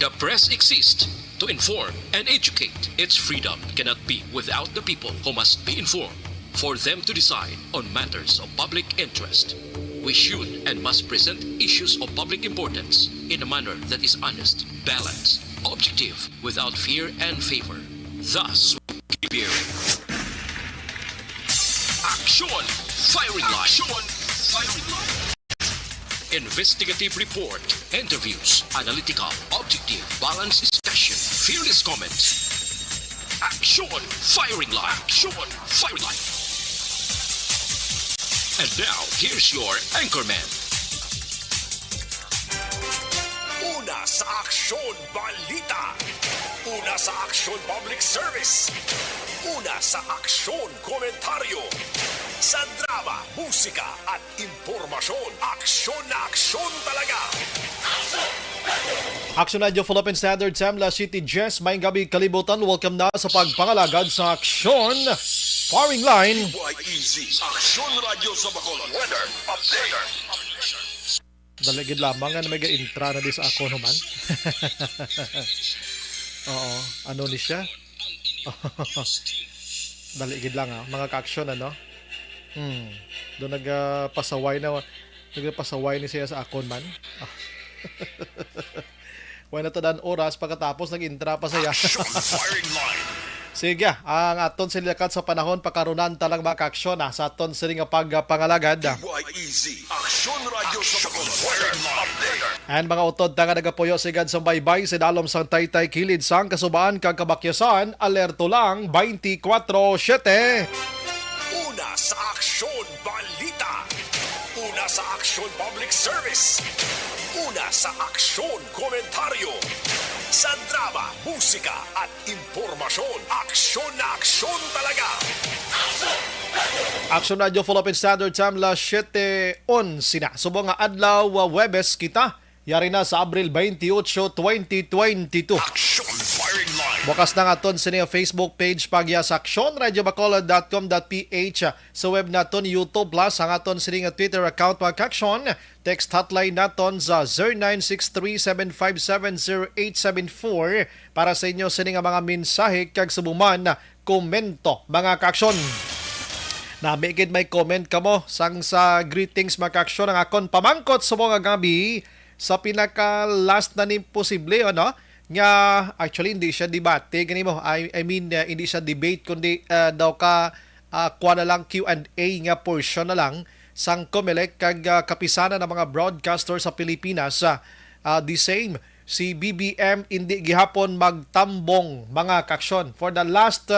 The press exists to inform and educate. Its freedom cannot be without the people who must be informed for them to decide on matters of public interest. We should and must present issues of public importance in a manner that is honest, balanced, objective, without fear and favor. Thus, we give hearing. Action! Firing line! Action! Firing line! Investigative report, interviews, analytical, objective, balanced discussion, fearless comments. Action! Firing line! Action! Firing line! And now, here's your anchorman. Una sa aksyon balita. Una sa aksyon public service. Una sa aksyon komentaryo. Sa drama, musika at impormasyon. Aksyon na aksyon talaga. Action Radio Philippine Standard Time, La City Jess, may gabi kalibutan. Welcome na sa pagpangalagad sa Aksyon Firing Line. YEZ, Aksyon Radio sa Bacolod. Weather update. Daligid lamang nga may ga-intra na di sa ako naman. Oo, ano ni siya? Daligid lang mga ka-aksyon ano. Doon nagpasaway ni siya sa akon man. Wala na to dan oras pagkatapos nag-intra pa siya. Firing line. Sige, ang aton silikat sa panahon pakarunan talang mga ka-aksyon sa aton siling pagpangalagad. YEZ, Aksyon Radio sa Bacolod. Weather update. And mga utod nga nagapuyo sigad sa baybay sa dalom sang taytay kilid sang kasubaan kag kabakyasan, alerto lang 24/7. Una sa aksyon balita. Una sa aksyon public service. Una sa aksyon komentaryo. Sa drama, musika at impormasyon. Aksyon na aksyon talaga. Action Radio Philippine Standard Time, La 7:11 na. Subong nga adlaw Webes kita. Yari na sa Abril 28, 2022. Action firing line. Bukas na nga ton sa niya Facebook page pagya sa actionradiobacolod.com.ph, sa web naton YouTube Plus, ang aton sa niya Twitter account mga ka-aksyon. Text hotline naton sa 0963-757-0874 para sa inyo sa niya mga mensahe kag subuman komento mga ka-aksyon. Nabigid may comment ka mo sang sa greetings mga ka-aksyon ang akon pamangkot sa mga gabi sa pinaka last na ni posible ano nga actually hindi siya debate ganimo I mean hindi siya debate kundi daw ka kuha na lang Q&A nga portion na lang sang COMELEC kag kapisanan ng mga broadcaster sa Pilipinas. The same si BBM hindi gihapon magtambong mga kaksyon for the last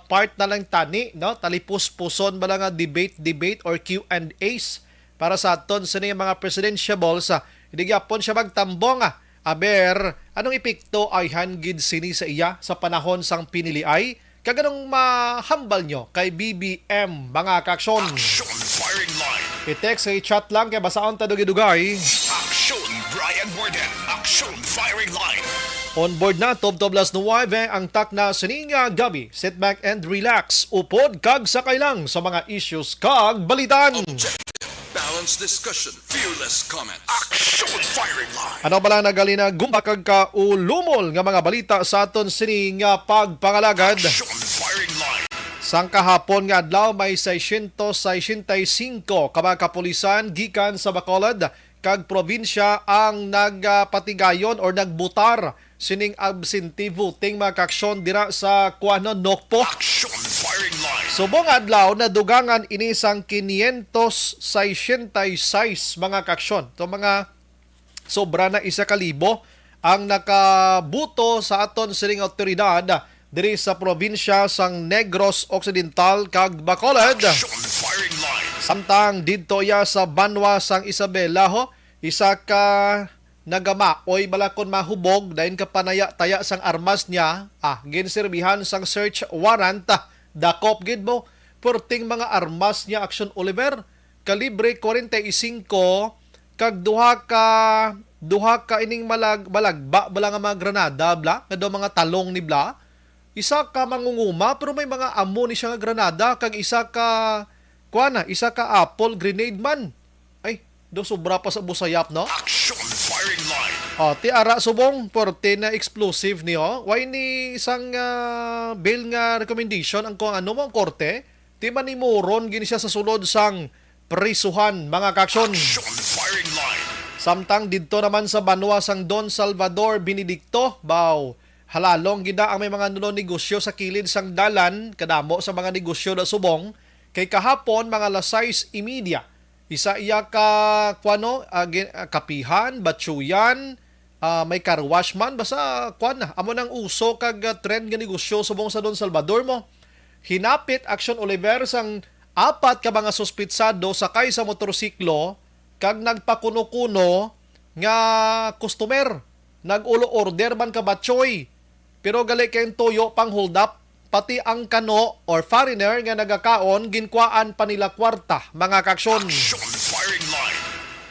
part na lang tani no talipus-puson ba lang nga debate or Q&As para sa aton sa mga presidentiables. Hindi gihapon siya magtambong aber anong epekto ay hangid sini sa iya sa panahon sang piniliay kaganong mahambal nyo kay BBM mga kaksyon. Action firing line. I-text sa chat lang kay basaon ta dugay-dugay. Action Brian Borden. Action firing line. On board na Tob-Toblas Nuwave ang tak na sininga gabi. Sit back and relax. Upod kag sakay lang sa mga issues kag balitan. Balanced discussion. Fearless comment. Action firing line. Ano bala nagali na gumbakag ka ulumol nga mga balita sa aton sininga pagpangalagad. Action firing line. Sang kahapon nga adlaw may 665 ka mga kapulisan gikan sa Bacolod kag probinsya ang nagpatigayon or nagbutar sining absentee voting mga kaksyon dira sa Kuano Nokpo. Action firing line. Subong adlaw na dugangan inisang 566 mga kaksyon. To mga sobra na 1,000 ang nakabuto sa aton sining otoridad diri sa probinsya sang Negros Occidental kag Bacolod. Action firing line. Samtang didto ya sa Banwa sang Isabela isa ka nagama oy balakon mahubog dayon ka panaya-taya sang armas niya ginserbihan sang search warrant dakop gid mo perting mga armas niya Action Oliver kalibre 45 kag duha ka ining malagba bala nga mga granada bla nga daw mga talong ni bla isa ka mangunguma pero may mga ammo ni siya nga granada kag isa ka apple grenade man ay do sobra pa sa busayap no. Action firing line. Ti ara subong porte na explosive niyo. Why ni isang bill nga recommendation ang kung ano mo ang korte? Ti manimuron gini siya sa sulod sang prisuhan mga kaksyon. Action firing line. Samtang didto naman sa banwa sang Don Salvador Benedicto, baw halalong gida ang may mga nuno negosyo sa kilid sang dalan kadamo sa mga negosyo na subong kay kahapon mga alas 6:30 isa iya ka kuano kapihan, batsuyan, may car wash man basta kuan na amo nang uso kag trend nga negosyo subong sa Don Salvador mo. Hinapit Action Oliver sang apat ka mga suspitsado sakay sa motorsiklo kag nagpakuno-kuno nga customer. Nag-ulo order man ka batchoy. Pero gali kayong toyo pang hold up. Pati ang kano or foreigner nga nagakaon, ginkwaan pa nila kwarta, mga kaksyon. Action firing line.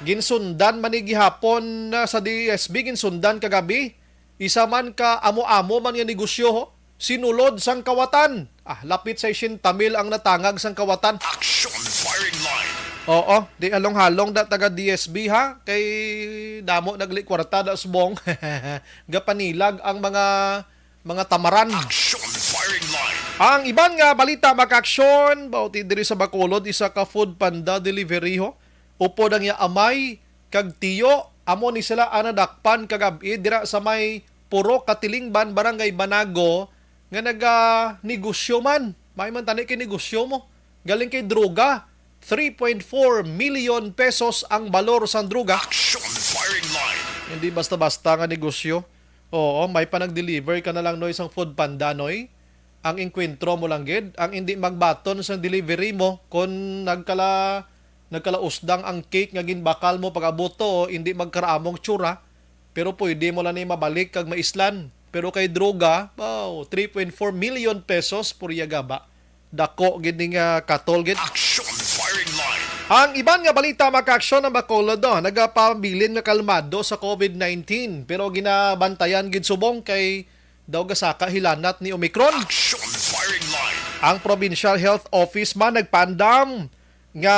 Ginsundan man ni gihapon sa DSB, ginsundan kagabi. Isa man ka amo-amo man nga negosyo ho. Sinulod sang kawatan. Lapit sa 60,000 ang natangag sang kawatan. Action firing line. Oo, di halong-halong da taga DSB ha. Kay damo nagli kwarta da subong. Gapanilag ang mga tamaran. Action firing line. Ang iban nga balita makaksyon, bauti diri sa Bacolod, isa ka food panda delivery ho. Upo ang ya amay kag tiyo, amo ni sila anadakpan kagabi dira sa may Puro Katilingban, Barangay Banago nga naga negosyo man. May man tani kay negosyo mo. Galing kay droga. 3.4 million pesos ang balor sa droga. Action firing line. Hindi basta-basta nga negosyo. Oo, may panag-deliver ka na lang no isang food panda noy. Ang inkwentro mo lang gid, ang hindi magbaton sa delivery mo kung nagkalausdang ang cake nga ginbakal mo pag-abuto, hindi magkaraamong tsura. Pero pwede mo lang ni mabalik kag maislan. Pero kay droga, 3.4 million pesos purya gaba. Dako gid nga katol gid. Action firing line. Ang iban nga balita makaksyon ng Bacolod nagapabilin nga kalmado sa COVID-19 pero ginabantayan gid subong kay daw gasaka hilanat ni Omicron. Action firing line. Ang Provincial Health Office man nagpandam nga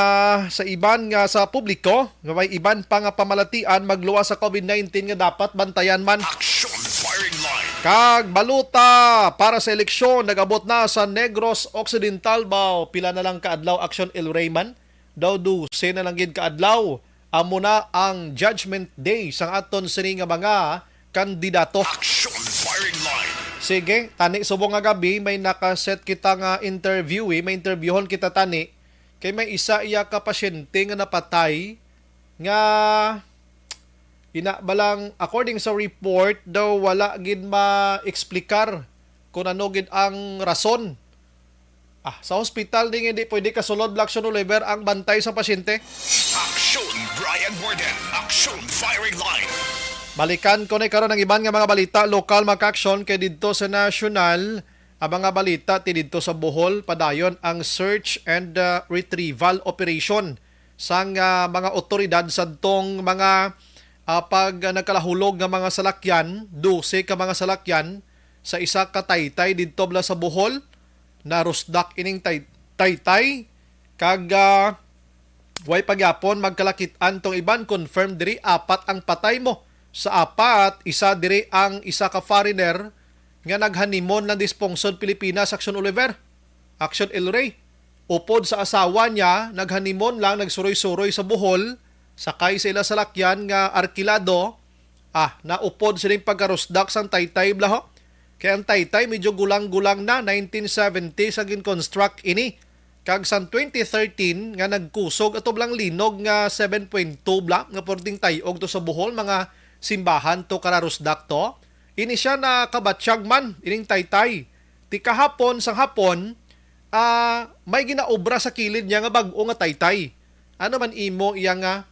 sa iban nga sa publiko nga may iban pa nga pamalatian magluwas sa COVID-19 nga dapat bantayan man. Action firing line. Kag baluta para sa eleksyon nagabot na sa Negros Occidental baw pila na lang kaadlaw Action El Rayman daw 12 na lang gid kaadlaw amo na ang Judgment Day sang aton sini nga mga kandidato. Action firing line. Sige, tani subong nga gabi may nakaset kita nga interview may interviewon kita tani kay may isa iya ka pasyente nga napatay nga balang according sa report daw wala gid ma-eksplikar kung ano gid ang rason. Sa hospital ding hindi pwede kasulod Action Oliver ang bantay sa pasyente. Action Brian Warden. Action firing line. Balikan ko na karon ang iban nga mga balita lokal maka-action kay didto sa national ang mga balita ti didto sa Bohol padayon ang search and retrieval operation sang mga otoridad sadtong mga pag nagkalahulog nga mga salakyan, 12 ka mga salakyan sa isa ka taytay didto bla sa Bohol na rusdak ining taytay kag way pagyapon magkalakitan tong iban confirmed diri apat ang patay mo. Sa apat, isa diri ang isa ka foreigner nga naghanimon ng Dispongson Pilipinas Action Oliver, Action El Rey. Upod sa asawa niya, naghanimon lang, nagsuroy-suroy sa Bohol, sakay sa ila salakyan nga arkilado, naupod silang pagkarusdak sang taytay blaho. Kaya ang taytay medyo gulang-gulang na, 1970 sa gin-construct ini. Kag sa 2013 nga nagkusog ato blang linog nga 7.2 bla nga porting tayog to sa Bohol, mga simbahan to kararusdak to. Ini siya na kabatsyag man, ining taytay. Ti kahapon sang hapon, may ginaobra sa kilid niya nga bag-o nga taytay. Ano man imo iya nga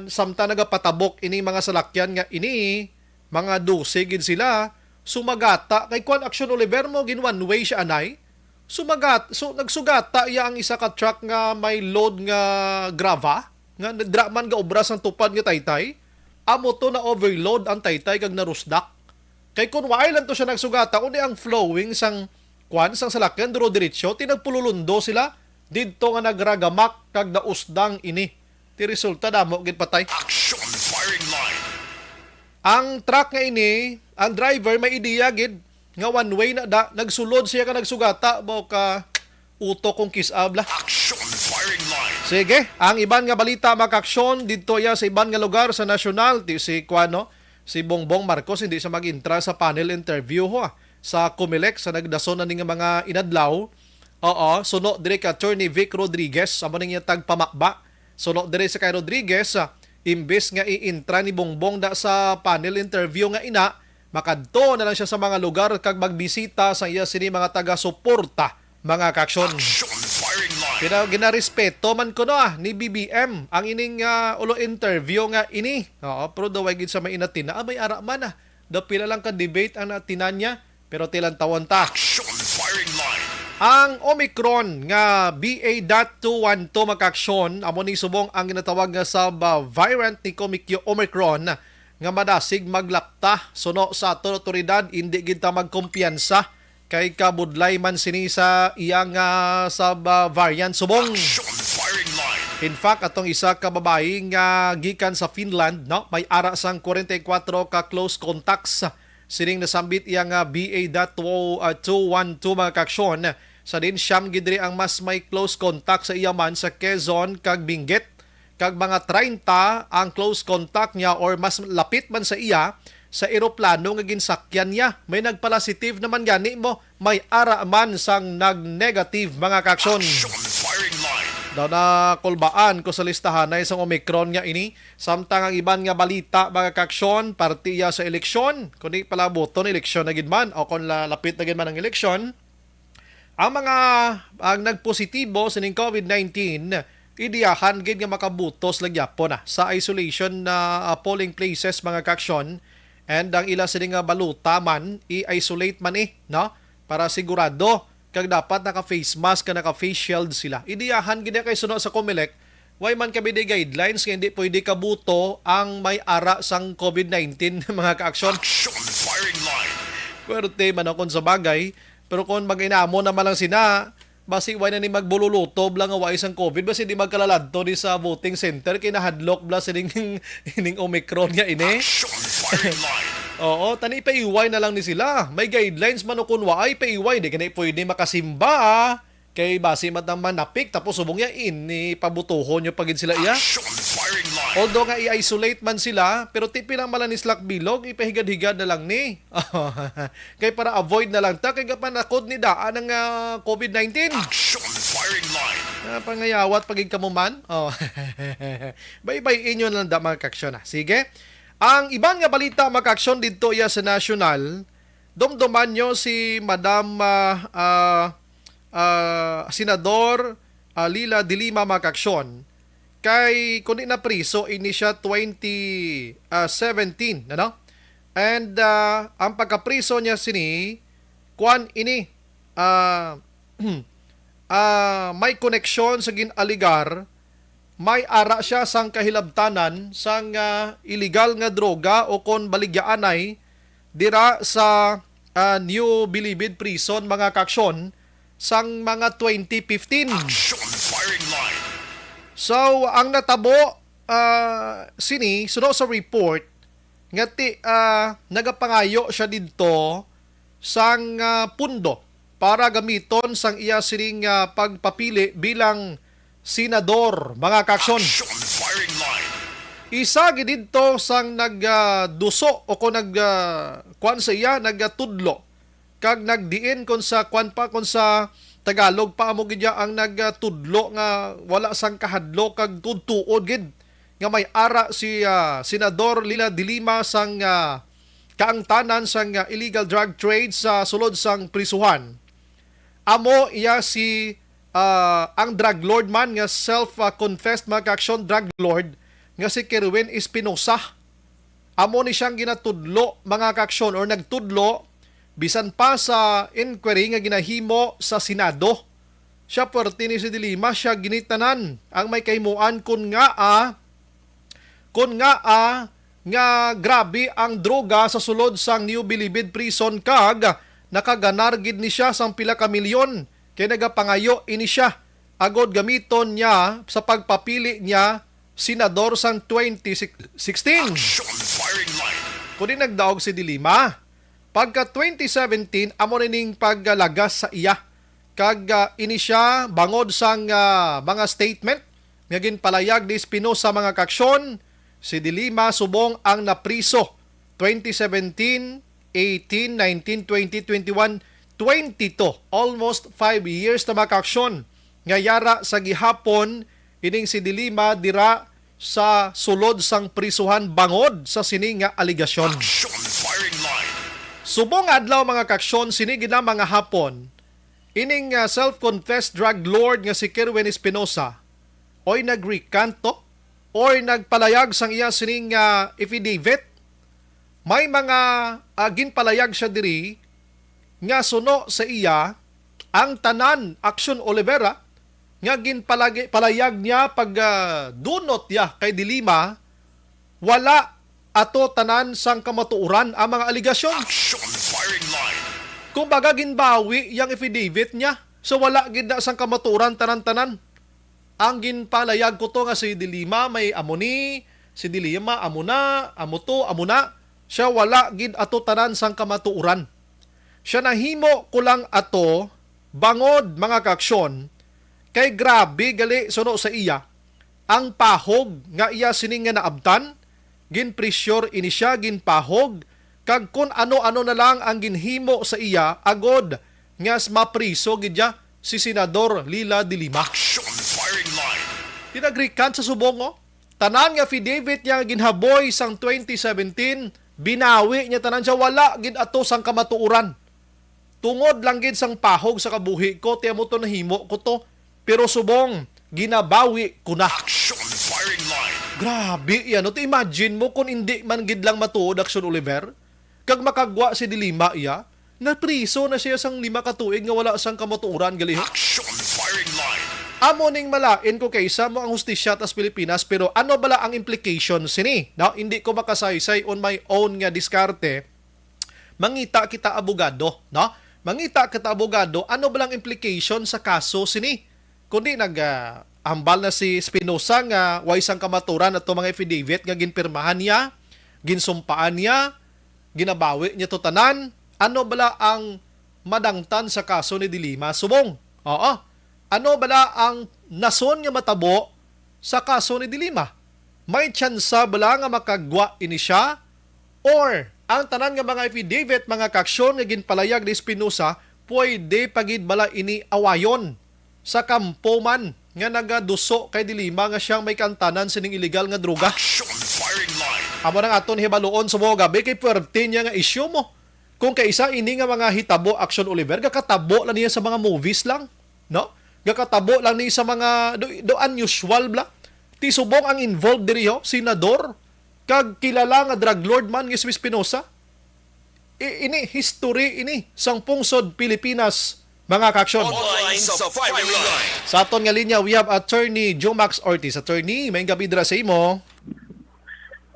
samta nagapatabok ini mga salakyan nga ini mga 12 gid sila sumagata kay kuan Action Oliver mo gin one way siya anay nagsugata iya ang isa ka truck nga may load nga grava nga draman ga obra sang tupad nga taytay amo to na overload ang taytay kag narusdak kay kun waay lang to siya nagsugata kundi ang flowing sang kuan sang salakyan duro diretsyo tinagpululundo sila didto nga nagragamak kag nausdang ini. Ti resulta damo gid patay. Action firing line. Ang truck nga ini, ang driver may ideya gid nga one way na da, nagsulod siya ka nagsugata mo ka uto kong kisabla. Action firing line. Sige, ang iban nga balita makaksyon dito ya sa iban nga lugar sa nasyonal si Kuano, si Bongbong Marcos hindi siya mag-intra sa panel interview sa Comelec sa nagdason na ning mga inadlaw. Oo, suno dire ka Attorney Vic Rodriguez, amo ning tag pamakba. Suno dire sa kay Rodriguez, imbes nga i-intra ni Bongbong da sa panel interview nga ina, makadto na lang siya sa mga lugar kag magbisita sa iya sini mga taga-suporta mga kaksyon. Action firing line. Ginarespeto man ko ni BBM ang ining ulo interview nga ini. Oo, pero daw gid sa may inatina, may ara man daw pila lang ka debate ang natinan niya, pero tilang tawon ta. Action firing line. Ang Omicron nga BA.212 makaksyon, amo ni subong ang ginatawag nga sa variant ni Omicron nga madasig maglakta suno sa otoridad, hindi gid ta magkumpiyansa kay kabudlay man sini sa iyang sa variant subong. Action firing line. In fact, atong isa ka babae nga gikan sa Finland, no, may ara sang 44 ka close contacts sining nasambit iyang BA.212 mga kaksyon. Sa din siyam gidri ang mas may close contact sa iya man sa Quezon kag Benguet, kag mga 30 ang close contact niya or mas lapit man sa iya sa eroplano nga ginsakyan niya. May nagpositive naman gani mo, may ara man sang nag-negative mga kaksyon. Action firing line. Daw na kulbaan ko sa listahan na isang Omicron nga ini. Samtang ang iban nga balita mga kaksyon, partiya sa eleksyon. Kung di pala buton, eleksyon na gid man o kung lapit na gid man ang eleksyon. Ang mga nagpositibo sa COVID-19, idiyahan gid nga makabutos lagyapo na sa isolation na polling places mga kaksyon. And ang ila sining nga baluta man, i-isolate man no? Para sigurado kag dapat naka-face mask ka, naka-face shield sila. Idiyahan gid kay suno sa Comelec, way man kami di guidelines nga hindi pwede kabuto ang may ara sang COVID-19 mga ka-aksyon. Action firing line. Kwerte man akon sa bagay, pero kung mag-inamo naman lang sina, basi way na ni magbululutob lang nga way sang COVID, basi di magkalaladto di sa voting center kinahadlok bla sining ining Omicron nga ini. Action firing line. Oo, tani paiway na lang ni sila. May guidelines man kun waay paiway, di kanay pwede makasimba. Kay basi matang manapik tapos subong ya ini pabutuhon yung pagid sila iya. Action firing line. Although nga i-isolate man sila, pero tipi lang malan ni Slack Bilog, ipahigad-higad na lang ni. Kay para avoid na lang ta, kay kapanakod ni daan ng COVID-19. Action firing line. Pangayawat pagig kamuman. Oh. Bye-bye inyo lang da mga kaksyon. Sige. Ang ibang nga balita mga kaksyon dito iya sa national, dumduman nyo si Madam Senador Lila de Lima mga kaksyon. Kay kundi na priso ini siya 2017, ano? And ang pagkapriso niya sini kuan ini may koneksyon sa ginaligar, may ara siya sang kahilabtanan sang illegal nga droga o kon baligyaanay dira sa New Bilibid Prison mga kaksyon sang mga 2015. Action firing line. So, ang natabo sini suno sa report ngati nagapangayo siya didto sang pundo para gamiton sang iya sining pagpapili bilang senador mga kaksyon. Action firing line. Isa gid didto sang nagduso o kung kuan sa iya nagtudlo kag nagdiin kon sa kuan pa kon sa Tagalog pa amo gid ang nagtudlo nga wala sang kahadlo kag tudtuod gid nga may ara si Senador Lila de Lima sang kaangtanan sang illegal drug trade sa sulod sang prisuhan. Amo iya si ang drug lord man nga self-confessed mga kaksyon drug lord nga si Kerwin Espinosa. Amo ni siyang ginatudlo mga kaksyon or nagtudlo bisan pa sa inquiry nga ginahimo sa Senado. Siya perti ni si de Lima, siya ginitanan ang may kahimuan kun nga nga grabe ang droga sa sulod sang New Bilibid Prison kag nakaganar gid ni siya sang pila ka milyon kay nagapangayo ini siya agod gamiton niya sa pagpapili niya senador sang 2016. Action firing line. kundi nagdaog si Dilima. Pagka 2017, amo ning paggalagas sa iya. Kag ini siya bangod sang mga statement nga ginpalayag ni Espinosa mga kaksyon, si Dilima subong ang napriso 2017, 18, 19, 20, 21, 22. Almost 5 years na mga kaksyon. Ngayara sa gihapon, ining si Dilima dira sa sulod sang prisuhan bangod sa sini nga aligasyon. Action firing line. Subong adlaw mga kaksyon, sini gina mga hapon, ining self-confessed drug lord nga si Kerwin Espinosa oy nagrekanto oy nagpalayag sang iya sining affidavit. May mga ginpalayag siya diri nga suno sa iya ang tanan Action Olivera nga ginpalayag niya pag dunot ya kay Dilima wala ato tanan sang kamatuuran ang mga aligasyon. Action firing line. Kung baga ginbawi yung affidavit niya, so wala gid na sang kamaturan tanan-tanan. Ang ginpalayag ko to nga si Dilima may amoni, si Dilima amuna, amuto, amuna. Siya wala gid ato tanan sang kamatuuran. Siya nahimo ko lang ato bangod mga kaksyon kay grabe gali suno sa iya ang pahog nga iya sining nga naabtan, ginpresyur ini siya ginpahog kag kun ano-ano na lang ang ginhimo sa iya agod nga mapriso gidya si Senador Lila Dilima. Action firing line. Tinagrikan sa subongo, tanan nga affidavit niya ginhaboy sang 2017, binawi niya tanan siya wala gid ato sang kamatuuran. Tungod lang gid sang pahog sa kabuhi ko, tiya mo to nahimo ko to, pero subong ginabawi ko na. Action firing line. Grabe yan. No? Imagine mo kung hindi man gid lang matuod Action Oliver, kag makagwa si Dilima iya, napriso na siya sang 5 katuig nga wala sang kamatuuran gali. Action firing line. Amo ning malain ko kaysa mo ang hustisya tas Pilipinas, pero ano bala ang implications sini? No? Hindi ko makasaysay on my own nga diskarte. Mangita kita abogado, no? Mangita kita abogado, ano balang implication sa kaso sini? Kundi hambal na si Espinosa nga way sang kamaturan at mga affidavit nga ginpirmahan niya, ginsumpaan niya, ginabawi niya to tanan. Ano bala ang madangtan sa kaso ni Dilima subong? Oo. Ano bala ang nason nga matabo sa kaso ni Dilima? May tsansa bala nga makagwa ini siya? Or ang tanan nga mga affidavit, mga kaksyon nga ginpalayag ni Espinosa, pwede pagid bala ini awayon sa kampo man nga nagaduso kay Dilima nga siyang may kantanan sining illegal nga droga. Action firing line. Amo nang aton hibaluon sa mga gabi kay puwerte niya nga issue mo. Kung kaisa ini nga mga hitabo Action Oliver, gakatabo lang niya sa mga movies lang, no? Gakatabo lang niya sa mga do unusual bla. Ti subong ang involved diri ho, senador kag kilala nga drug lord man nga si Espinosa. Ini history ini sang pungsod Pilipinas, mga kaksyon. Online sa firing line. Sa aton nga linya, we have Attorney Jomax Ortiz. Attorney, may gabi dira sa imo.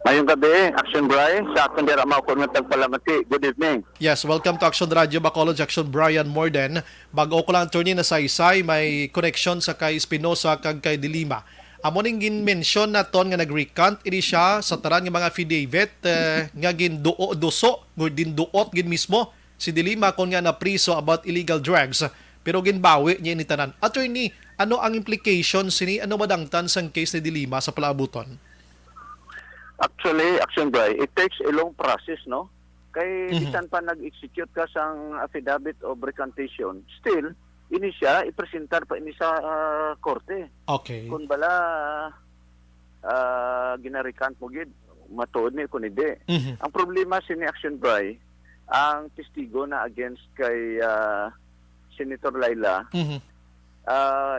Mayong gabi, Action Bry, sa akin dira mao ko ng tagpalamati. Good evening. Yes, welcome to Action Radio Bacolod, Action Brian Morden. Bago ko lang, Attorney, na saysay, may connection sa kay Espinosa kag kay Dilima. Amo ning gin-mention naton nga nag-recant ini siya sa taran nga mga affidavit nga ginduo-duso, ginduot gin mismo si Dilima kon nga napriso about illegal drugs, pero ginbawi niya ini tanan. Attorney, ano ang implications sini, ano madangtan sang case ni Dilima sa palaabuton? Actually, Action Bry, it takes a long process, no? Kay bisan pa nag-execute ka sang affidavit of recantation, still ini siya ipresentar pa ini sa korte. Okay. Kung bala ginarikant mo gid matuod ni kun hindi. Ang problema sini Action Bry, ang testigo na against kay Senator Laila,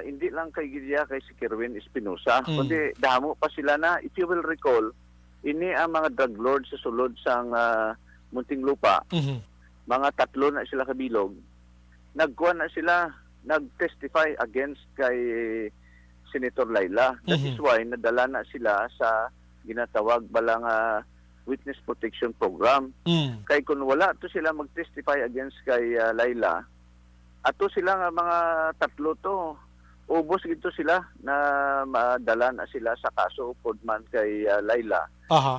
hindi lang kay Gilya kay si Kerwin Espinosa, kundi damo pa sila na, if you will recall, ini ang mga drug lords sa sulod sang Muntinlupa. Mga 3 na sila kabilog. Nagkuha na sila, nag-testify against kay Senator Laila. That is why nadala na sila sa ginatawag balang Witness Protection Program. Kay kung wala to sila mag-testify against kay Laila, ato sila nga mga 3 to, ubos gito sila na madala na sila sa kaso upod man kay Laila.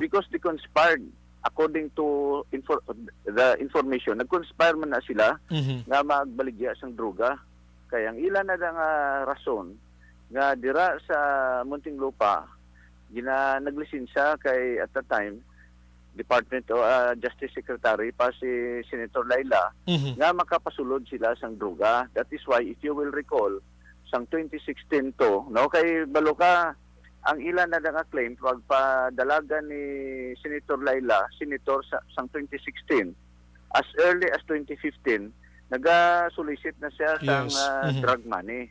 Because they conspired according to the information, nag-conspire man na sila nga magbaligya sang droga. Kaya ang ilan na nga rason nga dira sa Muntinlupa naglisensya kay at the time Department of Justice Secretary pa si Senator Laila nga makapasulod sila sang droga. That is why if you will recall sang 2016 to, no, kay Baloka ang ilan na claim pagpadalaga ni Senator Laila, Senator sang 2016, as early as 2015, naga-solicit na siya sang drug money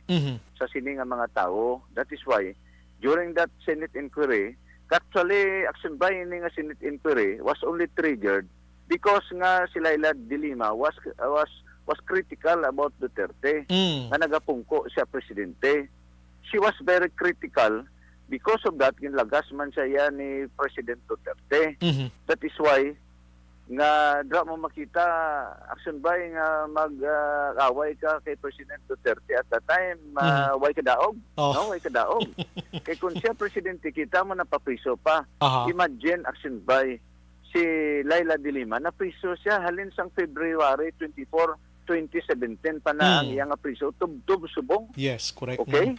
sa sini nga mga tao. That is why, during that Senate inquiry, actually, action by ini nga Senate inquiry was only triggered because nga si Laila de Lima was critical about Duterte, nga nagapungko siya presidente. She was very critical. Because of that, ginlagas man siya ni President Duterte. That is why, nga dra mo makita, action by nga mag-away ka kay President Duterte at that time, way kadaog. No, way kadaog. Kay kung siya Presidente, kita mo napapriso pa. Imagine, action by, si Laila de Lima, napriso siya halin sang February 24, 2017 pa na ang iyang apriso, tub-tub subong. Yes, correct. Okay?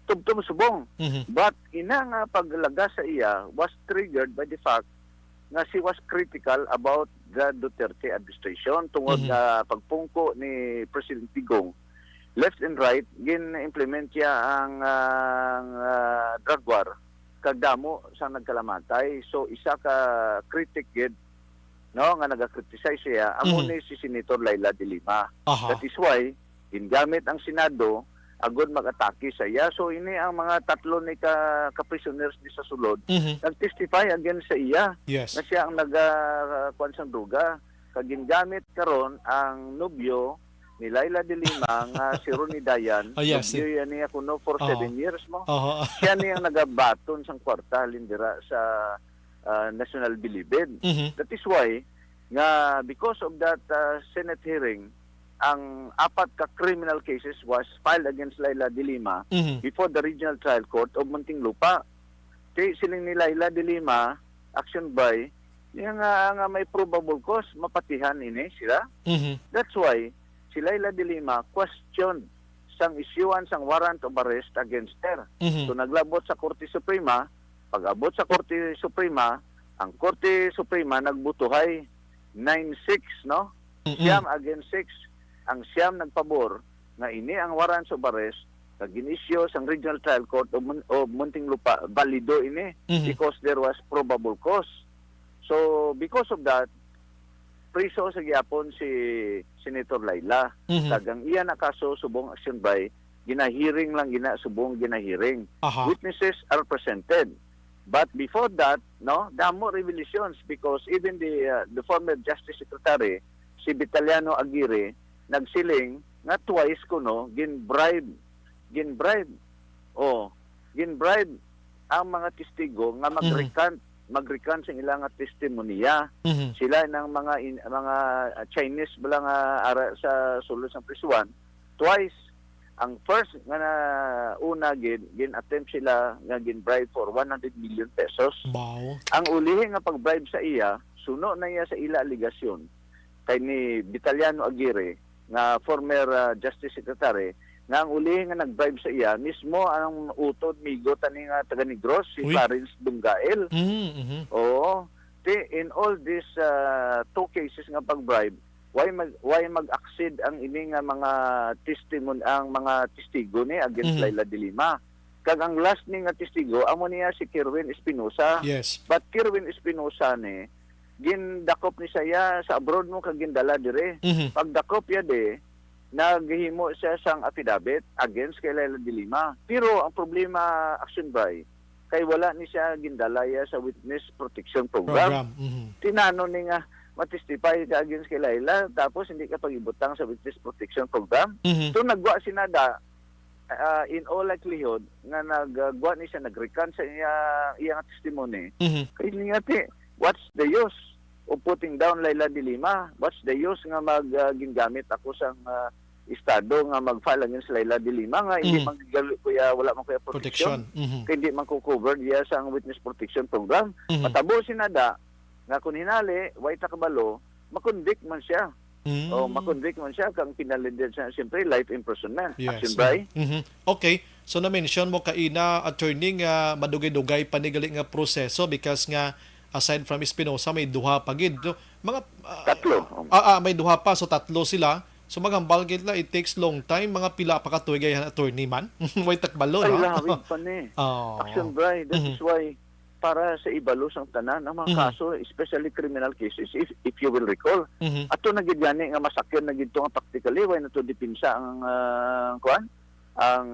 Tub-tub subong. But ina nga paglaga sa iya was triggered by the fact nga she was critical about the Duterte administration tungod nga pagpungko ni President Digong. Left and right, gin-implement niya ang drug war kagdamo sa nagkalamatay. So isa ka critic gid, no, nga naga-criticize siya amo ni si Senator Laila de Lima. That is why gingamit ang Senado agud mag-atake sa iya. So ini ang mga tatlo ni ka-prisoners ni sa sulod nag-testify against sa iya. Yes. Na siya ang nag-kuan sang droga. Kag gingamit karon ang nobyo ni Laila de Lima nga si Ronnie Dayan. Yes. Nobyo yan niya kuno for 7 years mo. Siya niyang nagabaton sang kwarta lindira sa National Bilibid. That is why nga because of that Senate hearing, ang apat ka criminal cases was filed against Laila de Lima before the Regional Trial Court of Muntinlupa. Kay siling ni Laila de Lima, action by, yung nga may probable cause, mapatihan ini sila. That's why si Laila de Lima questioned sang isyuan sang warrant of arrest against her. So naglabot sa Korte Suprema. Pag-abot sa Korte Suprema, ang Korte Suprema nagbutuhay 9-6, no? Siyam against 6. Ang siyam nagpabor na ini ang warrants of arrest na ginisyo sang Regional Trial Court of Muntinlupa, valido ini because there was probable cause. So because of that, priso sa gyapon si Senator Laila. Tagang iya na kaso subong action by ginahearing lang subong ginahearing. Witnesses are presented. But before that, no, damo revelations because even the former Justice Secretary, si Vitaliano Aguirre, nagsiling nga twice kuno ginbribe. Ginbribe ang mga testigo nga mag-recant sa ilang testimonya. Sila ng mga Chinese bala nga ara sa sulod sa prisuan. Twice. Ang first nga una gin-attempt sila nga gin-bribe for 100 million pesos. Wow. Ang ulihin nga pag-bribe sa iya, suno na iya sa ila aligasyon kay ni Vitaliano Aguirre nga former Justice Secretary nga ang ulihin nga nag-bribe sa iya mismo ang utod migo tani nga taga Negros si Clarence Dungael. Oo. In all these two cases nga pag-bribe, why mag-accede ang ini nga mga testigo ni against Laila de Lima. Kag ang last ni nga testigo amo niya si Kerwin Espinosa. Yes. But Kerwin Espinosa ni gindakop ni saya sa abroad mo kag gindala dire. Pagdakop ya de naghimo siya sang affidavit against kay Laila de Lima. Pero ang problema action by kay wala ni siya gindalaya sa Witness Protection Program. Tinano ni nga matestify ka against kay Laila tapos hindi ka pag-ibutang sa Witness Protection Program. So nagwa si Nada in all likelihood nga nagwa ni siya nag-recant sa iyang testimony. Kaya nga what's the use of putting down Laila de Lima? What's the use nga gingamit ako sang estado nga mag-file against Laila de Lima nga hindi magigalo kuya wala man kuya protection. Kaya hindi man ko cover diya sa Witness Protection Program. Matabo si Nada nga kung hinali way takabalo makonvict man siya. O makonvict man siya kang pinalindid siya siyempre life imprisonment. Yes. Action by. Okay. So na-mention mo kaina, attorney, nga madugay-dugay panigali nga proseso because nga aside from Espinosa may duha pa gid. So, mga Tatlo. may duha pa, so tatlo sila. So magambal gid la, it takes long time, mga pila pa katuig gayan attorney man. Way takbalo Ay, no. lawig pa ni. Action by. That is why para sa ibalo sang tanan ang mga kaso, especially criminal cases, if you will recall, ato na gid gani nga masakyan na gid to nga practically way na to dipinsa ang kuan ang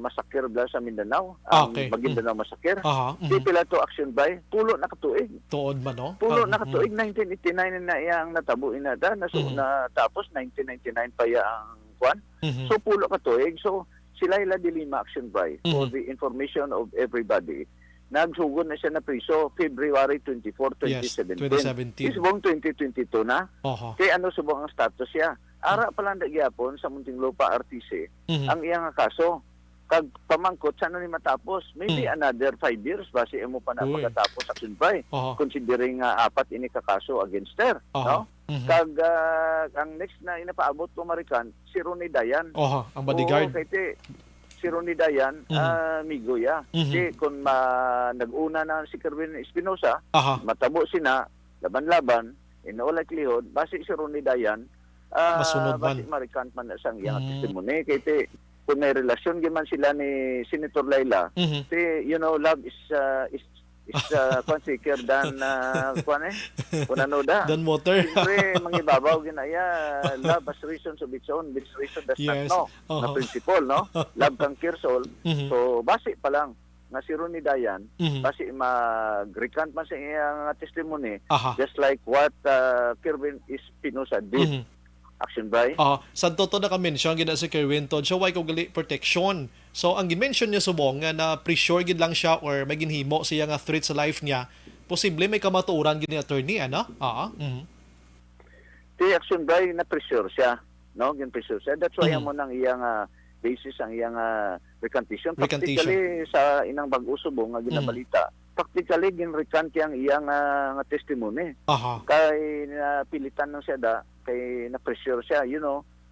masakir bla sa Mindanao, ang Okay. Maguindanao masakir. Di Mhm. pila to action by pulo na katuig. Tuod man no. Pulo na katuig 1989 na iyang natabo inada na tapos 1999 pa ya ang kuan. So pulo katuig. So sila dilima action by for the information of everybody. Nagsugod na siya na priso February 24, 2017. 2017. Isbong 2022 na. Kaya ano subong ang status siya? Ara pa lang gyapon sa Muntinlupa RTC ang iyang kaso. Kag pamangkot sana ni matapos maybe another 5 years base mo pa na Uy. pagkatapos action by considering apat ini kakaso against her, no? Kag ang next na inapaabot ko Marikan si Ronnie Dayan. Ang bodyguard. Kay si Ronnie Dayan, amigo ya. Kasi kung nag-una na si Kerwin Espinosa, matabo sina, laban-laban, in all likelihood, base si Ronnie Dayan, Masunod man. base marikant man na sang iyang testimony. Kaya kung may relasyon giman sila ni Senator Laila, love is consider than kung ano da. Dan water. Siyempre, mangibabaw ginaya, love has reasons of its own, which reason does Yes. not know. Na principle, no? Love conquers all. So, base pa lang, nga si Ronnie Dayan, base mag-recant man sa iyang testimony, just like what Kerwin Espinosa did. Action by? Sa toto na ka-mention, gina si Kerwin Todd, so why ko gali protection? So, ang gin-mention niya subong nga na pre-sure gid lang siya or may ginhimo siya nga threat sa life niya, posible may kamatuoran gid ni attorney, ano? The action by na pressure siya, no? Gin-pressure siya. That's why mo nang iyang basis ang iyang recantation. Practically sa inang bag-o subong nga ginabalita. Practically gin-recant ang iyang nga testimony. Kay pilitan nang siya da kay na-pressure siya,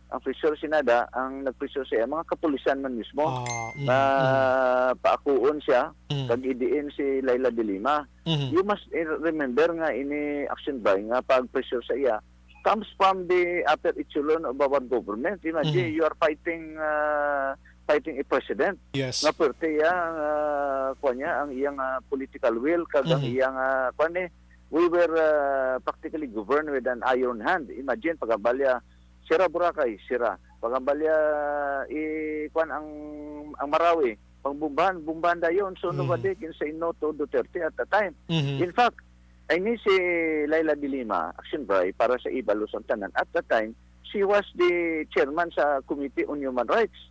ang pressure sinada, ang nag-pressure siya, mga kapulisan man mismo, na paakuon siya, kag-idiin si Laila de Lima. You must remember nga ini action by nga pag-pressure sa iya, comes from the upper echelon of our government. Imagine, you are fighting a president. Yes. Nga perte ang iyang political will, kag ang iyang we were practically governed with an iron hand. Imagine, pagambalya, sira Boracay, sira. Pagambalya, ang Marawi, pangbumbahan dayon. So, nobody can say no to Duterte at the time. In fact, ni si Laila de Lima, action by, para sa ibalo sa tanan. At the time, she was the chairman sa Committee on Human Rights.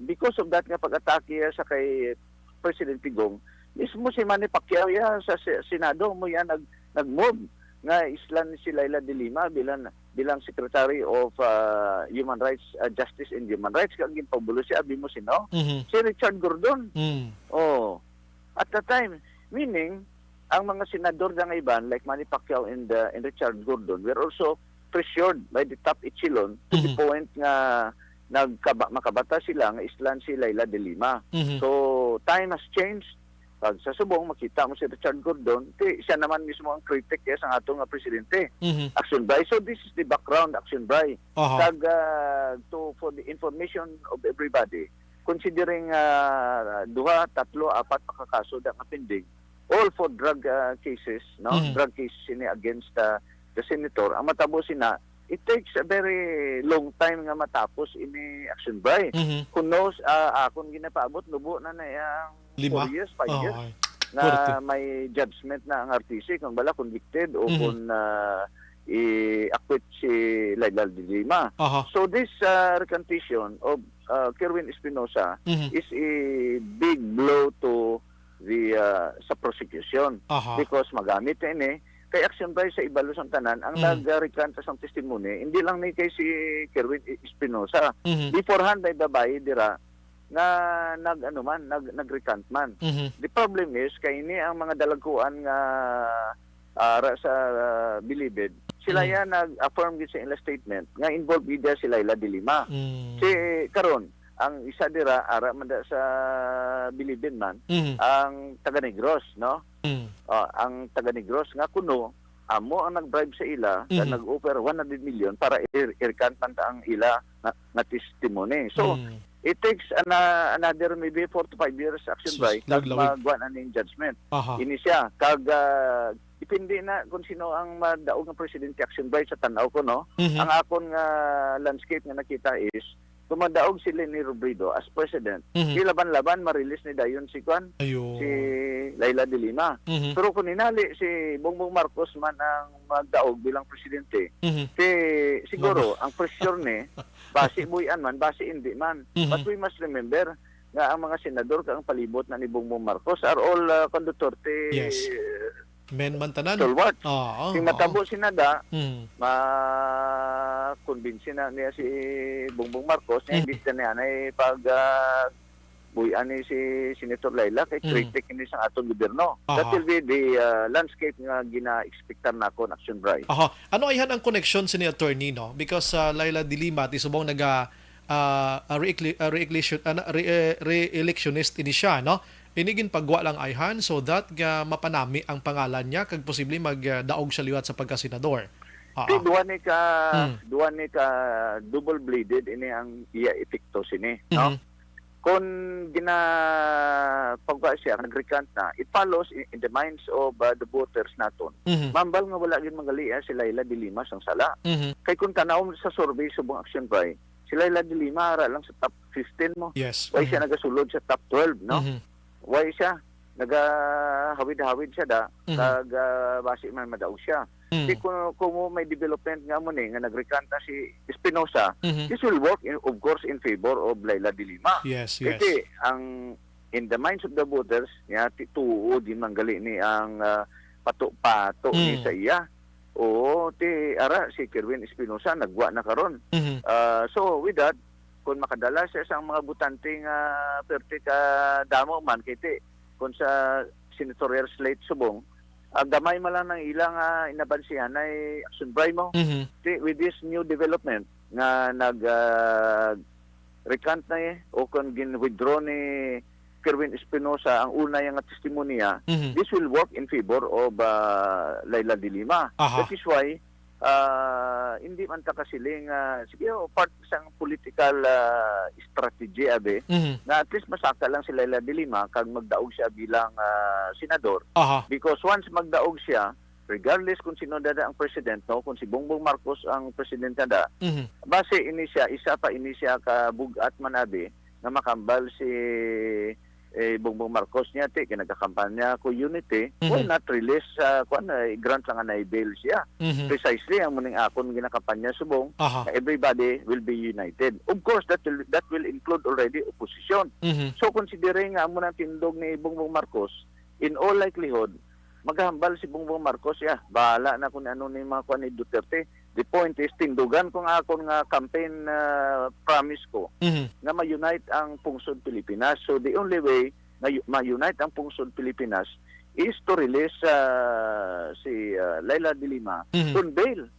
Because of that nga pag-atake sa kay President Pigong, mismo si Manny Pacquiao sa Senado mo yan nag-move nga islan si Laila de Lima bilang Secretary of Human Rights, Justice and Human Rights. Kag ginpabulo si abi mo sino? Si Richard Gordon. At the time, meaning ang mga senador nga iban like Manny Pacquiao and Richard Gordon were also pressured by the top echelon to the point nga makabata sila nga islan si Laila de Lima. So time has changed. Pag sa subong makita mo si Richard Gordon, siya naman mismo ang critic sa atong presidente. Action by. So this is the background action by. Kag for the information of everybody, considering duha, tatlo, apat pakakaso da nga pending, all for drug cases, no? Drug cases ini against the senator. Ang matabo sina, it takes a very long time nga matapos ini action by. Who knows, akong ginapaabot, nubo na yang 4 years, 5 years, na may judgment na ang RTC, kung bala convicted o kung i-acquit si Laila de Lima. So this recantation of Kerwin Espinosa is a big blow to the sa prosecution because magamit ini kay action by sa ibalo sang tanan ang nag-recant sa testimony hindi lang ni kay si Kerwin Espinosa beforehand by the bay dira nga nag-recant man. The problem is kay ini ang mga dalaguan nga ara sa Bilibid, sila yan nag-affirm gid sa ilang statement nga involved gid si Laila de Lima. Si karon ang isa dira ara man da sa Bilibid man ang taga Negros, no? Ang taga Negros nga kuno amo ang nag-bribe sa ila na nag-offer 100 million para i-recant man ang ila na testimony. So it takes another maybe 4 to 5 years action by magwan aning judgment. Ini siya kag depende na kung sino ang madaog ng presidente action by sa tanaw ko, no. Ang akon nga landscape nga nakita is tumadaog si Leni Robredo as president. Laban-laban ma-release ni dayon si si Laila de Lima. Pero kung inali si Bongbong Marcos man ang magdaog bilang presidente, siguro ang pressure ni base buyan man, base hindi man. But we must remember nga ang mga senador kang palibot na ni Bongbong Marcos are all Duterte men man tanan. Stalwart. Sing matabo sinada, ma-convince na niya si Bongbong Marcos na hindi na ay pag buyan ni si Senator Laila kay critic hindi sa atong gobyerno. That will be the landscape nga gina-expectan nako action right. Ano ayhan ang connection ni attorney, no? Because Laila de Lima ti subong naga re-electionist ini siya, no? Inigin pagwa lang ayhan so that mapanami ang pangalan niya kag posible magdaog siya liwat sa pagkasenador. Duwa ni ka double bladed ini ang iya epekto sini, no? Kung pagwa siya nag-recant na, it follows in the minds of the voters naton. Mambal nga wala gyud magali si Laila de Lima sang sala. Kay kung tanaw sa survey subong action by, si Laila de Lima ara lang sa top 15 mo. Yes. Why siya nagasulod sa top 12, no? Why siya nagahawid-hawid siya da kag base man madaog siya. Kung may development nga mo ni nga nagrecant na si Espinosa, this will work of course in favor of Laila de Lima. Yes. Kasi ang in the minds of the voters ya tuo di manggali ni ang pato-pato ni sa iya. O ara si Kerwin Espinosa nagwa na karon. So with that, kung makadala siya sa mga butante nga perte ka damo man kiti kung sa senatorial slate subong gamay man lang ng ilang inabansihan ay action by mo. With this new development nga recant na o kung gin-withdraw ni Kerwin Espinosa ang una yung testimonya, this will work in favor of Laila de Lima. That is why hindi man ta kasiling sige part sang political strategy abe na at least masaka lang si Laila de Lima kag magdaog siya bilang senador. Because once magdaog siya, regardless kung sino dada ang president, no, kung si Bongbong Marcos ang presidente da, base ini siya isa pa ini siya ka bugat manabe na makambal si Bongbong Marcos niya kinagakampanya ko unity, why not release grant lang na i-bail siya. Precisely ang muning akon ginakampanya subong everybody will be united. Of course that will include already opposition. So considering nga mo nang tindog ni Bongbong Marcos, in all likelihood maghambal si Bongbong Marcos bahala na kung ano ni mga kuan ni Duterte. The point is, tindugan kung akong campaign promise ko na ma-unite ang Pungsod Pilipinas. So the only way na ma-unite ang Pungsod Pilipinas is to release si Laila de Lima on bail.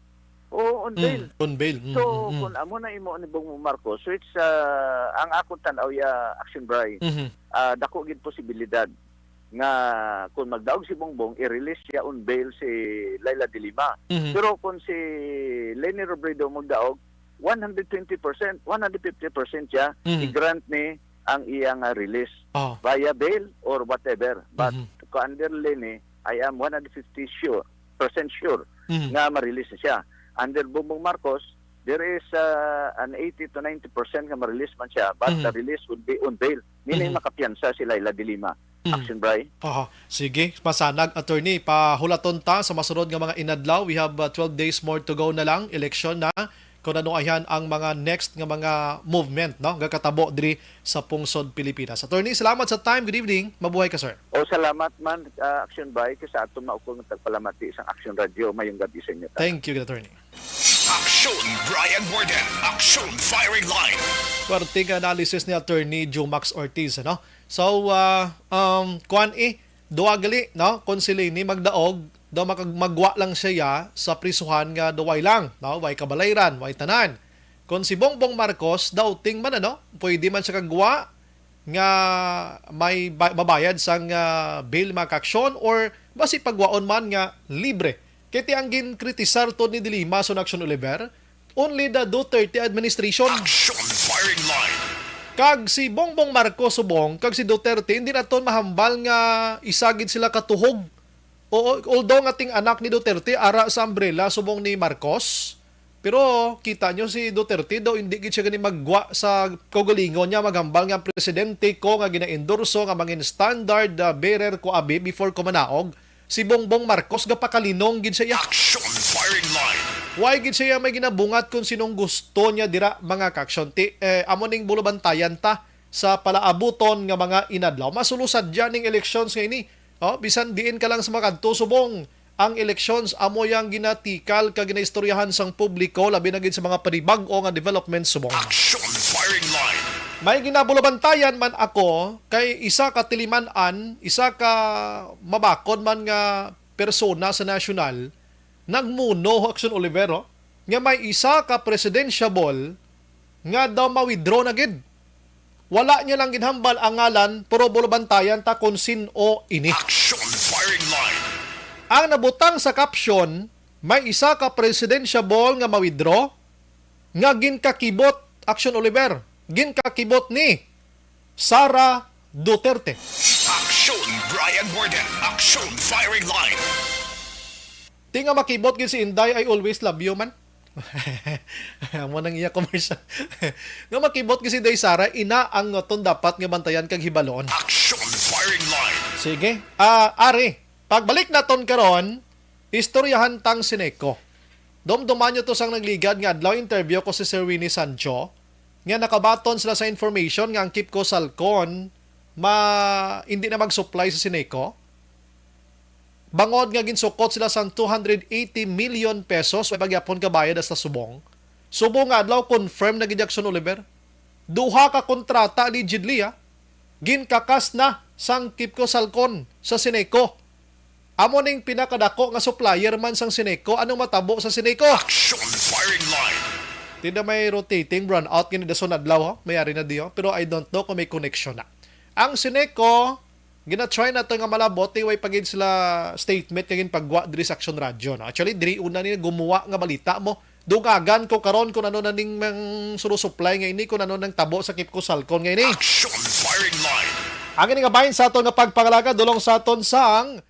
On bail. On bail. So kung amo na imo ni Bongbong Marcos, so it's ang akong tanaw action by dako gid posibilidad nga kung magdaog si Bongbong i-release siya on bail si Laila de Lima. Pero kung si Leni Robredo magdaog 120%, 150% siya i-grant ni ang iyang release via bail or whatever. But under Leni, I am 150% sure nga ma-release siya. Under Bongbong Marcos, there is an 80 to 90% nga ma-release man siya, but the release would be on bail. Meaning makapiyansa si Laila de Lima. Action, Bray. Sige, pasanag, attorney, pahulaton ta sa masunod nga mga inadlaw. We have 12 days more to go na lang, election na. Kung ano ayan ang mga next nga mga movement, no? Gakatabo diri sa Pungsod Pilipinas. Attorney, salamat sa time. Good evening. Mabuhay ka, sir. Salamat man, Action, Bray. Kasi ato maukong tagpalamati sa Action Radio. Mayong gabi sa inyo. Thank you, attorney. Aksyon Brian Warden. Aksyon Firing Line. Kwarting analysis ni Attorney Jumax Ortiz, ano? So, duwa gali, no? Kung sila ni magdaog, daw magwa lang siya sa prisuhan nga duway lang, no? Way kabalayran, way tanan. Kung si Bongbong Marcos, daw ting man, ano? Pwede man siya kagwa nga may mabayad sang bail makaksyon or basi pagwaon man nga libre. Kiti ang ginkritisar to ni Dilima sa Action Oliver, only the Duterte administration. Aksyon Firing Line. Kag si Bongbong Marcos subong, kag si Duterte, hindi na to mahambal nga isagid sila katuhog. Although nga ting anak ni Duterte, ara sa umbrella subong ni Marcos, pero kita nyo si Duterte daw hindi gid siya gani magwa sa kaugalingon niya, maghambal nga presidente ko nga gina-endorso nga mangin standard bearer ko abi before ko manaog. Si Bongbong Marcos gapakalinong gid siya. Aksyon Firing Line. Why gid siya may ginabungat kung sinong gusto niya dira mga kaksyon. Amo ning bulubantayan ta sa palaabuton nga mga inadlaw. Masulusad dyan ning elections nga ini. Bisan diin ka lang sa makadto subong. Ang elections amo yang ginatikal ka ginaistoryahan sang publiko labi na gid sa mga panibag-o nga development subong. Aksyon Firing Line. May ginabulabantayan man ako kay isa ka tilimanan, isa ka mabakod man nga persona sa nasyonal, nagmuno Action Olivero, nga may isa ka presidentiable nga daw ma-withdraw na gid. Wala niya lang ginhambal ang ngalan, pero bulabantayan ta kung sino ini. Aksyon Firing Line. Ang nabutang sa caption, may isa ka presidentiable nga ma-withdraw, nga ginkakibot Action Oliver. Ginkakibot ni Sara Duterte. Aksyon Brian Warden. Aksyon Firing Line. Tinga makibot gid si Inday, I always love you man. Amo nang iya commercial. Nga makibot gid si Inday Sara, ina ang ton dapat nga bantayan kag hibaloon. Aksyon Firing Line. Sige. Ari, pagbalik naton karon, istoryahan tang Sineco. Dumduman nyo to sang nagligad nga adlaw interview ko si Sir Winnie Sancho nga nakabaton sila sa information nga ang Kipco Salcon hindi na mag-supply sa Sineco. Bangod nga ginsukot sila sang 280 million pesos may pagyapon kabayad hasta subong. Subong nga adlaw confirm na gid Action Oliver. Duha ka kontrata allegedly ginkakas na sang Kipco Salcon sa Sineco. Amo ning pinakadako nga supplier man sang Sineco, anong matabo sa Sineco? Aksyon Firing Line. Tinda may rotating brown out gini dason adlaw mayari na diyo, pero I don't know kung may connection na. Ang Sineco gina-try na to nga malabot way pagin sila statement kagin pagwa diri sa Action Radio. No? Actually diri una ni gumawa nga balita mo. Dugagan ko karon kung ano na ning supply nga ini, kung ano nang tabo sa Kipco Salcon nga ini. Aksyon Firing Line. Ang nga bahin sa aton nga pagpangalaga dulong sa aton sang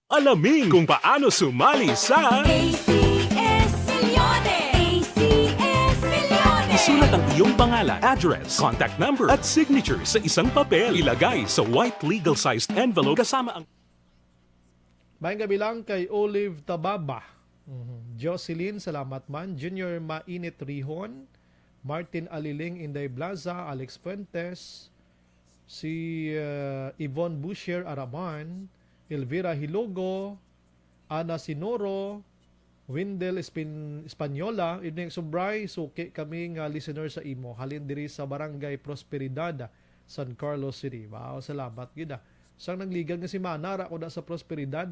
Alamin kung paano sumali sa ACS Milyones! Isulat ang iyong pangalan, address, contact number at signature sa isang papel. Ilagay sa white legal-sized envelope kasama ang... Maayong gabi lang kay Olive Tababa. Jocelyn, salamat man. Junior Mainit Rihon. Martin Aliling, Inday Blaza. Alex Fuentes. Si Yvonne Busher Araman. Elvira Hilogo. Ana Sinoro. Windel Espanyola. Ibning Subray. Suki kami nga listener sa imo. Halin diri sa Barangay Prosperidad, San Carlos City. Wow, salamat gida. Sang nagligad nga si Manara ko da sa Prosperidad.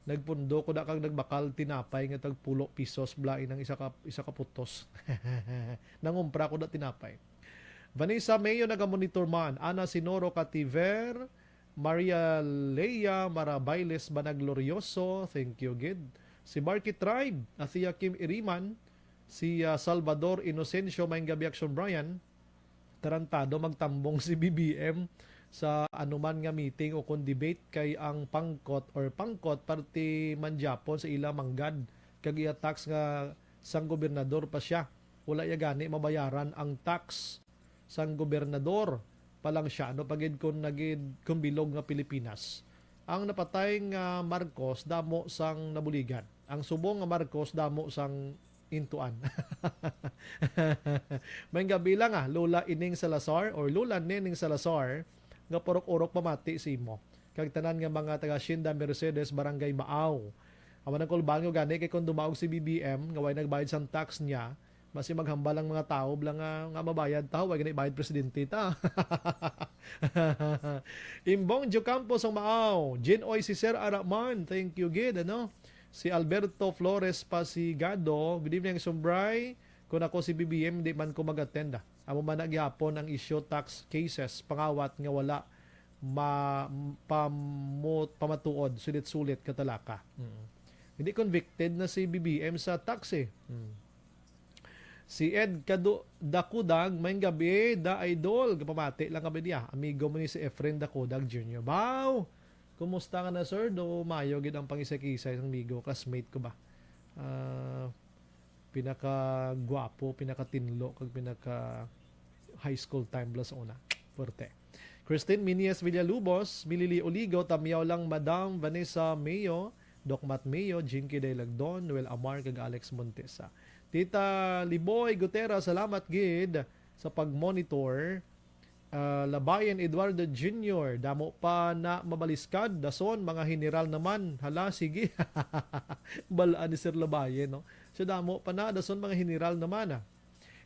Nagpundo ko da kag nagbakal tinapay nga tag 10 pesos blain ng isa ka putos. Nangumpra ko da tinapay. Vanessa Mayo nagamonitor man. Ana Sinoro Cativer. Maria Leia Marabailes Banaglorioso. Thank you, Gid. Si Marky Tribe. Athea Kim Iriman. Si Salvador Inocencio Maing Gabi Action Brian. Tarantado magtambong si BBM sa anuman nga meeting o kung debate kay ang pangkot party man Japon sa ila manggad kag iya tax nga sang gobernador pa siya. Wala ya gani mabayaran ang tax sang gobernador pa lang siya no pagid kun kung bilog nga Pilipinas. Ang napatay nga Marcos damo sang nabuligan. Ang subong nga Marcos damo sang intuan. May gabi lang Lola Ining Salazar or Lola Nening Salazar nga porok-orok pamati si mo. Kag tanan nga mga taga Shinda Mercedes Barangay Maaw. Awan ang kulbango gani kay kung dumaog si BBM nga way nagbayad sang tax niya, basi maghambal ang mga tao blang nga mabayad tao way gani bayad presidente ta. Imbong Jocampos ang Maaw. Jinoy si Sir Araman. Thank you gid Si Alberto Flores Pasigado. Good evening Sumbray. Kung ako si BBM, di man ko mag-attend. Amo man nagyapon ang issue tax cases. Pangawat nga wala pamatuod, sulit-sulit katalaka. Hindi convicted na si BBM sa tax Si Ed Dakudag, may gabi, da idol. Kapamati lang kami niya. Amigo mo ni si Efren Dakudag Jr. Wow! Kumusta ka na sir? Do mayo gid ang pangisay-kisay ng amigo, classmate ko ba? Pinaka-gwapo, pinaka-tinlo, kag pinaka-high school time plus una. Forte. Christine Minies Villalubos, Milili Oligo, Tamyaw lang Madam Vanessa Mayo, Docmat Mayo, Jinky De Lagdon, Noel Amar, kag Alex Montesa. Tita Liboy Gutera, salamat gid sa pag-monitor. Labayan Eduardo Jr. Damo pa na mabaliskad. Dason, mga general naman. Hala, sige. Balaan ni Sir Labayan, no? So, damo pa na. Dason, mga general naman,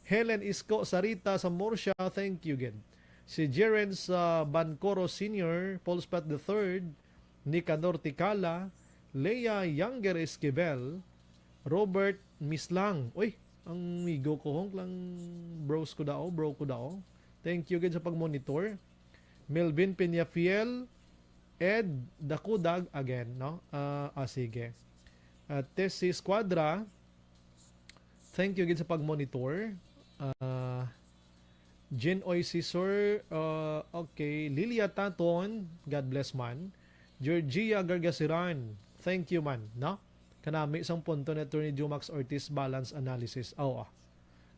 Helen Isko Sarita sa Morsha. Thank you, again. Si Jerens Bancoro Sr., Paulspat III, Nicanor Ticala, Leia Younger Esquivel, Robert Mislang. Uy, ang migo ko lang bro ko dao. Thank you again sa pag-monitor. Melvin Peñafiel, Ed Dakudag again, no? Sige. Tessie Squadra, thank you again sa pag-monitor. Jen Oy Sisor, okay. Lilia Taton, God bless man. Georgia Gargasiran, thank you man, no? Kanami isang punto na Attorney Jumax Ortiz balance analysis.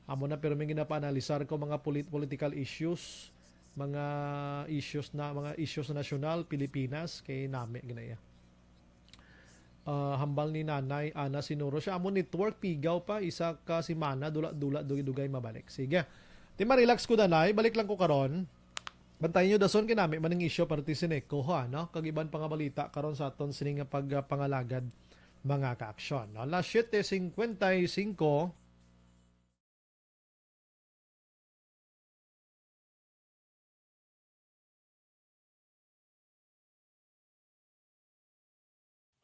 Amo na pero may ginapa-analisar ko mga political issues, mga issues na nasyonal Pilipinas kay nami ginaya. Hambal ni Nanay Ana Sinuro siya amo network pigaw pa isa ka semana dula-dula dugay mabalik. Sige. Di ma-relax ko danay, balik lang ko karon. Bantayan nyo dason kinami maning issue party sineko no? Kag iban pa nga balita karon sa aton sini nga pagpangalagad mga ka-aksyon. No? Alas 7:55.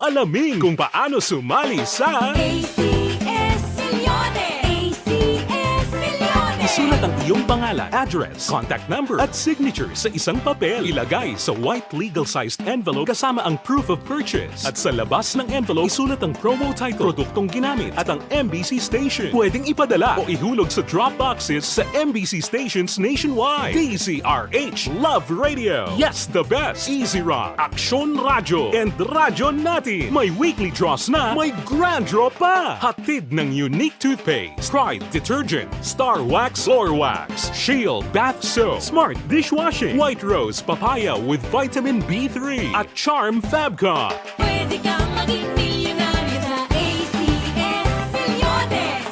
Alamin kung paano sumali sa ACS-Milyones! ACS-Milyones! Isulat ang iyong pangalan, address, contact number at signature sa isang papel. Ilagay sa white legal-sized envelope kasama ang proof of purchase. At sa labas ng envelope, isulat ang promo title, produktong ginamit at ang MBC station. Pwedeng ipadala o ihulog sa drop boxes sa MBC stations nationwide. DZRH Love Radio. Yes, the best. Easy Rock, Aksyon Radyo, and Radyo Natin. May weekly draws na, may grand draw pa. Hatid ng unique toothpaste, Pride Detergent, Star Wax Floor Wax, Shield Bath Soap, Smart Dishwashing, White Rose Papaya with Vitamin B3, at Charm Fabcon. Pwede kang maging milyonaryo sa ACS-Milyones!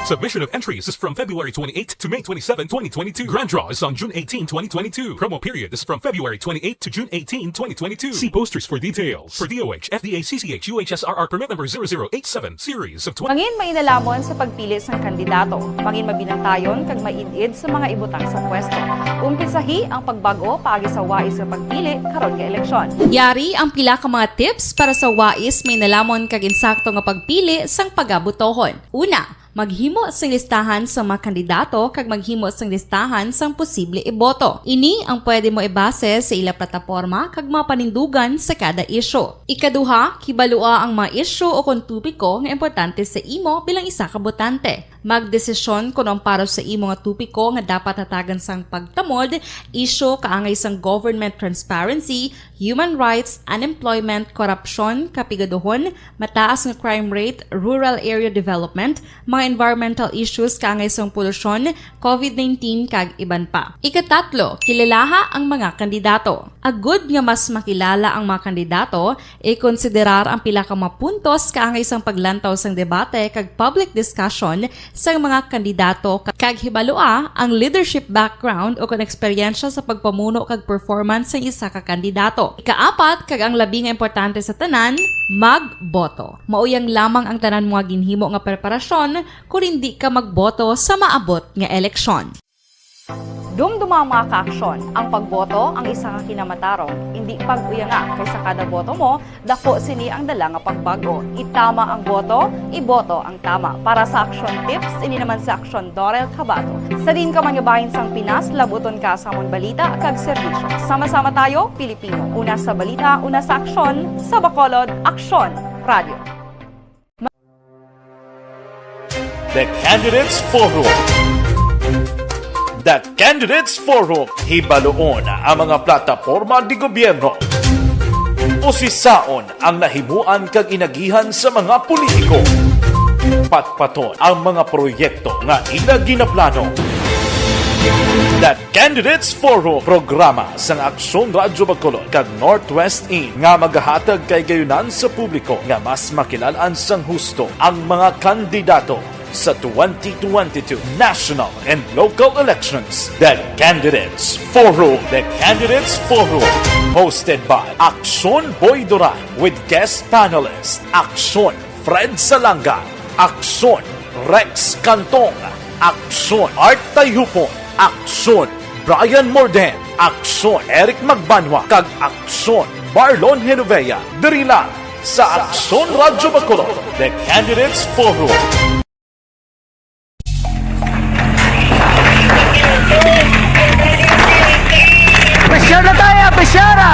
Submission of entries is from February 28 to May 27, 2022. Grand draw is on June 18, 2022. Promo period is from February 28 to June 18, 2022. See posters for details. For DOH, FDA, CCH, UHSRR permit number 0087, series of 20. Mangin mainalamon sa pagpili ng kandidato. Mangin mabinantayon kag maidid sa mga ibutang sa pwesto. Umpisahi ang pagbago paagi sa wais sa pagpili karon nga eleksyon. Yari ang pila ka mga tips para sa wais may nalamon kag insakto nga pagpili sang pagabutohon. Una, maghimo sang listahan sa mga kandidato kag maghimo sang listahan sang posible iboto. Ini ang pwede mo ibase sa ila plataporma kag mga panindugan sa kada issue. Ikaduha, kibalua ang mga issue o kung tupiko nga importante sa imo bilang isa ka botante. magdesisyon kung ang para sa imo nga tupiko nga dapat hatagan sang pagtamod, isyo kaangay sang government transparency, human rights, unemployment, korupsyon, kapigaduhon, mataas nga crime rate, rural area development, mga environmental issues kaangay sang polusyon, COVID-19 kag iban pa. Ikatatlo, kilalaha ang mga kandidato. Agud nga mas makilala ang mga kandidato, i-konsiderar ang pila ka mga puntos kaangay sang paglantaw sang debate kag public discussion sa mga kandidato kag hibalua ang leadership background o kung eksperyensya sa pagpamuno kag performance sa isa ka kandidato. Ikaapat kag ang labi nga importante sa tanan, magboto. Mauyang lamang ang tanan mga ginhimo nga preparasyon kung hindi ka magboto sa maabot nga eleksyon. Dumduma ang mga kaaksyon. Ang pagboto ang isa ka kinamatarong. Hindi pag-uya nga kaysa kada boto mo, dako sini ang dala nga pagbago. Itama ang boto, iboto ang tama. Para sa action tips, ini naman sa action Dorel Cabato. Sa din ka manyabahin sang Pinas, labuton ka sa among balita kag serbisyo. Sama-sama tayo, Pilipino. Una sa balita, una sa aksyon, sa Bacolod, Aksyon Radio. The Candidates Forum. The Candidates Forum. Hibaluon ang mga plataporma di gobyerno. Usisaon ang nahimuan kag inagihan sa mga politiko. Patpaton ang mga proyekto nga ila ginaplano. The Candidates Forum, programa sa Aksyon Radyo Bacolod kag Northwest In nga magahatag kay gayunan sa publiko nga mas makilalaan sang husto ang mga kandidato sa 2022 national and local elections. The Candidates Forum. The Candidates Forum. Hosted by Aksyon Boy Duran with guest panelists Aksyon Fred Salanga, Aksyon Rex Cantong, Aksyon Art Tayupon, Aksyon Brian Morden, Aksyon Eric Magbanwa, kag Aksyon Marlon Genovea. Diri lang sa Aksyon Radyo Bacolod. The Candidates Forum. Besyara tayo! Besyara!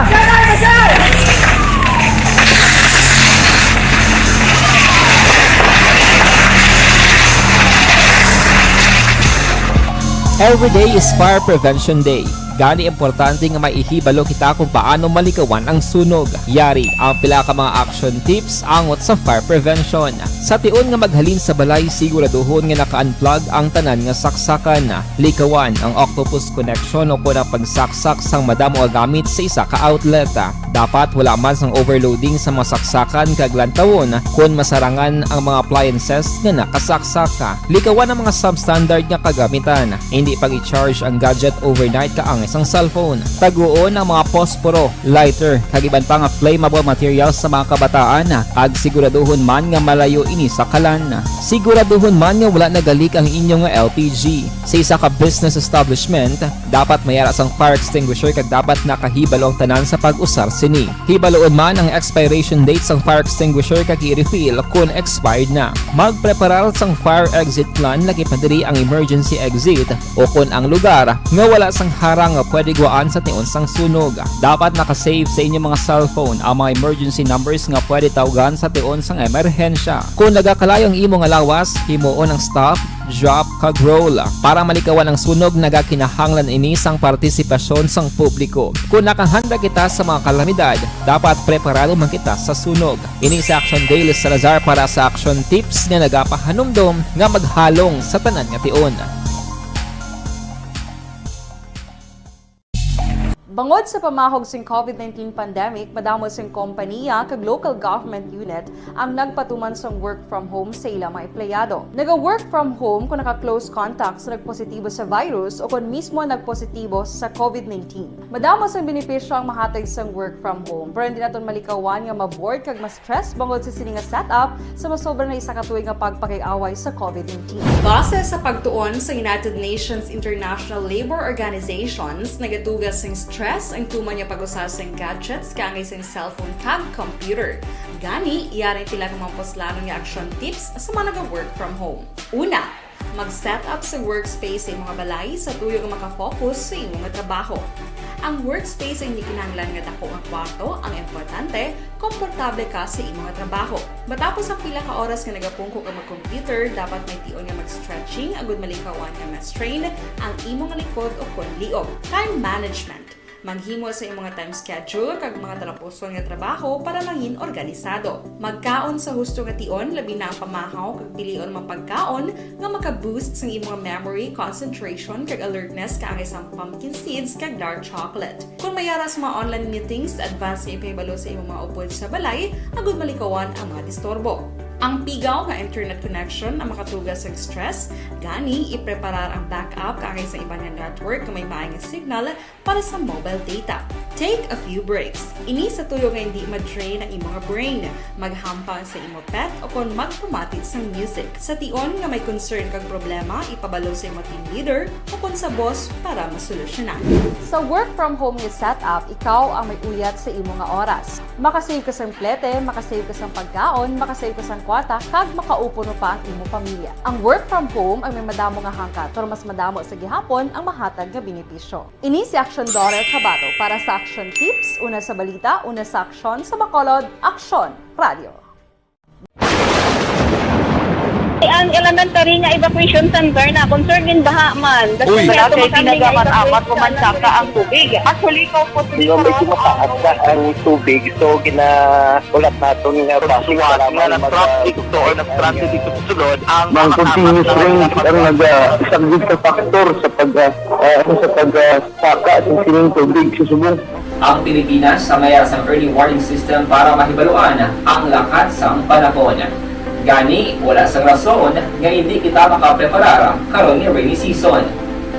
Every day is Fire Prevention Day. Gani importante nga maihibalo kita kung paano malikawan ang sunog. Yari ang pila ka mga action tips angot sa fire prevention. Sa tion nga maghalin sa balay, siguraduhon nga naka-unplug ang tanan nga saksakan. Likawan ang octopus connection o kung pagsaksak sang madamo gamit sa isa ka outlet. Dapat wala man sang overloading sa mga saksakan kag lantawon kung masarangan ang mga appliances nga nakasaksaka. Likawan ang mga substandard nga kagamitan. Hindi pag i-charge ang gadget overnight kaang isang cellphone. Taguon ang mga posporo, lighter, kag iban pa nga flammable materials sa mga kabataan. Ag siguraduhon man nga malayo ini sa kalan. Siguraduhon man nga wala nagalik ang inyong LPG. Sa isa ka business establishment, dapat mayara sang fire extinguisher kag dapat nakahibalo ang tanan sa pag-usar sini. Hibaloon man ang expiration date sang fire extinguisher kag i-refill kung expired na. Magpreparar sang fire exit plan lagi pa diri ang emergency exit o kung ang lugar nga wala sang harang nga pwede guwaan sa tion sang sunog. Dapat nakasave sa inyong mga cellphone ang mga emergency numbers nga pwede tawagan sa tion sang emerhensya. Kung nagakalayo ang imo nga lawas, himuon ang stop, drop, kag roll. Para malikawan ang sunog, nagakinahanglan ini sang partisipasyon sang publiko. Kung nakahanda kita sa mga kalamidad, dapat preparado man kita sa sunog. Ini sa Action Daily Salazar para sa action tips nga nagapahanumdom nga maghalong sa tanan nga tion. Bangod sa pamahog sing COVID-19 pandemic, madamo sing kompanya kag local government unit ang nagpatuman sang work from home sa ilang mga empleyado. Naga-work from home kung naka-close contact sa nagpositibo sa virus o kung mismo nagpositibo sa COVID-19. Madamo sang benepisyo ang mahatag sang work from home, pero hindi naton malikawan nga ma-bored kag ma-stress bangod sa sini nga setup sa masobra na isa ka tuig nga pagpakiaway sa COVID-19. Base sa pagtuon sa United Nations International Labour Organizations, nagatugas sing stress ang tuman niya pag-usar sa gadgets kangay sa cellphone kag computer. Gani, iyarin tila ng mga poslano nga action tips sa mga nag-work from home. Una, mag-set up sa workspace sa mga balay sa tuyo nga makafocus sa imong trabaho. Ang workspace ay hindi kinahanglan nga dako ang kwarto, ang importante, komportable ka sa imong trabaho. Matapos ang pila ka oras nga nagapungko ka mag-computer, dapat may tion nga mag-stretching agud malikawan nga ma-strain ang imong likod o kon liog. Time management. Maghimo sa imong time schedule kag mga talapuson nga trabaho para maging organisado. Magkaon sa husto nga tion, labi na ang pamahaw kag pilion mang pagkaon nga maka-boost sa imong memory, concentration kag alertness kaangay sang pumpkin seeds kag dark chocolate. Kung mayara sa mga online meetings, advance nga ipahibalo sa imong mga upod sa balay, agud malikawan ang mga disturbo. Ang pigaw nga internet connection ang makatugas sa stress, gani ipreparar ang backup kaangay sa ibang network nga may maayong signal para sa mobile data. Take a few breaks. Ini sa tuyo nga hindi ma-drain ang imong brain, maghampang sa imong pet o kon magpumatit sa music. Sa tion nga may concern kag problema, ipabalo sa imong team leader o kon sa boss para masolusyonan. Sa work from home nga setup, ikaw ang may uyat sa imong nga oras. Makasave ka sa plete, makasave ka sa pagkaon, makasave ka sa kwata, kag makaupo no pa ang imong pamilya. Ang work from home ay may madamo nga hangkat, pero mas madamo sa gihapon ang mahatag nga benepisyo. Ini si Action Daughter Kabato para sa Action Tips, una sa balita, una sa aksyon, sa Bacolod, Aksyon Radio. Ang elementary nga evacuation center na concern din baha man. Uy, kasi pinagamat-amat kumansaka ang tubig. Actually, ko po Di ba medyo mataas na ang tubig, so ginaulat natin nga pasiwala nga ng traffic to or ng traffic dito sa sulod ang continuous rain ang nag-isang sa factor sa pagsaka at sining tubig sa subong. Ang Pilipinas sa mayas ang early warning system para mahibaluan ang lakat sa panahon. Gani, wala sa rason nga hindi kita makapreparar karon ni rainy season.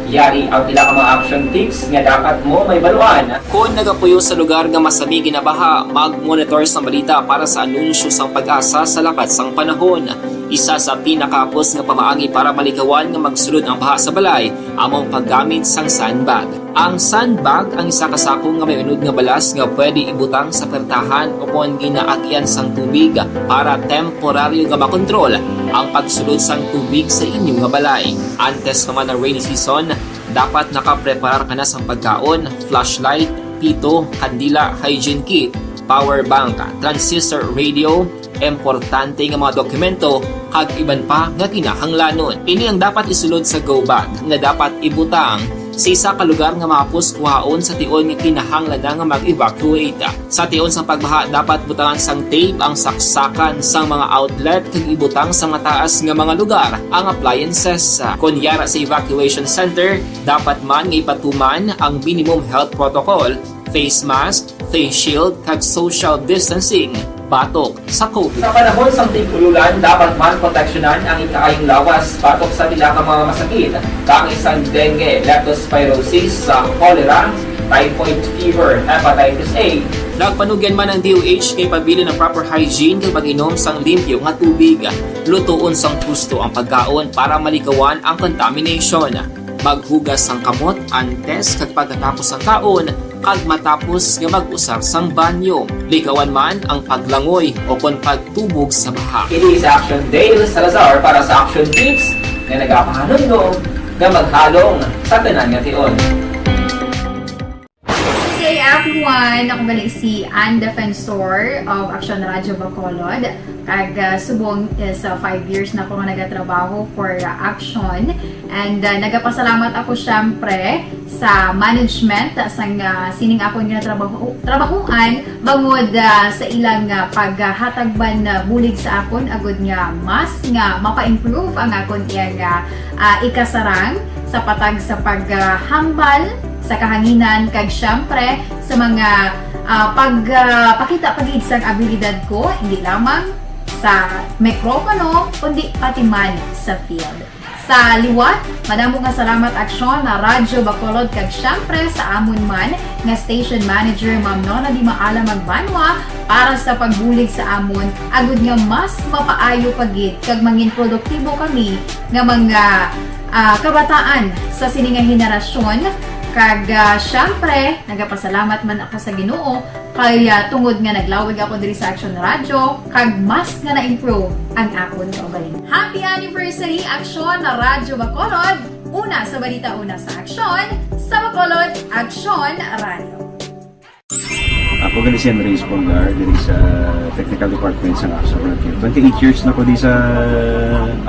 Yari ang pila ka mga action tips nga dapat mo may baluan. Kung nagapuyo sa lugar nga masabi ginabaha, mag-monitor sa balita para sa anunsyo sang pag-asa sa lakat sang panahon. Isa sa pinakapos nga pamaagi para malikawan nga magsulod ang baha sa balay, among paggamit sang sandbag. Ang sandbag ang isa ka sako nga may unod nga balas nga pwede ibutang sa pertahan o kung ginaagyan sang tubig para temporaryo nga makontrol ang pagsulod sang tubig sa inyong nga balay. Antes naman ng rainy season, dapat nakapreparar ka na sa pagkaon, flashlight, pito, kandila, hygiene kit, power bank, transistor radio, importante nga mga dokumento, kag iban pa nga kinahanglanon. Ini ang dapat isulod sa go bag nga dapat ibutang sa isa ka lugar nga mapos kuhaon sa tion nga kinahanglan nga mag-evacuate. Sa tion sa pagbaha, dapat butangan sang tape ang saksakan sang mga outlet kag ibutang sa mataas nga mga lugar ang appliances. Kunyara sa evacuation center, dapat man nga ipatuman ang minimum health protocol, face mask, face shield kag social distancing. Batok sa COVID. Sa panahon sa tigululan, dapat man proteksyonan ang ikaayong lawas batok sa pila ka mga masakit, kang isang dengue, leptospirosis, cholera, typhoid fever, hepatitis A. Nagpanugyan man ang DOH kay pabili ng proper hygiene kay pag-inom sang limpyo nga tubig. Lutuon sang husto ang pagkaon para malikawan ang contamination. Maghugas sang kamot antes kag pagkatapos ang kaon kag matapos nga mag-usar sang banyo. Likawan man ang paglangoy o kon pagtubog sa baha. Ini sa Action Dale Salazar para sa Action Tips nga nagapahanundong nga maghalong sa tanan nga tion. Hey everyone! Ako gali si Ann Defensor of Action Radio Bacolod. Kag subong sa 5 years na ako nga nagatrabaho for Action. And nagapasalamat ako syempre sa management sang sining ako nga trabahuan bangod sa ilang paghatagban na bulig sa akon agud nga mas nga mapa-improve ang akon iyang ikasarang sa patag sa paghambal sa kahanginan kag syempre sa mga pakita pagid sang abilidad ko hindi lamang sa mikropono kundi pati man sa field. Sa liwat, madamo nga salamat Aksyon na Radyo Bacolod kag syempre sa amon man nga station manager Ma'am Nona Di Maala Magbanwa para sa pagbulig sa amon agud nga mas mapaayo pagid kag mangin produktibo kami nga mga kabataan sa sining nga henerasyon. Kag syempre, nagapasalamat man ako sa Ginoo kay tungod nga naglawig ako diri sa Action Radio kag mas nga na-improve ang akon kaugalingon. Happy anniversary Action na Radyo Bacolod! Una sa balita, una sa aksyon, sa Bacolod, Aksyon Radio. Ako gali si Andres Polgar diri sa Technical Department sa Action Radio. 28 years na ko di sa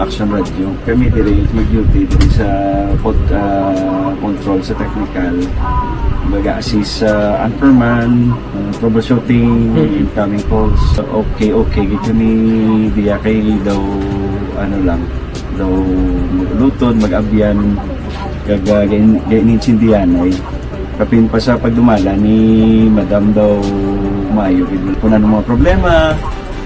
Action Radio. Kami diri mag-duty diri sa control sa technical. Mag-assist sa anchorman, troubleshooting, incoming calls. Okay, gito ni diya kay daw daw lutod, mag-abyan, gainin-sindihan ay kapin pa sa pagdumala ni Madam daw Mayo kung ano mga problema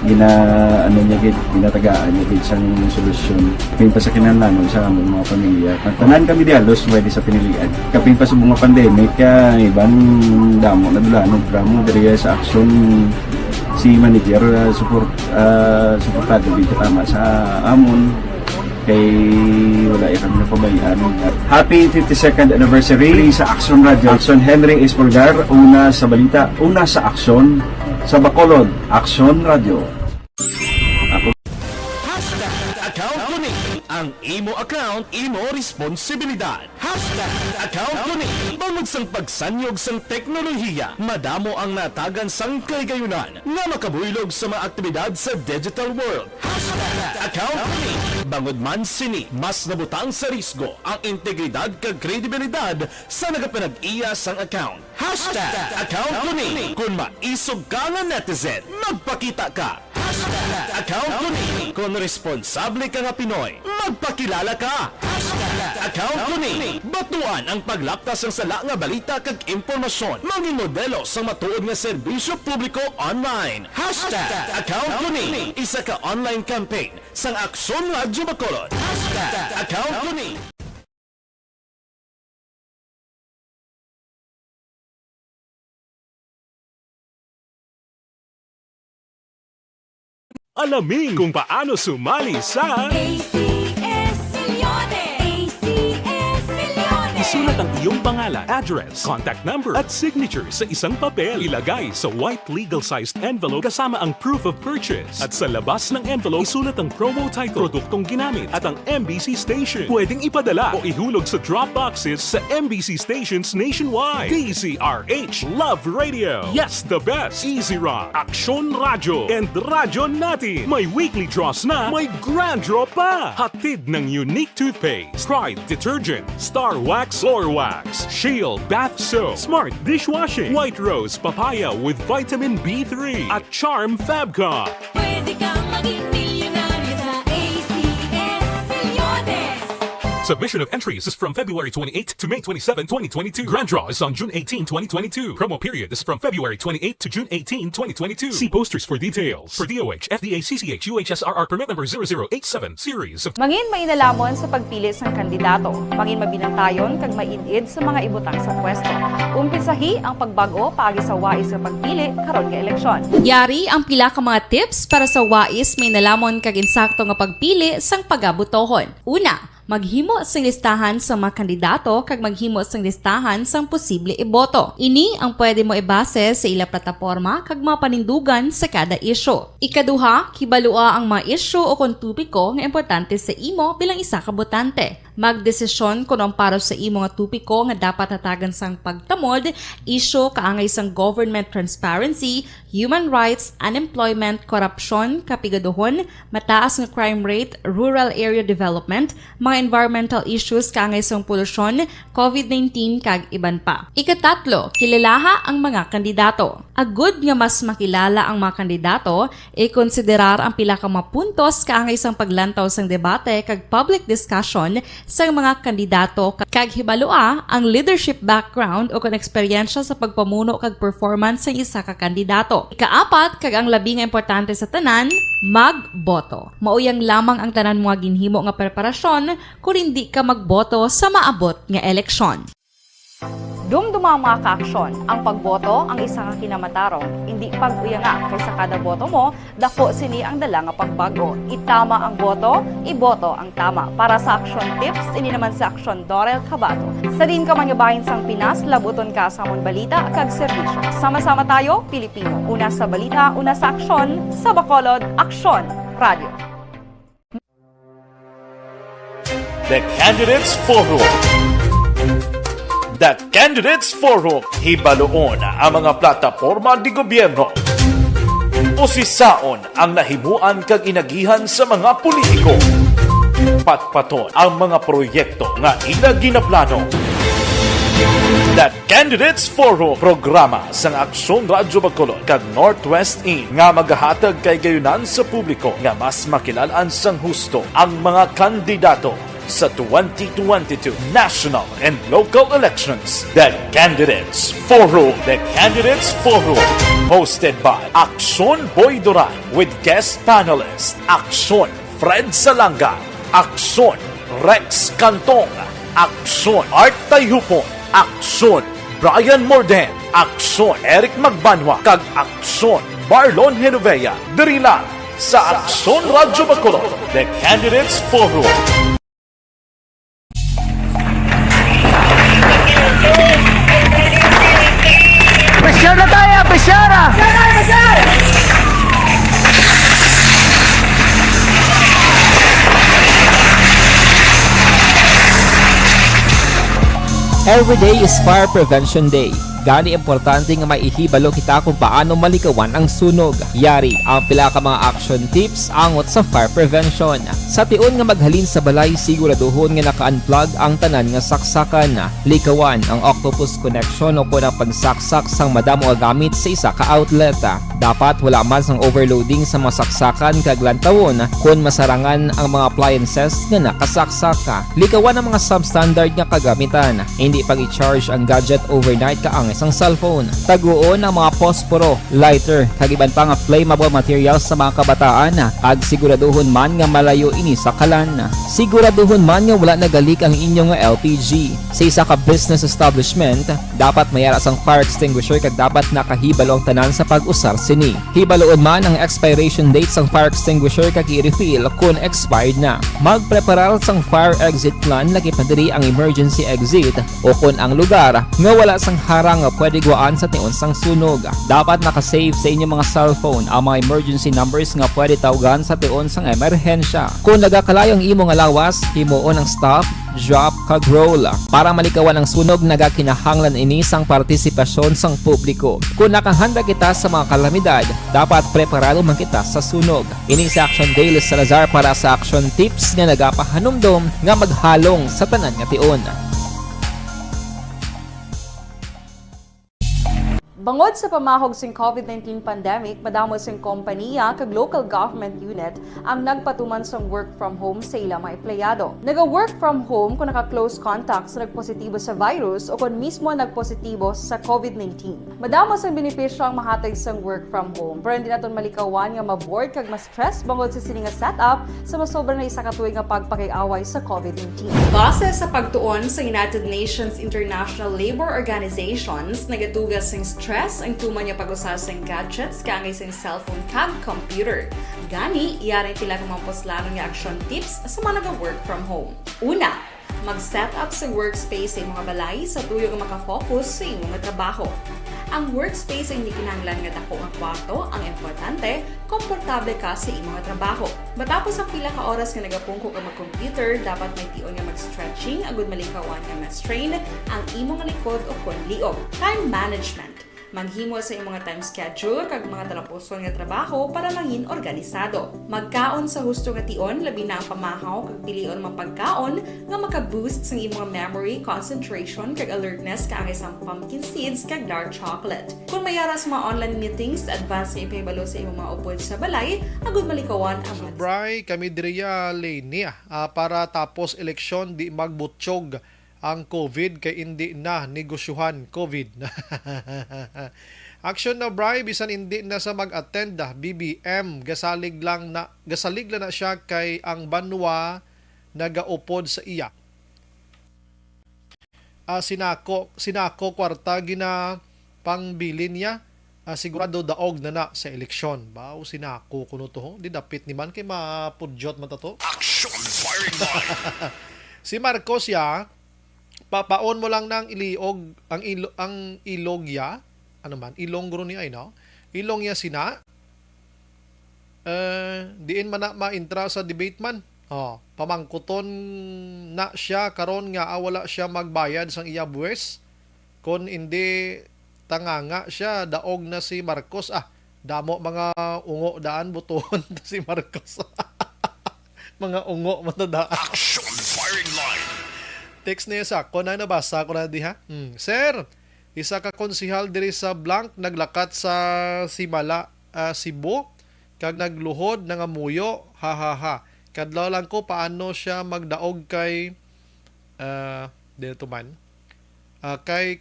ginatagaan niya isang solusyon kapin pa sa kinahanglan sa among mga pamilya tanan kami dialos pwede sa pinilian kapin pa sa mga pandemic ibang damo na dulanon drama diri sa action si manager suportado dito tama sa amon kay wala kami napabayaan. Happy 52nd anniversary sa Action Radio. Action Henry Espolgar, una sa balita, una sa aksyon, sa Bacolod, Action Radio. Account ko ni ang imo account, imo responsibilidad. Account ko ni bangod sang pagsanyog sang teknolohiya, madamo ang natagan sang kaygayunan nga makabuylog sa mga aktibidad sa digital world. Account ko ni bangod man sini mas nabutang sa risgo ang integridad kag kredibilidad sa nagapanag-iya sang account. Account ko ni kung maisog ka nga netizen, magpakita ka. Account ko ni kung responsable ka nga Pinoy, magpakilala ka. Account ko ni batuan ang paglaptas ng sala nga balita kag impormasyon, maging modelo sa matuod nga serbisyo publiko online. Account ko ni isa ka online campaign sang Aksyon Radio Bacolod. Account ko ni Alamin kung paano sumali sa Isulat ang iyong pangalan, address, contact number at signature sa isang papel. Ilagay sa white legal-sized envelope kasama ang proof of purchase. At sa labas ng envelope, isulat ang promo title, produktong ginamit at ang MBC station. Pwedeng ipadala o ihulog sa drop boxes sa MBC stations nationwide. DZRH Love Radio. Yes, the best. Easy Rock, Aksyon Radio, and Radyo Natin. May weekly draws na, may grand draw pa. Hatid ng unique toothpaste, Pride Detergent, Star Wax Floor Wax, Shield Bath Soap, Smart Dishwashing, White Rose Papaya with Vitamin B3 at Charm Fabcon. Pwede kang maging milyonaryo sa ACS Milyones. Submission of entries is from February 28 to May 27, 2022. Grand draw is on June 18, 2022. Promo period is from February 28 to June 18, 2022. See posters for details. For DOH, FDA, CCH, UHSRR permit number 0087 series of Mangin mainalamon sa pagpili ng kandidato. Mangin mabinantayon kag mainid sa mga ibutang sa pwesto. Umpisahi ang pagbago paagi sa wais sa pagpili karon nga eleksyon. Yari ang pila ka mga tips para sa wais may nalamon kag insakto nga pagpili sang pagabutohon. Una, maghimo sang listahan sa mga kandidato kag maghimo sang listahan sang posible iboto. Ini ang pwede mo ibase sa ila plataporma kag mga panindugan sa kada issue. Ikaduha, kibalua ang mga issue o kung tupiko nga importante sa imo bilang isa ka botante. Magdesisyon kung ang para sa imo nga tupiko nga dapat hatagan sang pagtamod, issue kaangay sang government transparency, human rights, unemployment, korupsyon, kapigaduhon, mataas nga crime rate, rural area development, mga environmental issues kaangay sang polusyon, COVID-19 kag iban pa. Ikatatlo, kilalaha ang mga kandidato. Agud nga mas makilala ang mga kandidato, i-konsiderar ang pila ka mga puntos kaangay sang paglantaw sang debate kag public discussion sa mga kandidato kag hibalua ang leadership background o kung eksperyensya sa pagpamuno kag performance sa isa ka kandidato. Ikaapat kag ang labi nga importante sa tanan, magboto. Mauyang lamang ang tanan mga ginhimo nga preparasyon kung hindi ka magboto sa maabot nga eleksyon. Dumduma ang mga kaaksyon, ang pagboto ang isa ka kinamatarong. Hindi pag-uyanga kaysa kada boto mo, dako sini ang dala nga pagbago. Itama ang boto, iboto ang tama. Para sa action tips, ini naman sa action Dorel Cabato. Sa din ka manyabahin sang Pinas, labuton ka sa amon balita kag serbisyo. Sama-sama tayo, Pilipino. Una sa balita, una sa aksyon, sa Bacolod, Aksyon Radio. The Candidates Forum. The Candidates Forum, hibaloon ang mga plataporma di gobyerno. Usisaon ang nahimuan kag inagihan sa mga politiko. Patpaton ang mga proyekto nga ila ginaplano. The Candidates Forum, programa sang Aksyon Radyo Bacolod kag Northwest In nga magahatag kay gayunan sa publiko nga mas makilalan sang husto ang mga kandidato sa 2022 national and local elections. The Candidates Forum. The Candidates Forum. Hosted by Aksyon Boy Duran with guest panelists Aksyon Fred Salanga, Aksyon Rex Cantong, Aksyon Art Tayhupon, Aksyon Brian Morden, Aksyon Eric Magbanwa, kag Aksyon Marlon Genovea. Diri lang sa Aksyon Radyo Bacolod. The Candidates Forum. Besyara tayo! Besyara! Every day is Fire Prevention Day. Gani importante nga maihibalo kita kung paano malikawan ang sunog. Yari ang pila ka mga action tips angot sa fire prevention. Sa tion nga maghalin sa balay, siguraduhon nga naka-unplug ang tanan nga saksakan. Likawan ang octopus connection o kung ang pagsaksak sang madamo nga gamit sa isa ka outlet. Dapat wala man sang overloading sa mga saksakan kag lantawon kung masarangan ang mga appliances nga nakasaksaka. Likawan ang mga substandard nga kagamitan. Hindi pag i-charge ang gadget overnight kaang isang cellphone. Taguon ang mga posporo, lighter, kag iban pa nga flammable materials sa mga kabataan. Ag siguraduhon man nga malayo ini sa kalan. Siguraduhon man nga wala nagalik ang inyong LPG. Sa isa ka business establishment, dapat mayara sang fire extinguisher kag dapat nakahibalo ang tanan sa pag-usar sini. Hibaloon man ang expiration date sang fire extinguisher kag i-refill kung expired na. Magpreparar sang fire exit plan lagi pa diri ang emergency exit o kung ang lugar nga wala sang harang nga pwede guwaan sa tion sang sunog. Dapat nakasave sa inyong mga cellphone ang mga emergency numbers nga pwede tawagan sa tion sang emerhensya. Kung nagakalayo ang imong lawas, himuon ang stop, drop, kag roll. Para malikawan ang sunog, nagakinahanglan ini sang partisipasyon sang publiko. Kung nakahanda kita sa mga kalamidad, dapat preparado man kita sa sunog. Ini sa Action Daily Salazar para sa action tips nga nagapahanumdom nga maghalong sa tanan nga tion. Bangod sa pamahog sing COVID-19 pandemic, madamo sing kompanya kag local government unit ang nagpatuman sang work from home sa ilang mga empleyado. Naga-work from home kung naka-close contact sa nagpositibo sa virus o kung mismo nagpositibo sa COVID-19. Madamo sang benepisyo ang mahatag sang work from home, pero hindi naton malikawan nga maboard kag ma-stress bangod sa sini nga setup sa masobra na isa ka tuig nga pagpakiaway sa COVID-19. Base sa pagtuon sa United Nations International Labour Organizations, nagatugas sing stress ang tuman niya pag-usar sa gadgets kangay sa cellphone kag computer. Gani, iyaring tila ng mga poslano nga action tips sa mga nag-work from home. Una, mag-set up sa workspace sa mga balay sa tuyo nga makafocus sa imong trabaho. Ang workspace ay hindi kinahanglan nga dako ang kwarto, ang importante, komportable ka sa imong trabaho. Matapos ang pila ka oras nga nagapungko ka mag-computer, dapat may tion nga mag-stretching agud malikawan nga ma-strain ang imong likod o kon liog. Time management. Maghimo sa imong time schedule kag mga talapuson nga trabaho para mangin organisado. Magkaon sa husto nga tion, labi na ang pamahaw kag pilion mga pagkaon nga maka-boost sa imong memory, concentration kag alertness kaangay sang pumpkin seeds kag dark chocolate. Kung mayaras mga online meetings, advance nga ipahibalo sa imong mga upod sa balay, agud malikawan ang mga Bray, kami diriya lenia para tapos eleksyon di magbutsyog ang COVID kay hindi na negosyuhan COVID. Action na Bray, bisan hindi na sa mag-attend BBM, gasalig lang na siya kay ang banwa nagaupod sa iya. Sinako kwarta gina pangbilin niya. Sigurado daog na sa eleksyon. Bao sinako kuno to. Di dapit ni man kay mapudyot mata to. Action Firing Line. Si Marcos ya, papaon mo lang ng iliog ang ilogya, ano man, ilonggro niya ay no. Ilong niya sina. Diin man na ma-intra sa debate man. Pamangkuton na siya karon nga wala siya magbayad sang iya buwes. Kon hindi tanganga siya, daog na si Marcos. Damo mga ungo daan buton si Marcos. Mga ungo matadaan. Action firing line. Text niya sa ako na nabasa ko na diha. Sir, isa ka konsihal diri sa Blanc naglakat sa Simala, Cebu kag nagluhod nga muyo. Ha ha ha. Kadlaw lang ko paano siya magdaog kay dito man. Kay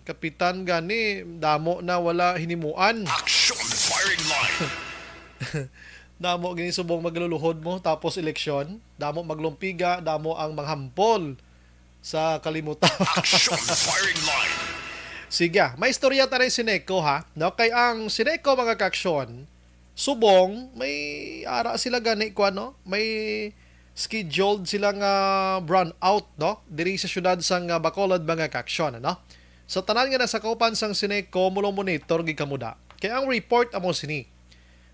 kapitan gani damo na wala hinimuan. Action firing line. Damo gini subong magluluhod mo tapos eleksyon, damo maglumpiga, damo ang manghampol sa kalimutan. Action firing line. Sige, may istorya ta rin si Neko ha. No, kay ang si Neko mga kaksyon, subong may ara sila gani ko ano, may scheduled sila nga run out no diri sa syudad sang Bacolod mga kaksyon no. So tanan nga nasa kaupan sang Sineko mulo monitor gikamuda. Kay ang report amo sini.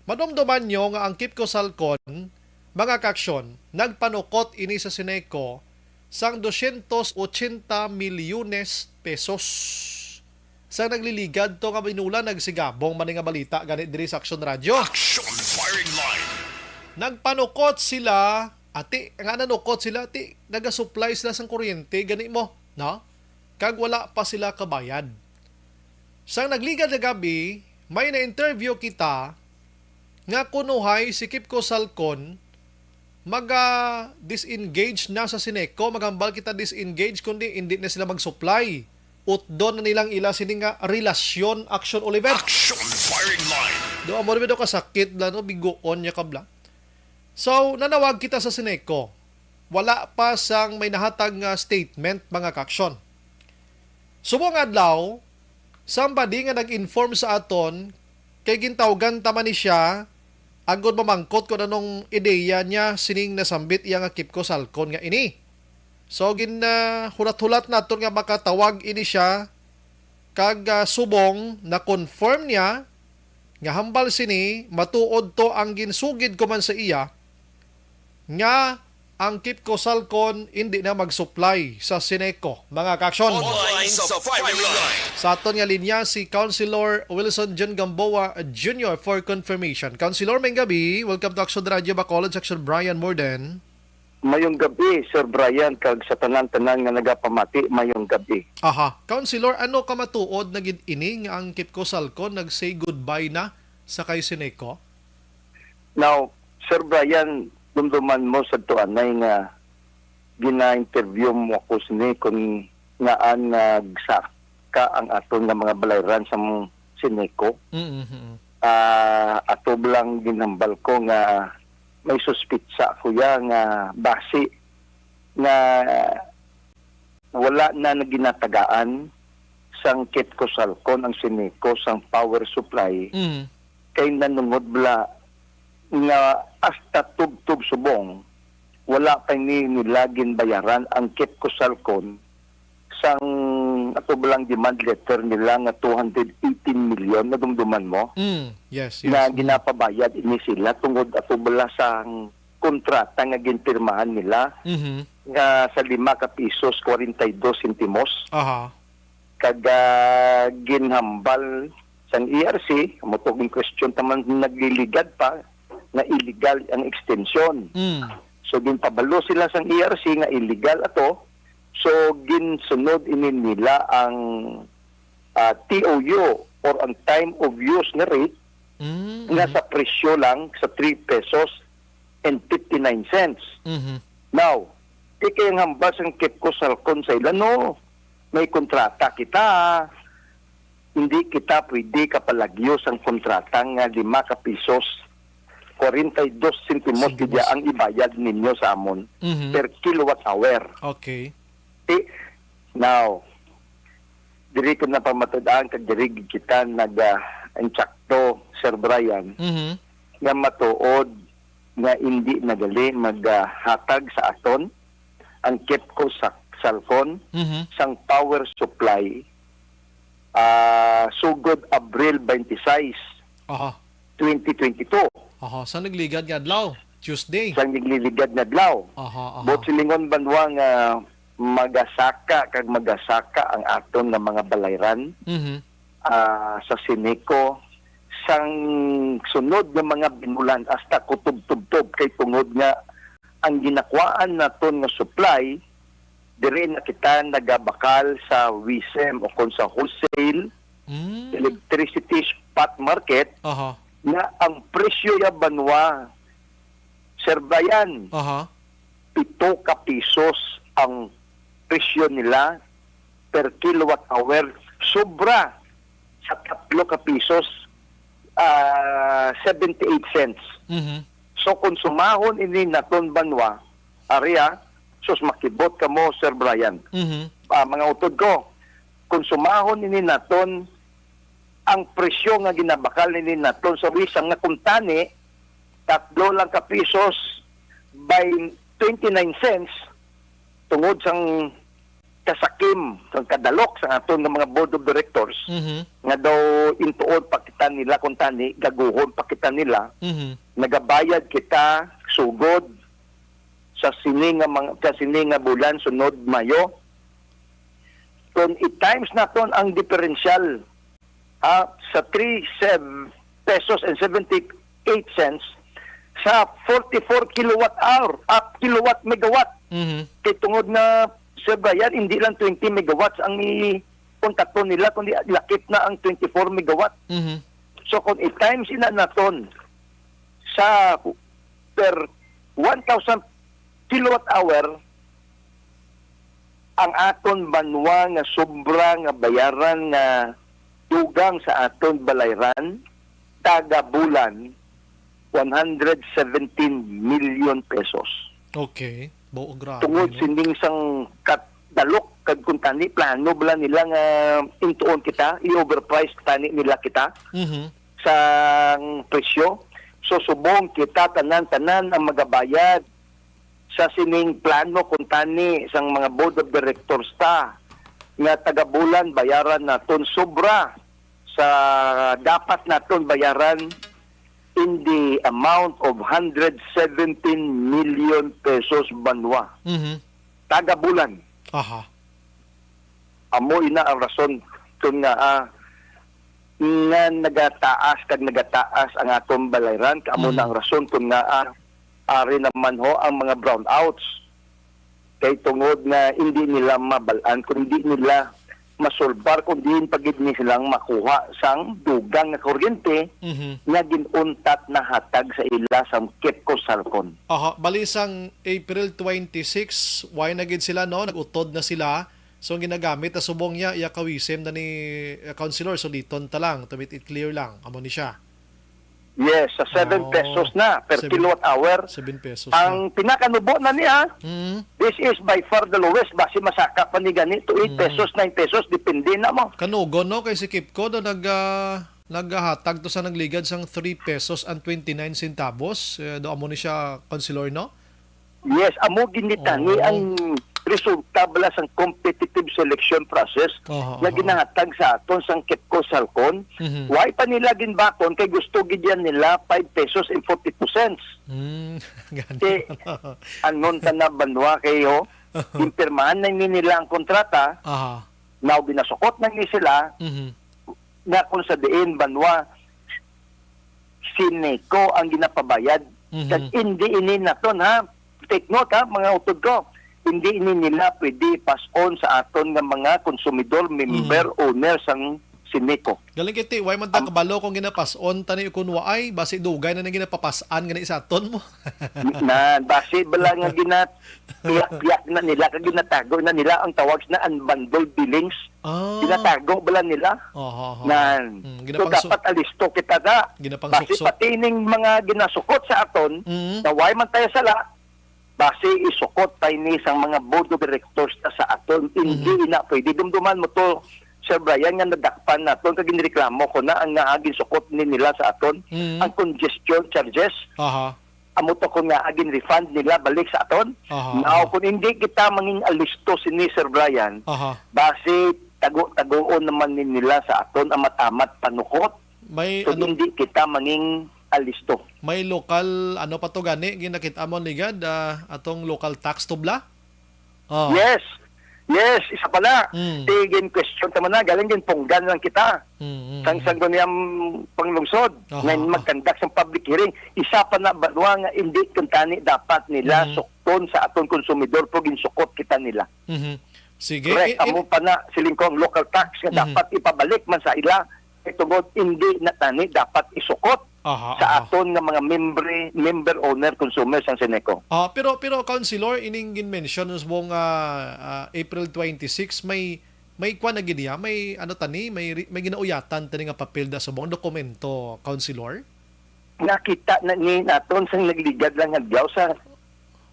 Madomdoman nyo nga ang Kipco Salcon, mga kaksyon, nagpanukot ini sa Sineko sang 280 milyones pesos. Sa nagliligad to nga binula nagsigabong man nga balita ganit diri sa Action Radio. Action firing line. Nagpanukot sila, nga nanukot sila, nagasupply sila sang kuryente, gani mo, no? Kag wala pa sila kabayad. Sang nagligad na gabi, may na-interview kita nga kunuhay si Kipco Salcon disengage na sa Sineko, magambal kita disengage kundi hindi na sila mag-supply. Doon na nilang ila sini nga relasyon Action Oliver. Action firing line. Do amo do kasakit la no bigoon nya kabla. So nanawag kita sa Sineko. Wala pa sang may nahatag nga statement mga kaksyon. Subong adlaw somebody nga nag-inform sa aton kay gintawgan tama ni siya agod mamangkot ko nanong ideya niya sining nasambit iya nga Kipco Salcon nga ini. So hulat-hulat naton nga makatawag ini siya kag subong na confirm niya nga hambal sini matuod to ang ginsugid ko man sa iya nga ang Kipco Salcon hindi na mag-supply sa Sineko mga kaksyon. Online sa firing line. Sa aton nga linya si Councilor Wilson John Gamboa Jr. for confirmation. Councilor, may gabi. Welcome to Action Radio Bacolod, Section Brian Morden. Mayong gabi, Sir Brian, kag sa tanan-tanan nga nagapamati, mayong gabi. Aha. Councilor, ano ka matuod na gid ini nga ang Kipco Salcon nag-say goodbye na sa kay Sineko? Now, Sir Brian, dumduman mo sa tuanay nga gina-interview mo ako sini kung ngaan nagsaka ang aton nga mga balayran sa Sineko. Ato lang ginambal ko nga may suspitsa kuya nga base nga wala na naginatagaan sang Kipco Salcon ang Sineko sang power supply kay nanungod bla nga hasta tub-tub subong wala pa nilagin bayaran ang Kipco Salcon sang ato lang demand letter nila nga 218 million na dumduman mo. Yes. Na ginapabayad ini sila tungod ato bala sang kontrata nga ginpirmahan nila nga sa 5 ka pisos 42 sentimos. Kag ginhambal sang ERC mo tuging question taman nagliligad pa na illegal ang extension. So ginpabalo sila sang ERC nga illegal ato. So ginsunod ini nila ang TOU or ang time of use na rate nga sa presyo lang sa 3 pesos and 59 cents. Now, kayang hambas ang Kipco Salcon sa ilan, no? May kontrata kita. Hindi kita pwede kapalagyos ang kontrata nga 5 ka pisos 42 sentimos kaya ang ibayad ninyo sa amon per kilowatt hour. Okay. Now, diri ko na pamatudaan kag diri kita nag-insakto, Sir Brian, nga matuod nga hindi nagali maghatag sa aton ang Kipco Salcon sang power supply sugod Abril 26, 2022. Saan nagligad nga adlaw? Tuesday. Sang nagliligad na adlaw. Aha. Bot silingon banwa nga magasaka ang aton nga mga balayran Mhm. sa Sineco sang sunod nga mga binulan hasta kutob-tubtob kay tungod nga ang ginakwaan naton nga supply dire na kita nagabakal sa WISM o kon sa wholesale electricity spot market Aha. na ang presyo ya banwa Sir Brian, Aha. 7 ka pisos ang presyo nila per kilowatt hour. Sobra sa 3 ka pisos, 78 cents. Mhm. So kung sumahon ini naton banwa, area, sus makibot ka mo, Sir Brian. Mhm. Mga utod ko, kung sumahon ini naton, ang presyo nga ginabakal ini naton sa wisang nga kuntani, 3 lang ka pisos by 29 cents tungod sang kasakim, sang kadalok sa aton nga mga board of directors Mhm. nga daw intuon pa kita nila kuntani, gaguhon pa kita nila, Mhm. nagabayad kita sugod sa sini nga bulan sunod Mayo. Kung i-times naton ang differential sa 3 pesos and 78 cents sa 44 kilowatt hour, kilowatt megawatt. Mhm. Kay tungod na sa bayan, hindi lang 20 megawatts ang kontakto nila, kundi lakip na ang 24 megawatt. Mhm. So kung i-times ina naton sa per 1,000 kilowatt hour, ang aton banwa nga sobra nga bayaran nga dugang sa aton balayran taga bulan 117 million pesos. Okay. Buo grabe. Tungod no? sinding sang dalok kag kuntani plano bala nila nga intuon kita, i-overprice tani nila kita Mhm. sa presyo. So subong kita tanan-tanan ang magabayad sa sining plano kuntani sang mga board of directors ta nga taga-bulan bayaran naton sobra sa dapat naton bayaran in the amount of 117 million pesos banwa. Mhm. Taga-bulan. Aha. Amo ina ang rason kung nga nagataas ang atong balayran. Kaamo na ang rason kung nga ari naman ho ang mga brownouts. Kay tungod na hindi nila mabalaan, kung hindi nila masolbar, kung hindi pagid ni silang makuha sang dugang nga kuryente Mhm. nga ginuntat na hatag sa ila sa KEPCO Salcon. Aha, balisang April 26, why na gid sila no, nagutod na sila. So ang ginagamit na subong niya iya kawisem na ni councilor, so liton ta lang, to make it clear lang amo ni siya. Yes, sa 7 pesos na per 7 kilowatt hour. 7 pesos. Ang pinakanubo na niya, Mhm. this is by far the lowest. Basi masaka pa ni ganito, 8 pesos, 9 pesos, depende na mo. Kanugon no kay si Kipco do naghatag to sa nagligad sang 3 pesos and 29 centavos. Do amo ni siya councilor no? Yes, amo ginitani ang resulta bala sang competitive selection process Aha, na aha. ginahatag sa aton sang KEPCO Salcon. Mhm. Why pa nila ginbaton kay gusto gid yan nila 5 pesos and 42 cents. Kay anon ta na banwa kayo, impirmahan na ni nila ang kontrata, Aha. now binasukot na ni sila Mhm. na kung sa diin banwa Sineco ang ginapabayad. Mhm. Kag hindi ini naton ha. Take note ha, mga utod ko. Hindi ini nila pwede pass-on sa aton nga mga konsumidor, member, owners ang Sineco. Galing kiti, why man ta kabalo kung ginapas-on tani kun waay basi dugay na nang ginapapas-an gani sa aton mo. Na base bala nga piyak na nila kag ginatago na nila ang tawag na unbundled billings. Ginatago bala nila. Aha. Na so dapat alisto kita na. Base Ginapangsuksok. pati ning mga ginasukot sa aton na why man tayo sala base isukot tayo ni sang mga board of directors ta sa aton. Hindi na pwede dumduman mo to Sir Brian nga nadakpan naton kag ginreklamo ko na ang naagin sukot ni nila sa aton ang congestion charges. Aha. Amo to kung nga agin refund nila balik sa aton. Aha. Now kung hindi kita manging alisto si ni Sir Brian, Aha. base tago-tagoon naman ni nila sa aton ang matamat panukot. May So hindi kita manging alisto. May local, ano pa to gani, ginakita mo ligad, atong local tax tubla? Oh. Yes. Yes, isa pala. Mm. Tigin question tama na, galing din punggan lang kita. Sang niyang panglungsod. Ngayon magkandak sa public hearing. Isa pa na balwa nga hindi kuntani dapat nila sukton sa aton konsumidor po ginsukot kita nila. Sige. Correct. Amo pa na silingkong local tax nga dapat ipabalik man sa ila. Itungod hindi na tani dapat isukot sa aton nga mga member owner consumers ang Seneco. Pero Councilor, ining gin-mention mong April 26 may kwan na giniya, may ano tani, may ginauyatan tani nga papel da sa mga dokumento, Councilor? Nakita na ni naton sang nagligad lang adlaw sa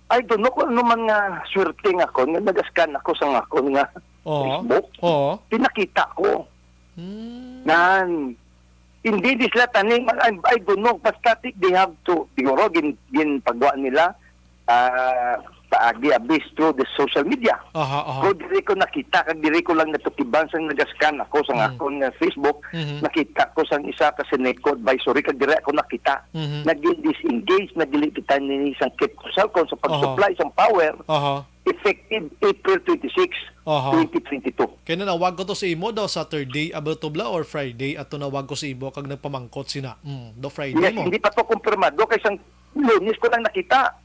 I don't know kung ano man nga swerte nga ako, nga nagaskan ako sa akon nga Facebook. Pinakita ko. Nan hindi di sila taning I don't know basta they have to siguro gin pagwa nila paagi abis through the social media. Ko diri ko nakita kag diri ko lang natukiban sang nagaskan ako sa akon nga Facebook. Nakita ko sang isa ka Seneco advisory kag diri ako nakita nag-disengage nagilipitan ni isang kit cellphone sa pag-supply sang power effective April 26 2022. Kaya nawag ko to sa imo daw Saturday about tubla or Friday ato nawag ko sa imo kag nagpamangkot sina. Do Friday yes, mo. Hindi pa to kumpirmado kay sang Lunes ko lang nakita.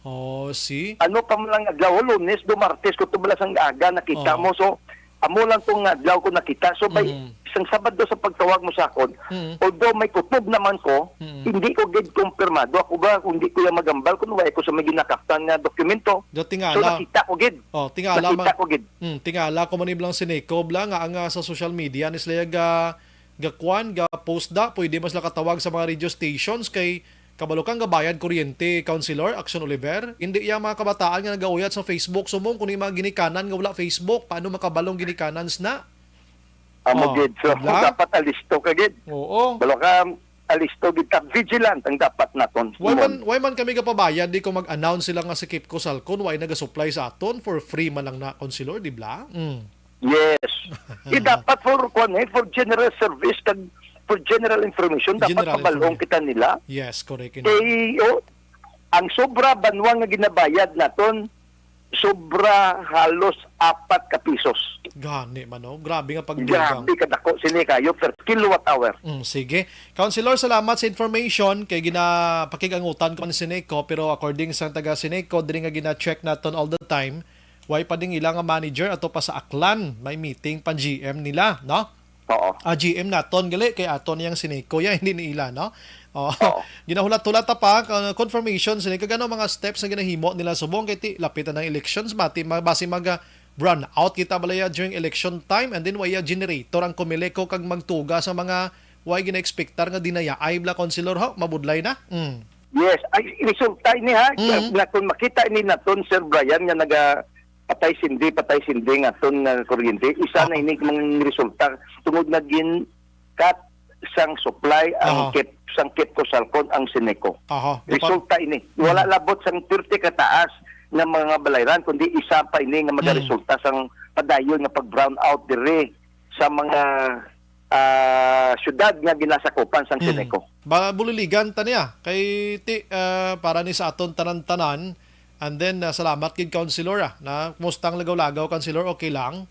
See? Ano pa mo lang adlaw Lunes do Martes ko tubla sang aga nakita mo so amo lang tong adlaw ko nakita so by isang Sabado sa pagtawag mo sa akon although may kutob naman ko hindi ko gid kumpirmado ako ba kung hindi ko ya magambal kun way ko sa may ginakaftan nga dokumento so nakita ko gid nakita ko gid tingala ko man iblang Seneco bla nga ang sa social media ni sila ga post da pwede mas katawag sa mga radio stations kay kabalo kang gabayad kuryente, Councilor Action Oliver. Hindi iya mga kabataan nga nagauyat sa Facebook. Sumong kung yung mga ginikanan nga wala Facebook, paano makabalong ginikanan na? Amo gid. So dapat alisto ka gid. Oo. Balo ka alisto gid ka vigilant ang dapat naton. Why man kami kapabayad di ko mag-announce sila nga si Kipco Salcon why naga-supply sa aton for free man lang na Councilor, di ba? Yes. Dapat for general service kag for general information dapat pabalong kita nila. Yes, correct. Ang sobra banwa nga ginabayad naton sobra halos 4 ka pisos. Gani man grabe nga pagdugang. Grabe kadako sini kayo per kilowatt hour. Sige. Councilor, salamat sa information kay pakigangutan ko ni Seneco pero according sa taga Seneco diri nga gina-check naton all the time why pa ding ilang nga manager ato pa sa Aklan may meeting pan GM nila, no? Oo. GM naton gali kay aton yang Seneco ya hindi ni ila no. Ginahulat-hulat pa confirmation sila kagano mga steps na ginahimo nila subong kay lapitan ng elections base mag run out kita balaya during election time and then waya generator ang Comelec kag magtuga sa mga way gina-expectar nga dinaya ay bla Councilor mabudlay na. Yes, ay resulta ni ha naton makita ni naton Sir Brian nga naga patay sindi nga ton nga kuryente isa na ini mga resulta tungod na gin cut sang supply ang sang Kipco Salcon ang Seneco. Resulta ini wala labot sang 30 kataas nga mga balayran kundi isa pa ini nga magaresulta sang padayon nga pag brown out dire sa mga syudad nga ginasakupan sang Seneco. Buliligan taniya kay para ni sa aton tanan-tanan. And then, salamat kid Councilor na mustang lagaw-lagaw, Councilor, okay lang?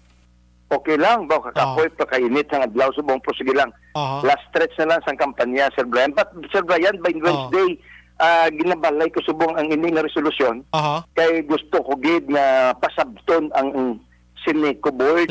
Okay lang, ba? Kakapoy pa kainit ang adlaw subong po, sige lang. Last stretch na lang sa kampanya, Sir Brian. But, Sir Brian, by Wednesday, ginabalay ko subong ang ini nga resolusyon. Kay gusto ko gid nga pasabton ang Seneco Board.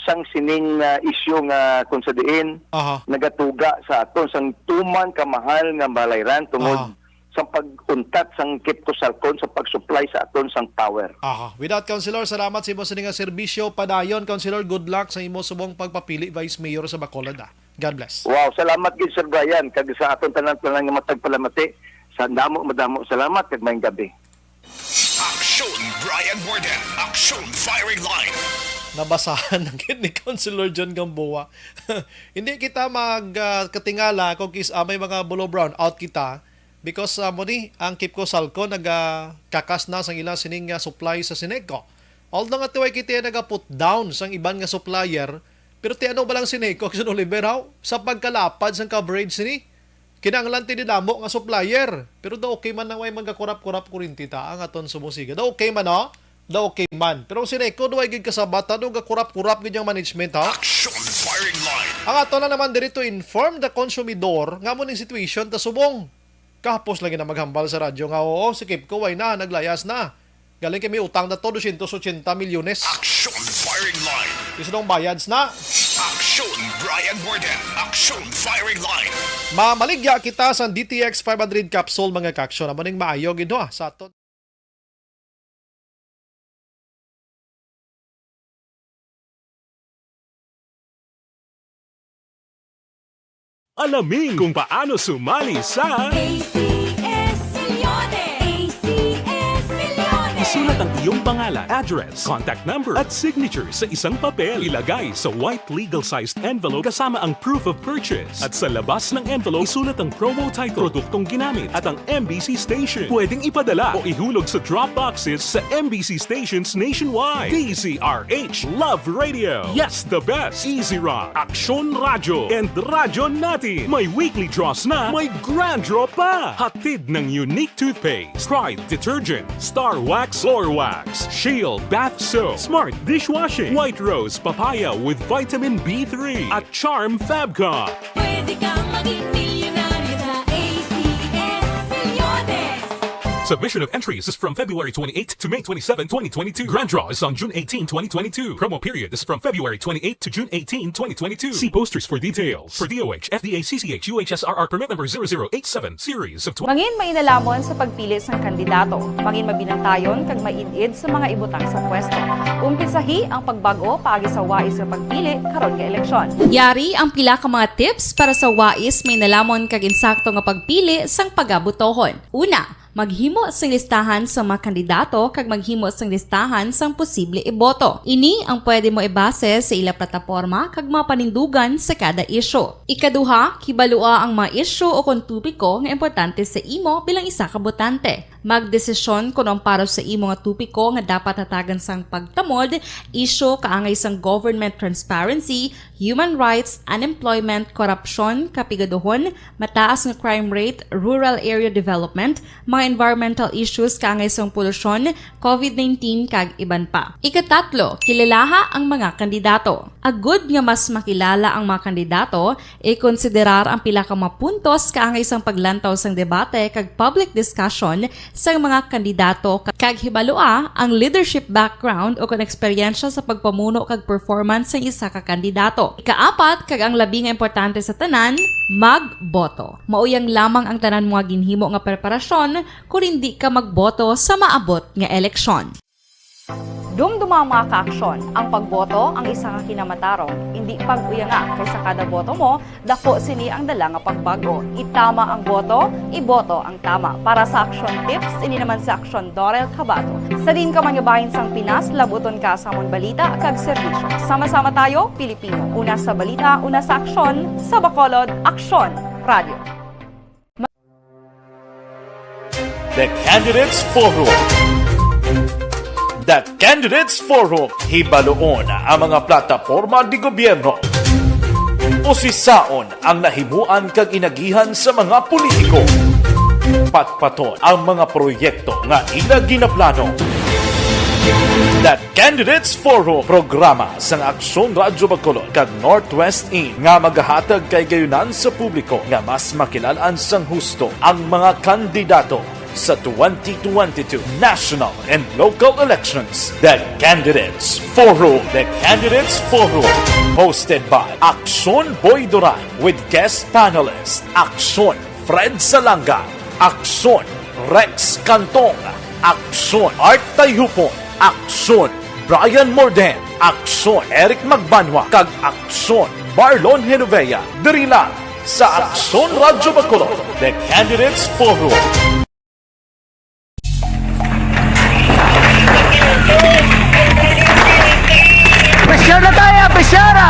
Sang sining issue nga kung sa diin, nagatuga sa aton, sang tuman kamahal nga balayran tungod sa pag-untat sang Kipco Salcon sa pag-supply sa aton sang power. Without Councilor, salamat sa imo sa nga serbisyo padayon, Councilor. Good luck sa imo subong pagpapili Vice Mayor sa Bacolod. God bless. Wow, salamat gid Sir Brian kag sa aton tanan nga matagpalamati. Sa madamo salamat kag maayong gabi. Aksyon Brian Warden, Aksyon Firing Line. Nabasahan ng ni Councilor John Gamboa. Hindi kita magkatingala kung may mga below brown out kita. Because ang Kipco Salcon nagkakas na sang ilang sining supply sa Seneco. Although nga tuway kita nagaput down sang iban nga supplier, pero ti ano ba lang Seneco Action Oliver sa pagkalapad sang coverage sini? kinahanglan tinidamo nga supplier. Pero daw okay man na way magkakurap-kurap kurinti ta ang aton sumusiga. Daw okay man no? Daw okay man. Pero sineko do ay gid kasabata do gakurap-kurap gid yung management ha. Action firing line. Ang ato na naman diri to inform the consumidor nga mo ning situation ta subong. Kahapos lagi na maghambal sa radyo nga oo, si Kipco way na naglayas na. Galing kami utang na to 280 milyones. Action firing line. Isa dong bayads na. Action Brian Morden. Action firing line. Mamaligya kita sa DTX 500 capsule mga kaksyon. Amo ning maayo gid ha sa aton. Alamin kung paano sumali sa ACS Milyones! ACS Milyones! isulat ang iyong pangalan, address, contact number at signature sa isang papel. Ilagay sa white legal-sized envelope kasama ang proof of purchase. At sa labas ng envelope, isulat ang promo title, produktong ginamit at ang MBC station. Pwedeng ipadala o ihulog sa drop boxes sa MBC stations nationwide. DZRH Love Radio. Yes, the best. Easy Rock, Aksyon Radyo, and Radyo Natin. May weekly draws na, may grand draw pa. Hatid ng unique toothpaste, Pride Detergent, Star Wax Floor Wax, Shield Bath Soap, Smart Dishwashing, White Rose Papaya with Vitamin B3 at Charm Fabcon. Pwede kang maging milyonaryo sa ACS Milyones! Submission of entries is from February 28 to May 27, 2022. Grand draw is on June 18, 2022. Promo period is from February 28 to June 18, 2022. See posters for details. For DOH, FDA, CCH, UHSRR permit number 0087 series of Mangin mainalamon sa pagpili ng kandidato. Mangin mabinantayon kag mainid sa mga ibutang sa pwesto. Umpisahi ang pagbago paagi sa wais sa pagpili karon nga eleksyon. Yari ang pila ka mga tips para sa wais may nalamon kag insakto nga pagpili sang pagabutohon. Una, maghimo sang listahan sa mga kandidato kag maghimo sang listahan sang posible iboto. Ini ang pwede mo ibase sa ila plataporma kag mga panindugan sa kada issue. Ikaduha, kibalua ang mga issue o kung tupiko nga importante sa imo bilang isa ka botante. Magdesisyon kung ang para sa imo nga tupiko nga dapat hatagan sang pagtamod, issue kaangay sang government transparency, human rights, unemployment, korupsyon, kapigaduhon, mataas nga crime rate, rural area development, mga environmental issues kaangay sang polusyon, COVID-19 kag iban pa. Ikatatlo, kilalaha ang mga kandidato. Agud nga mas makilala ang mga kandidato, i-konsiderar ang pila ka mga puntos kaangay sang paglantaw sang debate kag public discussion sa mga kandidato kag hibalua ang leadership background o kung eksperyensya sa pagpamuno kag performance sa isa ka kandidato. Ikaapat kag ang labi nga importante sa tanan, magboto. Mauyang lamang ang tanan mga ginhimo nga preparasyon kung hindi ka magboto sa maabot nga eleksyon. Dumduma mga kaaksyon, ang pagboto ang isa ka kinamatarong. Hindi pag-uyanga kaysa kada boto mo, dako sini ang dala nga pagbago. Itama ang boto, iboto ang tama. Para sa action tips, ini naman sa Aksyon Dorel Cabato. Sa din ka mangabahin sang Pinas, labuton ka sa amon balita kag serbisyo. Sama-sama tayo, Pilipino. Una sa balita, una sa aksyon, sa Bacolod, Aksyon Radio. The Candidates Forum. The Candidates Forum. Hibaluon ang mga plataporma di gobyerno. Usisaon ang nahimuan kag inagihan sa mga politiko. Patpaton ang mga proyekto nga ila ginaplano. The Candidates Forum, programa sa Aksyon Radyo Bacolod kag Northwest In nga magahatag kay gayunan sa publiko nga mas makilalaan sang husto ang mga kandidato sa 2022 national and local elections. The Candidates Forum. The Candidates Forum. Hosted by Aksyon Boy Duran with guest panelists Aksyon Fred Salanga, Aksyon Rex Cantong, Aksyon Art Tayupon, Aksyon Brian Morden, Aksyon Eric Magbanwa, kag Aksyon Marlon Genovea. Diri lang sa Aksyon Radyo Bacolod. The Candidates Forum. Besyar na tayo! Besyara!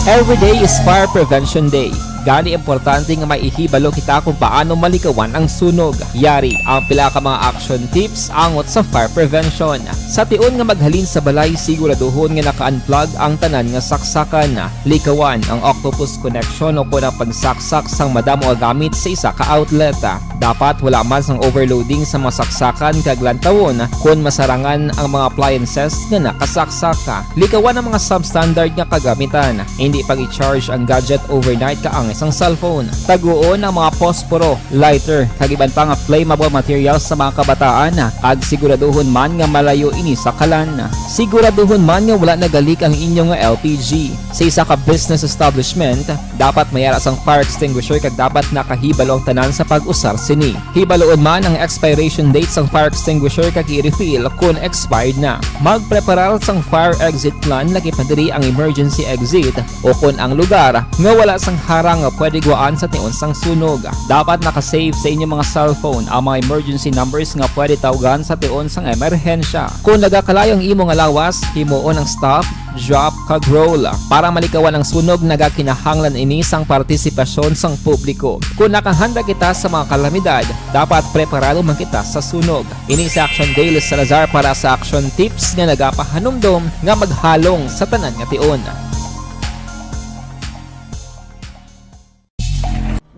Every day is Fire Prevention Day. Gani importante nga maihibalo kita kung paano malikawan ang sunog. Yari ang pila ka mga action tips angot sa fire prevention. Sa tion nga maghalin sa balay, siguraduhon nga naka-unplug ang tanan nga saksakan. Likawan ang octopus connection o kung ang pagsaksak sang madamo nga gamit sa isa ka outlet. Dapat wala man sang overloading sa mga saksakan kag lantawon kung masarangan ang mga appliances nga nakasaksaka. Likawan ang mga substandard nga kagamitan. Hindi pag i-charge ang gadget overnight kaang isang cellphone. Taguon ang mga posporo, lighter, kag iban pa nga flammable materials sa mga kabataan. Ag siguraduhon man nga malayo ini sa kalan. Siguraduhon man nga wala nagalik ang inyong LPG. Sa isa ka business establishment, dapat mayara sang fire extinguisher kag dapat nakahibalo ang tanan sa pag-usar sini. Hibaloon man ang expiration date sang fire extinguisher kag i-refill kung expired na. Magpreparar sang fire exit plan lagi pa diri ang emergency exit o kung ang lugar nga wala sang harang nga pwede guaan sa tion sang sunog. Dapat nakasave sa inyong mga cellphone ang mga emergency numbers nga pwede tawagan sa tion sang emerhensya. Kung nagakalayo ang imong alawas, himuon ang stop, drop kag roll. Para malikawan ang sunog, nagakinahanglan ini sang partisipasyon sang publiko. Kung nakahanda kita sa mga kalamidad, dapat preparado man kita sa sunog. Ini sa Action Daily Salazar para sa action tips nga nagapahanumdom nga maghalong sa tanan nga tion.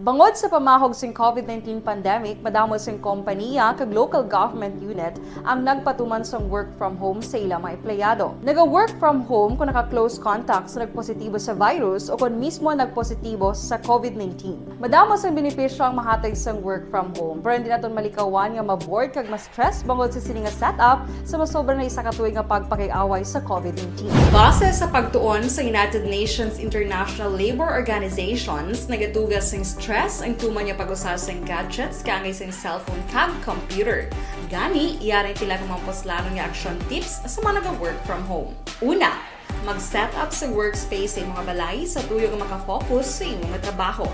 Bangod sa pamahog sing COVID-19 pandemic, madamo sing kompanya kag local government unit ang nagpatuman sang work from home sa ilang mga empleyado. Naga-work from home kung naka-close contacts na nagpositibo sa virus o kung mismo nagpositibo sa COVID-19. Madamo sang benepisyo ang mahatag sang work from home, pero hindi naton malikawan nga ma-bored kag ma-stress bangod sa sini nga setup sa masobra na isa ka tuig nga pagpakiaway sa COVID-19. Base sa pagtuon sa United Nations International Labour Organizations, nagatugas sing stress ang tuman niya pag-usar sa gadgets kangay sa cellphone kag computer. Gani, iyarin tila ng mga poslano nga action tips sa mga nag-work from home. Una, mag-set up sa workspace sa mga balay sa tuyo nga makafocus sa imong trabaho.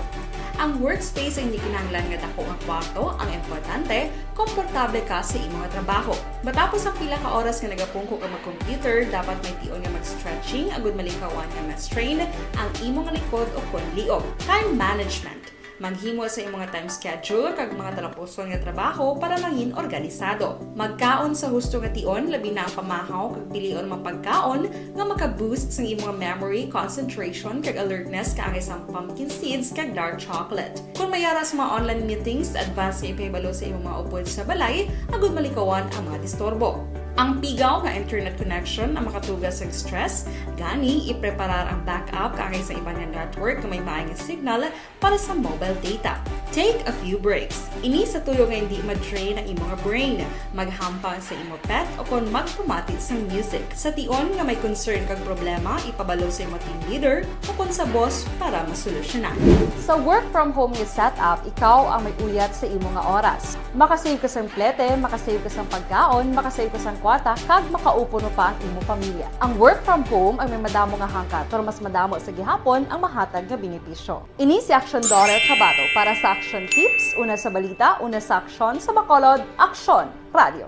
Ang workspace ay hindi kinahanglan nga dako nga kwarto, ang importante, komportable ka sa imong trabaho. Matapos ang pila ka oras nga nagapungko ka mag-computer, dapat may tion nga mag-stretching agud malikawan nga ma-strain ang imong likod o kon liog. Time management. Maghimo sa imong mga time schedule kag mga talapuson nga trabaho para maging organisado. Magkaon sa husto nga tion, labi na ang pamahaw kag pilion mapagkaon nga maka-boost sa imong memory, concentration kag alertness kaangay sa pumpkin seeds kag dark chocolate. Kung mayara sa mga online meetings, advance sa ipahibalo sa imong mga upod sa balay, agud malikawan ang mga disturbo. Ang pigaw nga internet connection ang makatugas sa stress, gani ipreparar ang backup kaangay sa ibang nga network nga may maayong signal para sa mobile data. Take a few breaks. Ini sa tuyo nga hindi ma-drain ang imong brain, maghampang sa imong pet o kung magpumati sa music. Sa tion nga may concern kag problema, ipabalo sa imong team leader o kung sa boss para masolusyonan. Sa work from home nga setup, ikaw ang may uyat sa imong nga oras. Makasave ka sa plete, makasave ka sa pagkaon, makasave ka sa kwata, kag makaupo no pa ang imong pamilya. Ang work from home ay may madamo nga hangkat, pero mas madamo sa gihapon ang mahatag nga benepisyo. Ini si Action Dorel Cabato para sa Action Tips, una sa balita, una sa aksyon sa Bacolod, Aksyon Radio.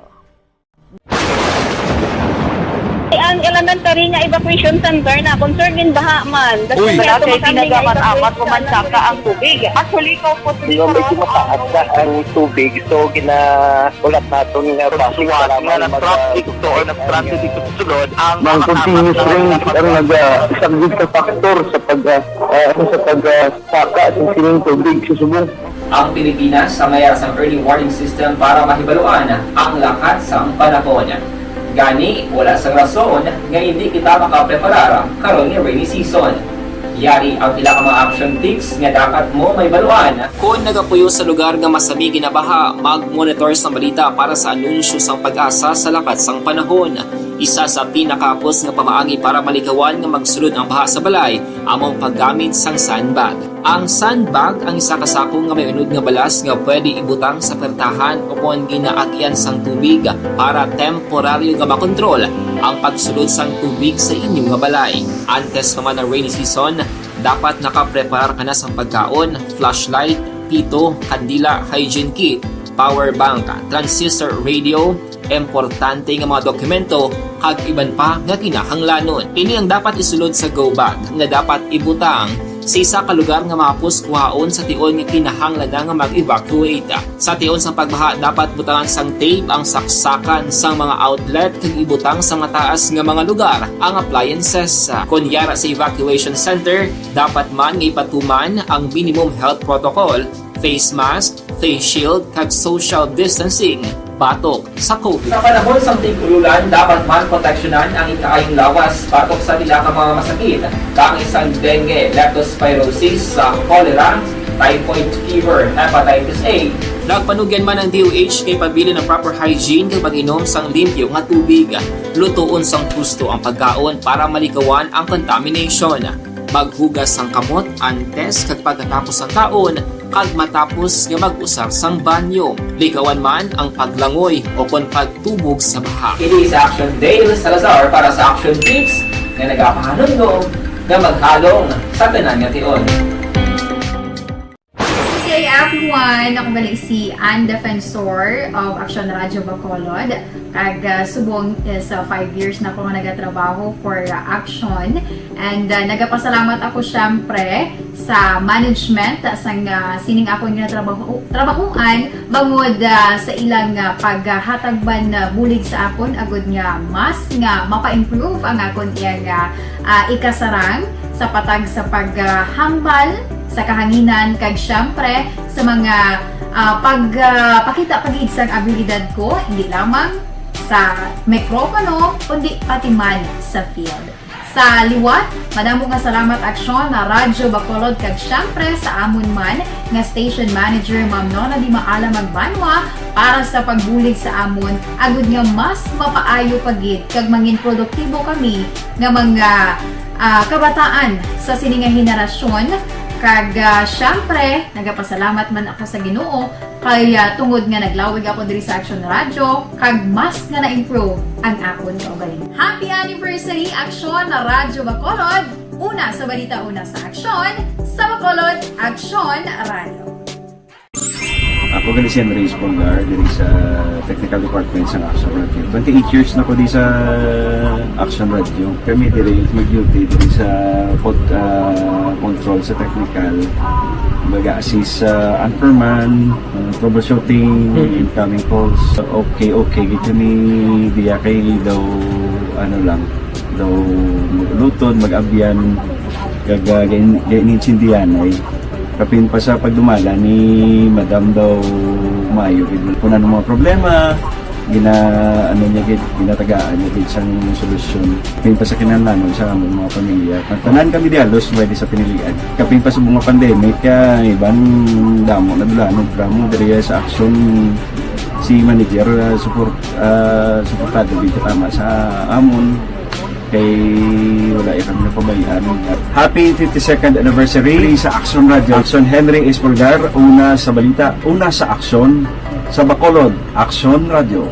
Ang elementary nga evacuation center na concern din baha man. Uy, dati pinagamat-amat pumansaka ang tubig. Actually, ikaw po medyo mataas na ang tubig. So, ginaulat natin nga pasiwala nga nag-traffic to or nag-transit dito sa sulod. Ang continuous rain ang nag-isang ka factor sa pagsaka sa sining tubig sa subong. Ang Pilipinas sa mayroon sa early warning system para mahibaluan ang lakat sa panahon. Gani, wala sa rason nga hindi kita makapreparar karon nga rainy season. Yari ang pila ka mga action tips nga dapat mo may baluan. Kung nagapuyo sa lugar nga masabi ginabaha, mag-monitor sa balita para sa anunsyo sang pag-asa sa lakat sang panahon. Isa sa pinakapos nga pamaagi para malikawan nga magsulod ang baha sa balay, among paggamit sang sandbag. Ang sandbag ang isa kasakong nga may unod nga balas nga pwede ibutang sa pertahan o kung ginaagyan sang tubig para temporaryo nga makontrol ang pagsulod sang tubig sa inyong nga balay. Antes naman ng rainy season, dapat nakapreparar ka na sang pagkaon, flashlight, pito, kandila, hygiene kit, power bank, transistor radio, importante nga mga dokumento kag iban pa nga kinahanglanon. Ini ang dapat isulod sa go bag nga dapat ibutang sa isa ka lugar nga mapus kuhaon sa tion nga kinahanglan nga mag-evacuate. Sa tion sang pagbaha dapat butangan sang tape ang saksakan sang mga outlet kag ibutang sa mataas nga mga lugar ang appliances. Kunyara sa evacuation center, dapat man nga ipatuman ang minimum health protocol, face mask, face shield kag social distancing batok sa COVID. Sa panahon sa tigululan, dapat man proteksyonan ang ikaayong lawas batok sa nila ka mga masakit. Kang isang dengue, leptospirosis, cholera, typhoid fever, hepatitis A. Nagpanugyan man ang DOH kay pabili ng proper hygiene kay pag-inom sang limpyo nga tubig. Lutuon sang husto ang pagkaon para malikawan ang contamination. Maghugas sang kamot antes kag pagkatapos ang kaon kag matapos nga mag-usar sang banyo. Likawan man ang paglangoy o kon pagtubog sa baha. It is Action Dale Salazar para sa Action Tips nga nagapahanong nga maghalong sa tanan nga tion. Okay everyone, ako balik si Ann Defensor of Action Radio Bacolod. Kag subong sa 5 years na ako nga nagatrabaho for Action. And nagapasalamat ako syempre sa management sang sining ako nga trabahuan bangod sa ilang paghatagban bulig sa akon agud nga mas nga mapa-improve ang akon iyang ikasarang sa patag sa paghambal sa kahanginan kag syempre sa mga pagpakita pagid sang abilidad ko hindi lamang sa mikropono kundi pati man sa field. Sa liwat, madamo nga salamat Aksyon na Radyo Bacolod kag syempre sa amon man nga station manager Ma'am Nona Di Maala Magbanwa para sa pagbulig sa amon agud nga mas mapaayo pagid kag mangin produktibo kami nga mga kabataan sa sining nga henerasyon. Kag syempre, nagapasalamat man ako sa Ginoo kay tungod nga naglawig ako diri sa Action Radio kag mas nga na-improve ang akon kaugalingon. Happy anniversary Action na Radyo Bacolod! Una sa balita, una sa Action, sa Bacolod, Action Radio. Ako gali si Henry Espolgar diri sa Technical Department sa Action Radio. 28 years na ko di sa Action Radio. Kami diri mag-duty diri sa control sa technical. Mag-assist sa anchorman, troubleshooting, incoming calls. Okay, gito ni diya kay daw daw lutod, mag-abyan, ganinsindihan ay kapin pa sa pagdumala ni Madam daw Mayo kung ano mga problema ginatagaan niya gid sang solusyon kapin pa sa kinahanglan sa among mga pamilya tanan kami dialos pwede sa pinilian kapin pa sa mga pandemic iban damo na dulanon drama diri sa Action si manager suportado dito tama sa amon kay wala kami napabayaan. Happy 52nd anniversary sa Action Radio. Action Henry Espolgar, una sa balita, una sa Action, sa Bacolod, Action Radio.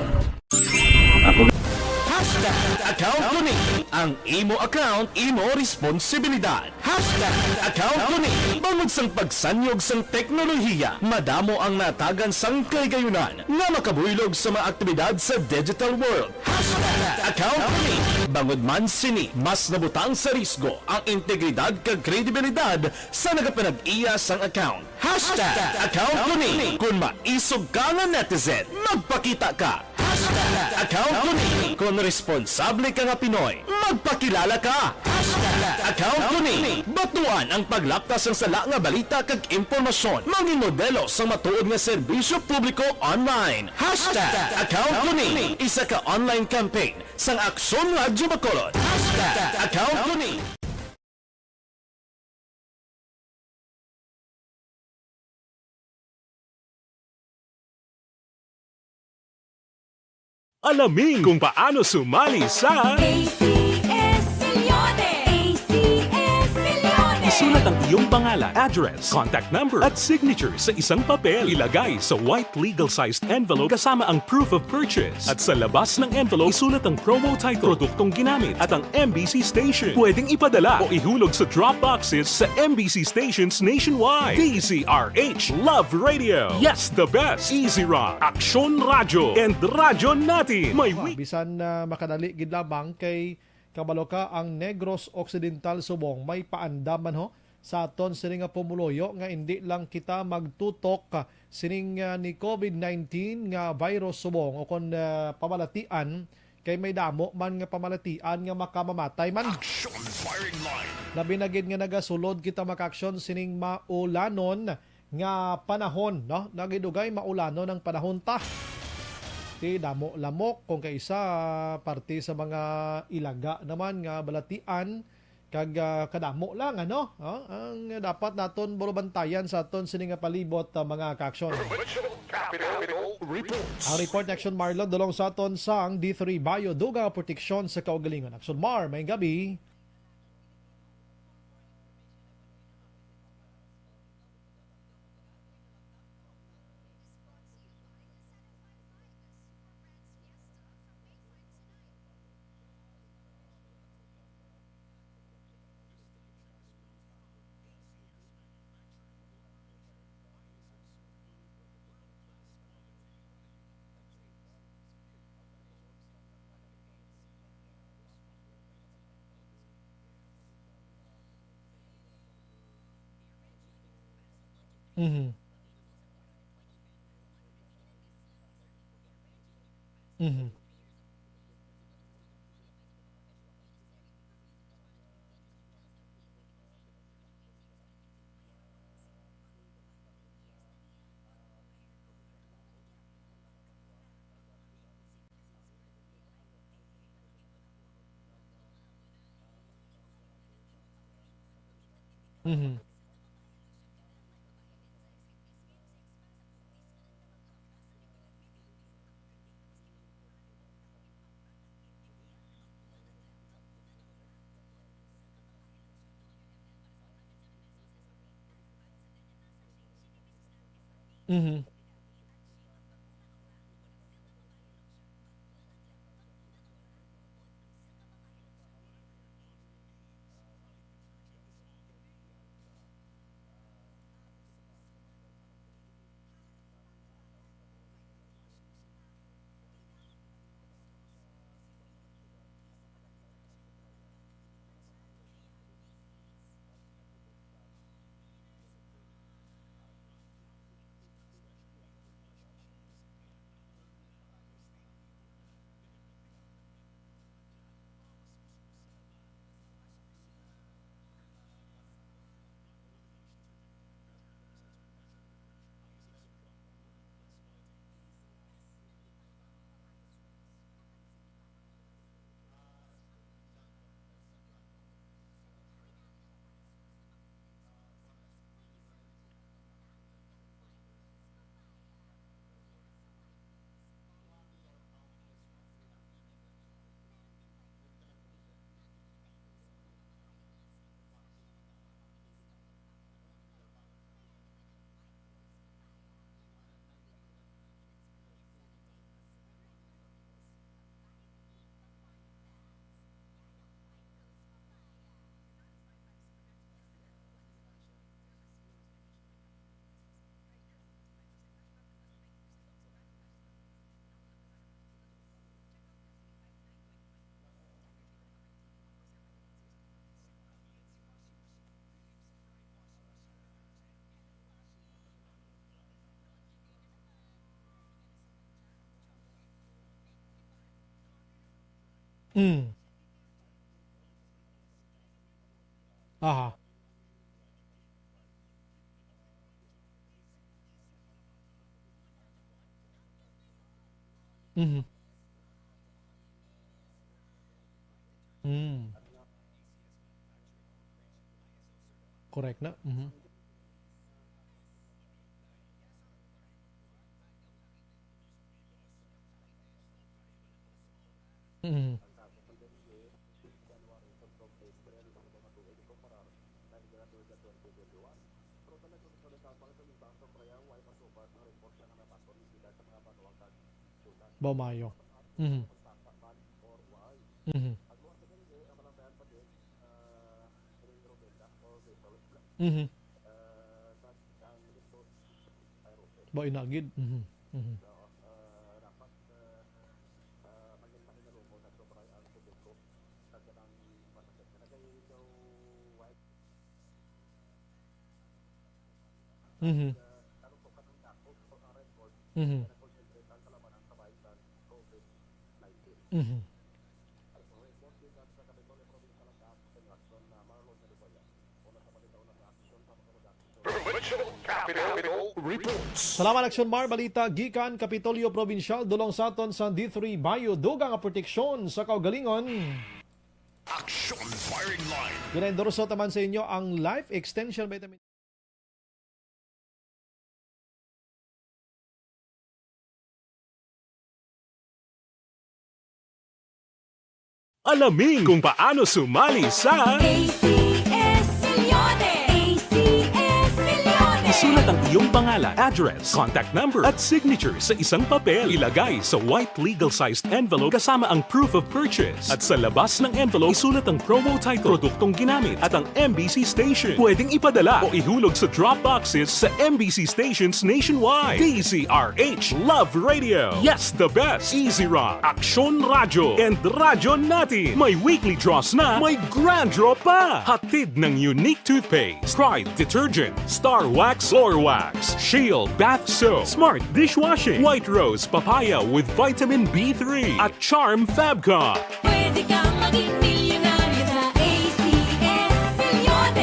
Account ko ni ang imo account, imo responsibilidad. Account ko ni bangod sang pagsanyog sang teknolohiya, madamo ang natagan sang kaygayunan nga makabuylog sa mga aktibidad sa digital world. Account ko ni bangod man sini mas nabutang sa risgo ang integridad kag kredibilidad sa nagapanag-iya sang account. Account ko ni kung maisog ka nga netizen, magpakita ka. Account ko ni kung responsable ka nga Pinoy, magpakilala ka. Account ko ni batuan ang paglaptas ng sala nga balita kag impormasyon, mangin modelo sa matuod nga serbisyo publiko online. Account ko ni isa ka online campaign sang Aksyon Radio Bacolod. Account ko ni Alamin kung paano sumali sa ACS Milyones! ACS Milyones! Isulat ang iyong pangalan, address, contact number at signature sa isang papel. Ilagay sa white legal-sized envelope kasama ang proof of purchase. At sa labas ng envelope, isulat ang promo title, produktong ginamit at ang MBC station. Pwedeng ipadala o ihulog sa drop boxes sa MBC stations nationwide. DZRH Love Radio. Yes, the best. Easy Rock, Action Radio, and Radyo Natin. May bisan makadali gid lamang kay kabalo ka ang Negros Occidental Subong may paandaman ho sa aton sining nga pumuluyo nga hindi lang kita magtutok sining ni COVID-19 nga virus subong o kon pamalatian kay may damo man nga pamalatian nga makamamatay man. Action firing line. Labi na gid nga nagasulod kita maka-aksyon sining maulanon nga panahon, no? Nagidugay maulanon ang panahon ta. Ti damo lamok kung kaisa parte sa mga ilaga naman nga balatian kag kadamo lang ano, ang dapat naton burubantayan sa aton sini nga palibot mga kaaksyon. Ang report action Marlon dulong sa aton sang D3 Bio Duga Protection sa kaugalingon. Action Mar, may gabi. Mhm. Mhm. Mhm. Mhm. Mm. Aha. Mhm. Mm. Correct na. Mhm. Mhm. Baumayo. Mhm. Mhm. Mhm. Ba inagid. Mhm. Mhm. Mhm. Mhm. Mhm. Salamat Action Mar, balita gikan Kapitolyo Provincial dulong saton sa D3 Bayo dugang nga proteksyon sa kaugalingon. Action Firing Line. Ginendorso taman sa inyo ang Life Extension Vitamin. Alamin kung paano sumali sa ACS-CILIONE. ACS-CILIONE. Isulat ang iyong pangalan, address, contact number at signature sa isang papel. Ilagay sa white legal-sized envelope kasama ang proof of purchase. At sa labas ng envelope, isulat ang promo title, produktong ginamit at ang MBC station. Pwedeng ipadala o ihulog sa drop boxes sa MBC stations nationwide. DZRH Love Radio. Yes, the best. Easy Rock, Aksyon Radyo, and Radyo Natin. May weekly draws na, may grand draw pa. Hatid ng unique toothpaste, Pride Detergent, Star Wax Floor Wax, Shield Bath Soap, Smart Dishwashing, White Rose Papaya with Vitamin B3, at Charm Fabcon. Pwede kang maging milyonaryo sa ACS-CILIONE.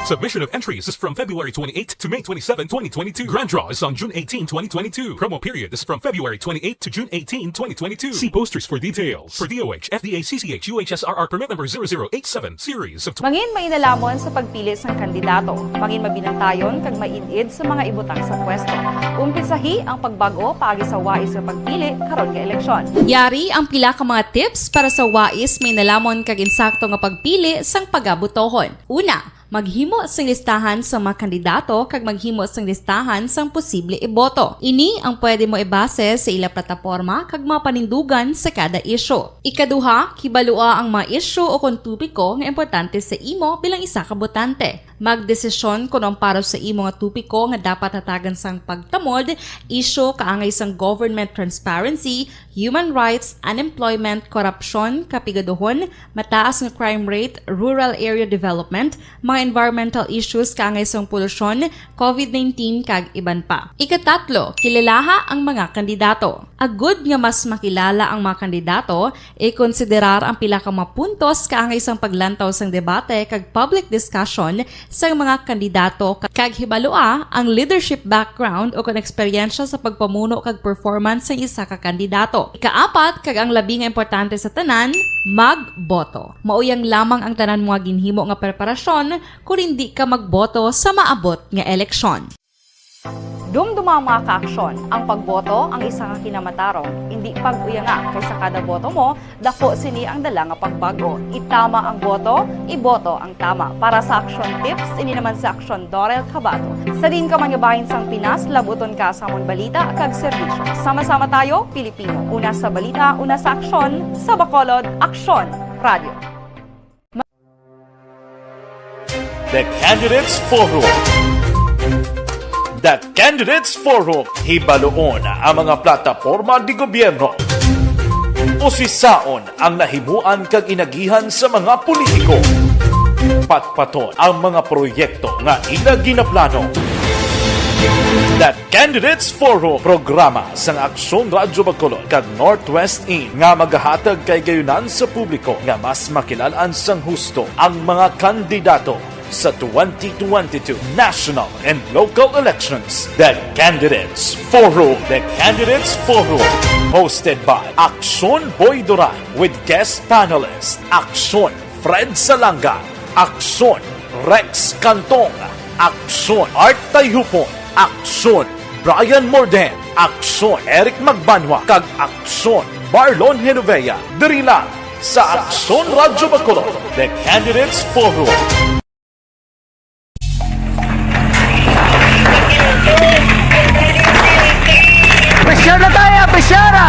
Submission of entries is from February 28 to May 27, 2022. Grand draw is on June 18, 2022. Promo period is from February 28 to June 18, 2022. See posters for details. For DOH, FDA, CCH, UHSRR permit number 0087, series of... Mangin may nalamon sa pagpili sang kandidato. Mangin mabinantayon kag mainid sa mga ibutang sa pwesto. Umpisahi ang pagbago paagi sa wais sa pagpili karon nga eleksyon. Yari ang pila ka mga tips para sa wais may nalamon kag insakto nga pagpili sang pagabutohon. Una, maghimo sang listahan sa mga kandidato kag maghimo sang listahan sang posible iboto. Ini ang pwede mo ibase sa ila plataporma kag mga panindugan sa kada issue. Ikaduha, kibalua ang mga issue o kung tupiko nga importante sa imo bilang isa ka botante. Magdesisyon kung ang para sa imo nga tupiko nga dapat hatagan sang pagtamod, issue kaangay sang government transparency, human rights, unemployment, korupsyon, kapigaduhon, mataas nga crime rate, rural area development, mga environmental issues kaangay sang polusyon, COVID-19 kag iban pa. Ikatatlo, kilalaha ang mga kandidato. Agud nga mas makilala ang mga kandidato, i-konsiderar ang pila ka mga puntos kaangay sang paglantaw sang debate kag public discussion sa mga kandidato kag hibalua ang leadership background o kung eksperyensya sa pagpamuno kag performance sa isa ka kandidato. Ikaapat, kag ang labi nga importante sa tanan, magboto. Mauyang lamang ang tanan mga ginhimo nga preparasyon kung hindi ka magboto sa maabot nga eleksyon. Dumduma mga kaaksyon, ang pagboto ang isa nga kinamatarong. Hindi pag-uyanga kaysa kada boto mo, dako sini ang dala nga pagbago. Itama ang boto, iboto ang tama. Para sa action tips, ini naman sa Action Dorel Cabato. Sa din ka mangabahin sang Pinas, labuton ka sa amon balita kag serbisyo. Sama-sama tayo, Pilipino. Una sa balita, una sa aksyon, sa Bacolod, Aksyon Radio. The Candidates Forum. The Candidates Forum. Hibaluon ang mga plataporma di gobyerno. Usisaon ang nahimuan kag inagihan sa mga politiko. Patpaton ang mga proyekto nga ila ginaplano. The Candidates Forum, programa sa Aksyon Radyo Bacolod kag Northwest In nga magahatag kay gayunan sa publiko nga mas makilalaan sang husto ang mga kandidato sa 2022 national and local elections. The Candidates Forum. The Candidates Forum. Hosted by Aksyon Boy Duran with guest panelists Aksyon Fred Salanga, Aksyon Rex Cantong, Aksyon Art Tayhupon, Aksyon Brian Morden, Aksyon Eric Magbanwa, kag Aksyon Marlon Genovea. Diri lang sa Aksyon Radyo Bacolod. The Candidates Forum. Besyara tayo! Besyara!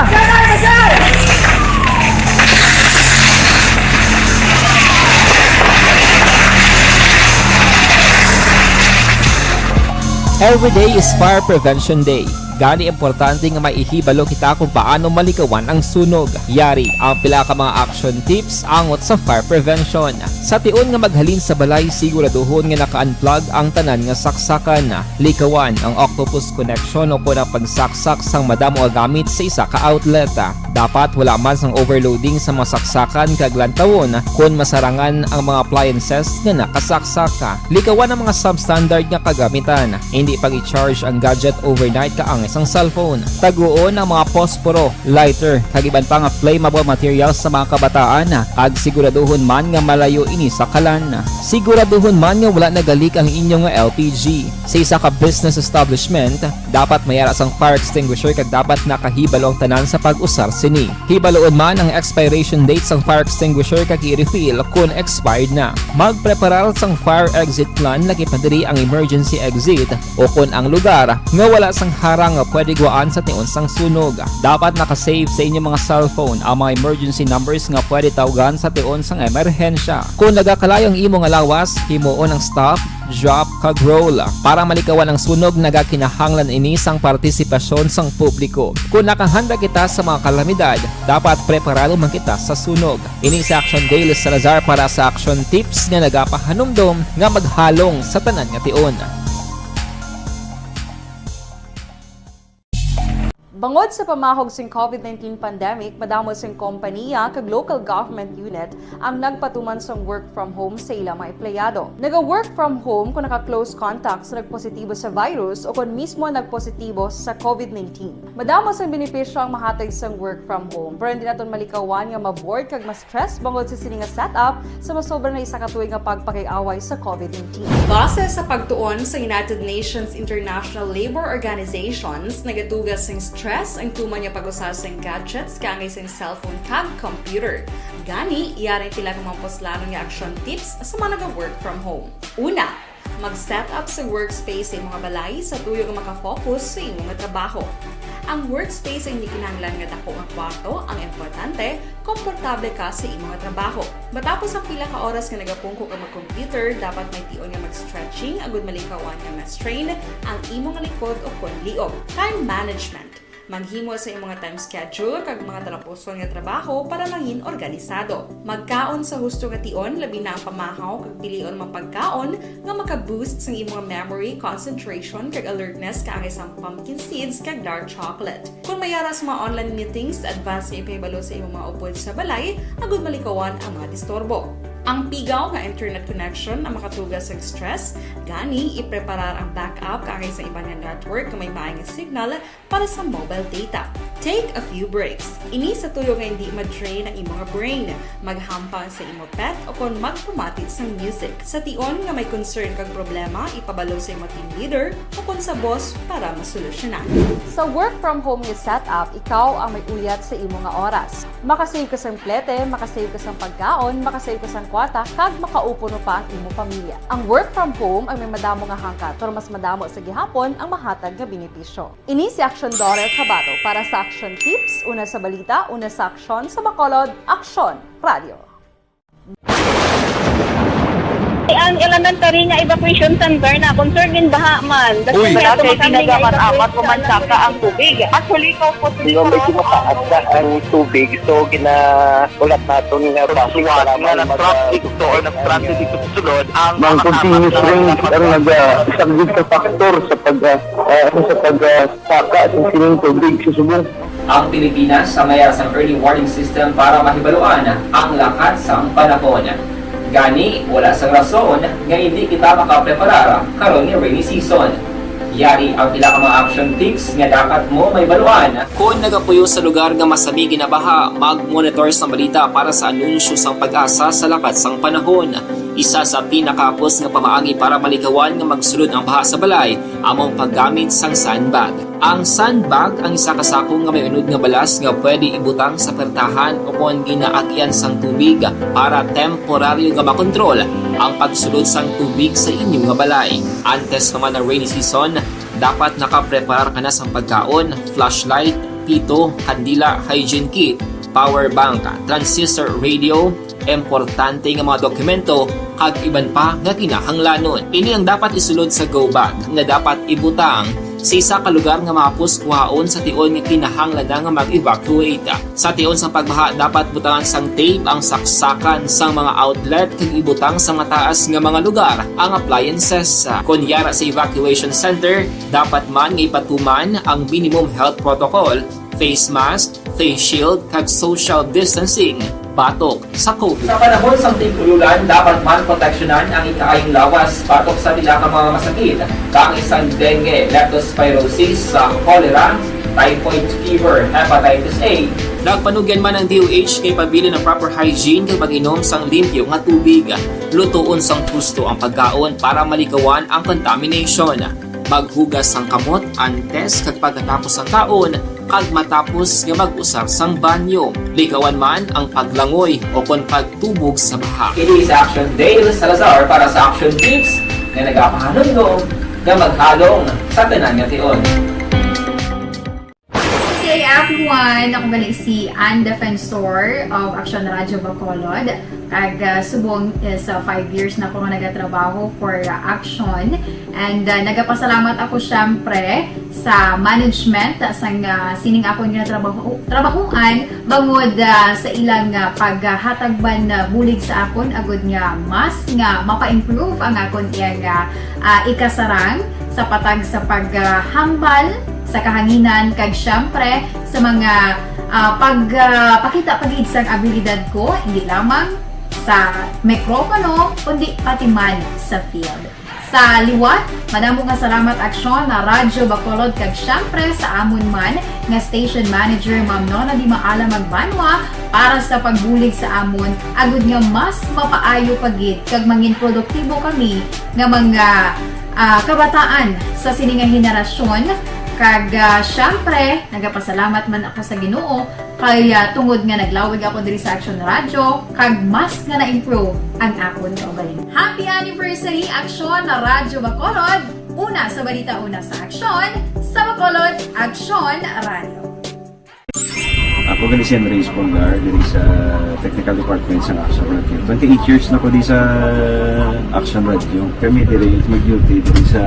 Every day is Fire Prevention Day. Gani importante nga maihibalo kita kung paano malikawan ang sunog. Yari ang pila ka mga action tips angot sa fire prevention. Sa tion nga maghalin sa balay, siguraduhon nga naka-unplug ang tanan nga saksakan. Likawan ang octopus connection o ang pagsaksak sang madamo nga gamit sa isa ka outlet. Dapat wala man sang overloading sa mga saksakan kag lantawon kung masarangan ang mga appliances nga nakasaksaka. Likawan ang mga substandard nga kagamitan. Hindi pag i-charge ang gadget overnight kaang isang cellphone. Taguon ang mga posporo, lighter, kag iban pa nga flammable materials sa mga kabataan. Kag siguraduhon man nga malayo ini sa kalan. Siguraduhon man nga wala nagalik ang inyong nga LPG. Sa isa ka business establishment, dapat mayara sang fire extinguisher kag dapat nakahibalo ang tanan sa pag-usar sini. Hibaloon man ang expiration date sang fire extinguisher kag i-refill kung expired na. Magpreparar sang fire exit plan laki padiri ang emergency exit o kung ang lugar nga wala sang harang nga pwede guwaan sa tion sang sunog. Dapat nakasave sa inyong mga cellphone ang mga emergency numbers nga pwede tawagan sa tion sang emerhensya. Kung nagakalayo ang imo nga lawas, himuon ang stop, drop kag roll para malikawan ang sunog. Nagakinahanglan ini sang partisipasyon sang publiko. Kung nakahanda kita sa mga kalamidad, dapat preparado man kita sa sunog. Ini sa Action Daily Salazar para sa action tips nga nagapahanumdom nga maghalong sa tanan nga tion. Bangod sa pamahog sing COVID-19 pandemic, madamo sing kompanya kag local government unit ang nagpatuman sang work from home sa ilang mga empleyado. Naga-work from home kung naka-close contact sa nagpositibo sa virus o kung mismo nagpositibo sa COVID-19. Madamo sang benepisyo ang mahatag sang work from home, pero hindi naton malikawan nga maboard kag ma-stress bangod sa sini nga setup sa masobra na isa ka tuig nga pagpakiaway sa COVID-19. Base sa pagtuon sa United Nations International Labour Organizations, nagatugas sing stress ang tuman niya pag-usar sa gadgets kangay sa cellphone kag computer. Gani, iyaring tila ng mga poslano nga action tips sa mga nag-work from home. Una, mag-set up sa workspace sa mga balay sa tuyo nga makafocus sa imong trabaho. Ang workspace ay hindi kinahanglan nga dako ang kwarto, ang importante, komportable ka sa imong trabaho. Matapos ang pila ka oras nga nagapungko ka mag-computer, dapat may tion nga mag-stretching agud malikawan nga ma-strain ang imong likod o kon liog. Time management. Maghimo sa imong time schedule kag mga talapuson nga trabaho para mangin organisado. Magkaon sa husto nga tion, labi na ang pamahaw kag pilion mang pagkaon nga maka-boost sa imong memory, concentration kag alertness kaangay sang pumpkin seeds kag dark chocolate. Kung mayaras mga online meetings, advance nga ipahibalo sa imong mga upod sa balay agud malikawan ang mga disturbo. Ang pigaw nga internet connection ang makatugas sa stress, gani ipreparar ang backup kaangay sa ibang network nga may maayong signal para sa mobile data. Take a few breaks. Ini sa tuyo nga hindi ma-drain ang imong brain, maghampang sa imong pet o kon magpumatit sa music. Sa tion nga may concern kag problema, ipabalo sa imong team leader o kon sa boss para masolusyonan. Sa work from home nga setup, ikaw ang may uyat sa imong nga oras. Makasave ka sa plete, makasave ka sa pagkaon, makasave ka sa kwarta, kag makaupo no pa ang imong pamilya. Ang work from home ay may madamo nga hangkat, pero mas madamo sa gihapon ang mahatag nga benepisyo. Ini si Action Daughter Cabato para sa action tips, una sa balita, una sa aksyon sa Bacolod, Aksyon Radio. Ang elementary nga evacuation center na concern din baha man. Uy, dati pinagamat-amat kumansaka ang tubig. Actually, ikaw po sila may kumataas na ang tubig. So, ginaulat natin nga pasiwala nga ng traffic to or ng-transit dito sa sulod. Ang continuous rain ang nag-isang sa factor sa pagsaka at sining tubig sa subong. Ang Pilipinas sa mayroon sa early warning system para mahibaluan ang lakas ng panahon. Gani, wala sang rason nga hindi kita makapreparar karon ni rainy season. Yari ang pila ka mga action tips nga dapat mo may baluan. Kung nagapuyo sa lugar nga masabi ginabaha, mag-monitor sa balita para sa anunsyo sang pag-asa sa lakas sang panahon. Isa sa pinakapos nga pamaagi para malikawan nga magsulod ang baha sa balay, among paggamit sang sandbag. Ang sandbag ang isa ka sako nga may unod nga balas nga pwede ibutang sa pertahan o kung ginaagyan sang tubig para temporaryo nga makontrol ang pagsulod sang tubig sa inyong nga balay. Antes naman ng rainy season, dapat nakapreparar ka na sang pagkaon, flashlight, pito, kandila, hygiene kit, power bank, transistor radio, importante nga mga dokumento kag iban pa nga kinahanglanon. Ini ang dapat isulod sa go bag nga dapat ibutang sa isa ka lugar nga mapus kuhaon sa tion nga kinahanglan nga mag-evacuate. Sa tion sa pagbaha dapat butangan sang tape ang saksakan sang mga outlet kag ibutang sa mataas nga mga lugar ang appliances. Kunyara sa evacuation center, dapat man nga ipatuman ang minimum health protocol, face mask, face shield kag social distancing batok sa COVID. Sa panahon sa tig-ululan, dapat man proteksyonan ang ikaayong lawas batok sa pila ka mga masakit, kang isang dengue, leptospirosis, cholera, typhoid fever, hepatitis A. Nagpanugyan man ang DOH kay pabili ng proper hygiene kay pag-inom sang limpyo nga tubig. Lutuon sang husto ang pagkaon para malikawan ang contamination. Maghugas sang kamot antes kag pagkatapos ang kaon kag matapos nga mag-usar sang banyo. Likawan man ang paglangoy o kon pagtubog sa baha. Kini sa Action Dale Salazar para sa Action Tips nga nagapahanundong nga maghalong sa tanan nga tion. Hey everyone! Ako gali si Ann Defensor of Action Radio Bacolod. Kag subong sa 5 years na ako nga nagatrabaho for Action. And nagapasalamat ako syempre sa management sang sining ako nga trabahuan bangod sa ilang paghatagban bulig sa akon agud nga mas nga mapa-improve ang akon iyang ikasarang sa patag sa paghambal sa kahanginan kag syempre sa mga pagpakita pagid sang abilidad ko hindi lamang sa mikropono kundi pati man sa field. Sa liwat, madamo nga salamat Aksyon na Radyo Bacolod kag syempre sa amon man nga station manager Ma'am Nona Di Maala Magbanwa para sa pagbulig sa amon agud nga mas mapaayo pagid kag mangin produktibo kami nga mga kabataan sa sining nga henerasyon. Kag syempre, nagapasalamat man ako sa Ginoo kay tungod nga naglawig ako diri sa Action Radio kag mas nga na-improve ang akon kaugalingon. Happy anniversary Action na Radyo Bacolod! Una sa balita, una sa Action, sa Bacolod, Action Radio. Ako gali si Henry Espolgar diri sa Technical Department sa Action Radio. 28 years na ko di sa Action Radio. Kami diri mag-duty diri sa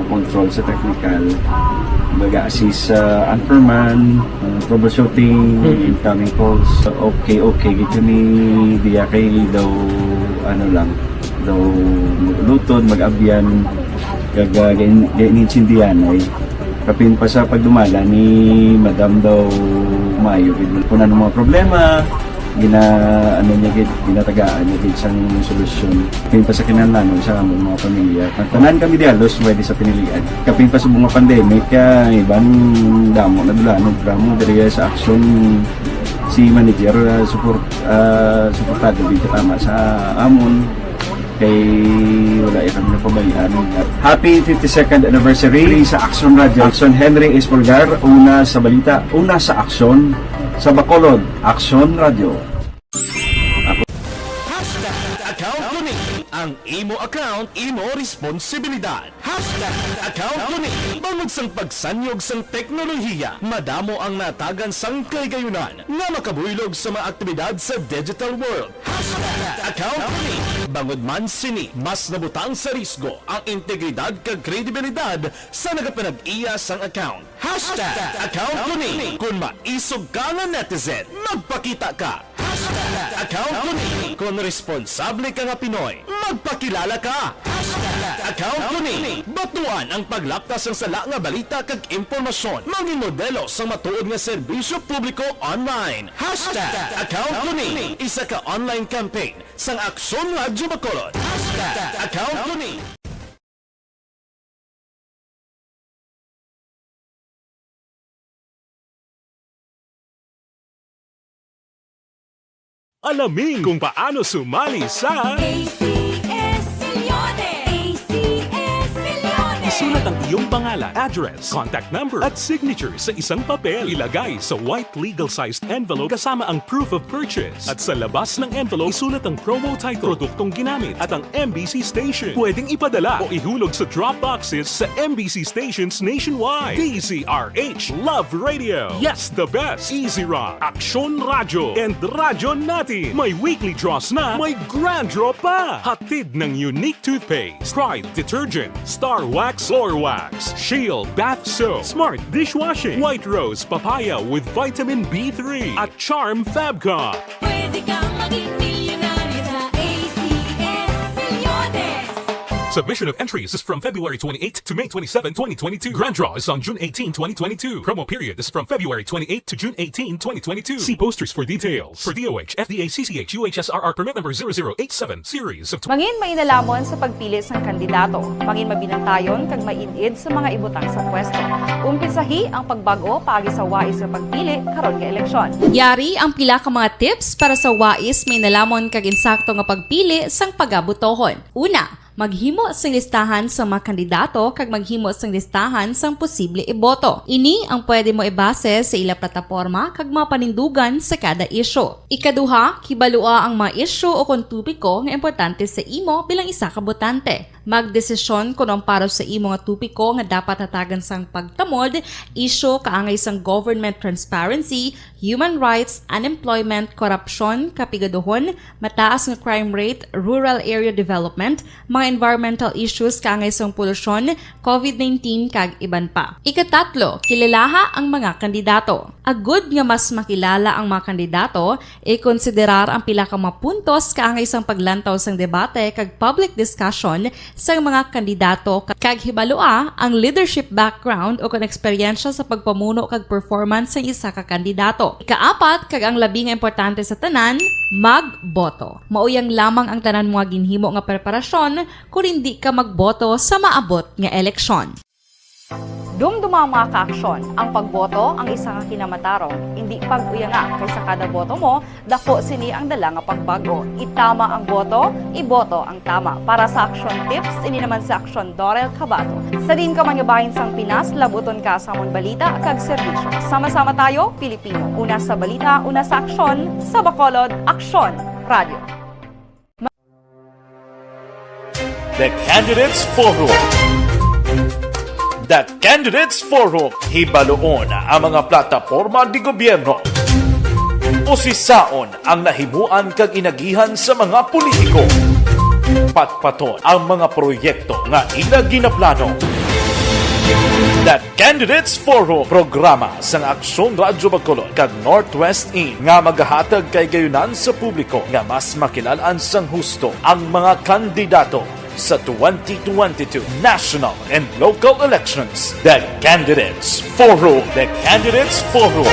control sa technical. Mag-assist sa anchorman, troubleshooting, incoming calls. Okay, gito ni diya kay daw daw lutod, mag-abyan, ganinsindihan ay kapin pa sa pagdumala ni Madam daw Mayo kuna ng mga problema ginatagaan niya isang solusyon kapin pa sa kinahanglan sa among mga pamilya tanan kami dialos pwede sa pinilian kapin pa sa mga pandemic ibang damo na dulanog dramo diri sa Action si manager suportado dito tama sa amon kay wala ikang napabayaan. Happy 52nd anniversary sa Action Radio. Action Henry Espolgar, una sa balita, una sa Action, sa Bacolod, Action Radio. Account ko ni ang imo account, imo responsibilidad. Account ko ni bangod sang pagsanyog sang teknolohiya, madamo ang natagan sang kaygayunan nga makabuylog sa mga aktibidad sa digital world. Account ko ni bangod man sini mas nabutang sa risgo ang integridad kag kredibilidad sa nagapanag-iya sang account. Account ko ni kung maisog ka nga netizen, magpakita ka. Account ko ni kung responsable ka nga Pinoy, magpakilala ka. Account ko ni batuan ang paglaptas ng sala nga balita kag impormasyon, maging modelo sa matuod nga serbisyo publiko online. Account ko ni isa ka online campaign sang Aksyon Radio Bacolod. Account ko ni Alamin kung paano sumali sa ACS Millones! ACS Millones! Isulat ang iyong pangalan, address, contact number at signature sa isang papel. Ilagay sa white legal-sized envelope kasama ang proof of purchase. At sa labas ng envelope, isulat ang promo title, produktong ginamit at ang MBC station. Pwedeng ipadala o ihulog sa drop boxes sa MBC stations nationwide. DZRH Love Radio. Yes, the best. Easy Rock, Action Radio, and Radyo Natin. May weekly draws na, may grand draw pa. Hatid ng unique toothpaste, Pride Detergent, Star Wax, Floor Wax, Max, Shield Bath Soap, Smart Dishwashing, White Rose Papaya with Vitamin B3 at Charm Fabcon. Pwede kang maging milyonaryo sa ACS-Milyones. Submission of entries is from February 28 to May 27, 2022. Grand draw is on June 18, 2022. Promo period is from February 28 to June 18, 2022. See posters for details. For DOH, FDA, CCH, UHSRR permit number 0087 series of Mangin mainalamon sa pagpili ng kandidato. Mangin mabinantayon kag mainid sa mga ibutang sa pwesto. Umpisahi ang pagbago paagi sa wais sa pagpili karon nga eleksyon. Yari ang pila ka mga tips para sa wais may nalamon kag insakto nga pagpili sang pagabutohon. Una, maghimo sang listahan sa mga kandidato kag maghimo sang listahan sang posible iboto. Ini ang pwede mo ibase sa ila plataporma kag mga panindugan sa kada issue. Ikaduha, kibalua ang mga issue o kung tupiko nga importante sa imo bilang isa ka botante. Magdesisyon kung ang para sa imo nga tupiko nga dapat hatagan sang pagtamod, issue kaangay sang government transparency, human rights, unemployment, korupsyon, kapigaduhon, mataas nga crime rate, rural area development, mga environmental issues kaangay sang polusyon, COVID-19 kag iban pa. Ikatatlo, kilalaha ang mga kandidato. Agud nga mas makilala ang mga kandidato, i-konsiderar ang pila ka mga puntos kaangay sang paglantaw sang debate kag public discussion sa mga kandidato kag hibalua ang leadership background o kung eksperyensya sa pagpamuno kag performance sa isa ka kandidato. Ikaapat, kag ang labi nga importante sa tanan, magboto. Mauyang lamang ang tanan mga ginhimo nga preparasyon kung hindi ka magboto sa maabot nga eleksyon. Dumduma ang mga kaaksyon. Ang pagboto ang isa ka kinamatarong. Hindi pag-uyanga kaysa kada boto mo, dako sini ang dala nga pagbago. Itama ang boto, iboto ang tama. Para sa action tips, ini naman sa action Dorel Cabato. Sa din ka manyabahin sang Pinas, labuton ka sa among balita kag serbisyo. Sama-sama tayo, Pilipino. Una sa balita, una sa aksyon, sa Bacolod, Aksyon Radio. The Candidates Forum. The Candidates Forum, hibaluon ang mga plataporma di gobyerno. Usisaon ang nahimuan kag inagihan sa mga politiko. Patpaton ang mga proyekto nga ila ginaplano. The Candidates Forum, programa sang Aksyon Radyo Bacolod kag Northwest In nga magahatag kay gayunan sa publiko nga mas makilalaan sang husto ang mga kandidato sa 2022 national and local elections. The Candidates Forum. The Candidates Forum.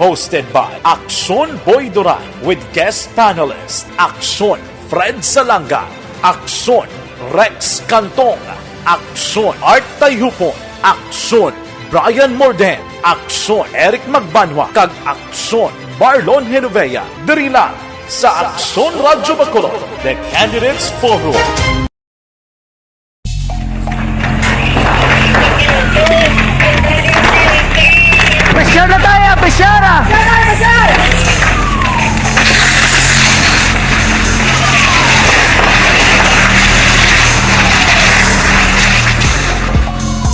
Hosted by Aksyon Boy Duran with guest panelists Aksyon Fred Salanga, Aksyon Rex Cantong, Aksyon Art Tayhupon, Aksyon Brian Morden, Aksyon Eric Magbanwa, kag Aksyon Marlon Genovea. Diri lang sa Aksyon Radyo Bacolod. The Candidates Forum. Pressure na tayo! Pressure na!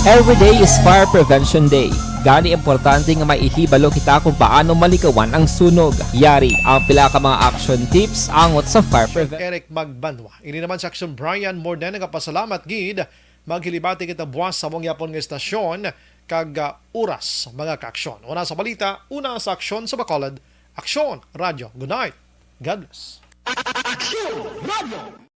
Every day is Fire Prevention Day. Gani importante nga maihibalo kita kung paano malikawan ang sunog. Yari ang pila ka mga action tips angot sa fire prevention. Eric Magbanwa. Ini naman sa action Brian Morden nagapasalamat gid. Maghilibati kita buwas sa mong yapon nga estasyon kag oras mga kaaksyon. Una sa balita, una sa aksyon sa Bacolod, Aksyon Radio. Good night. God bless. Aksyon Radio.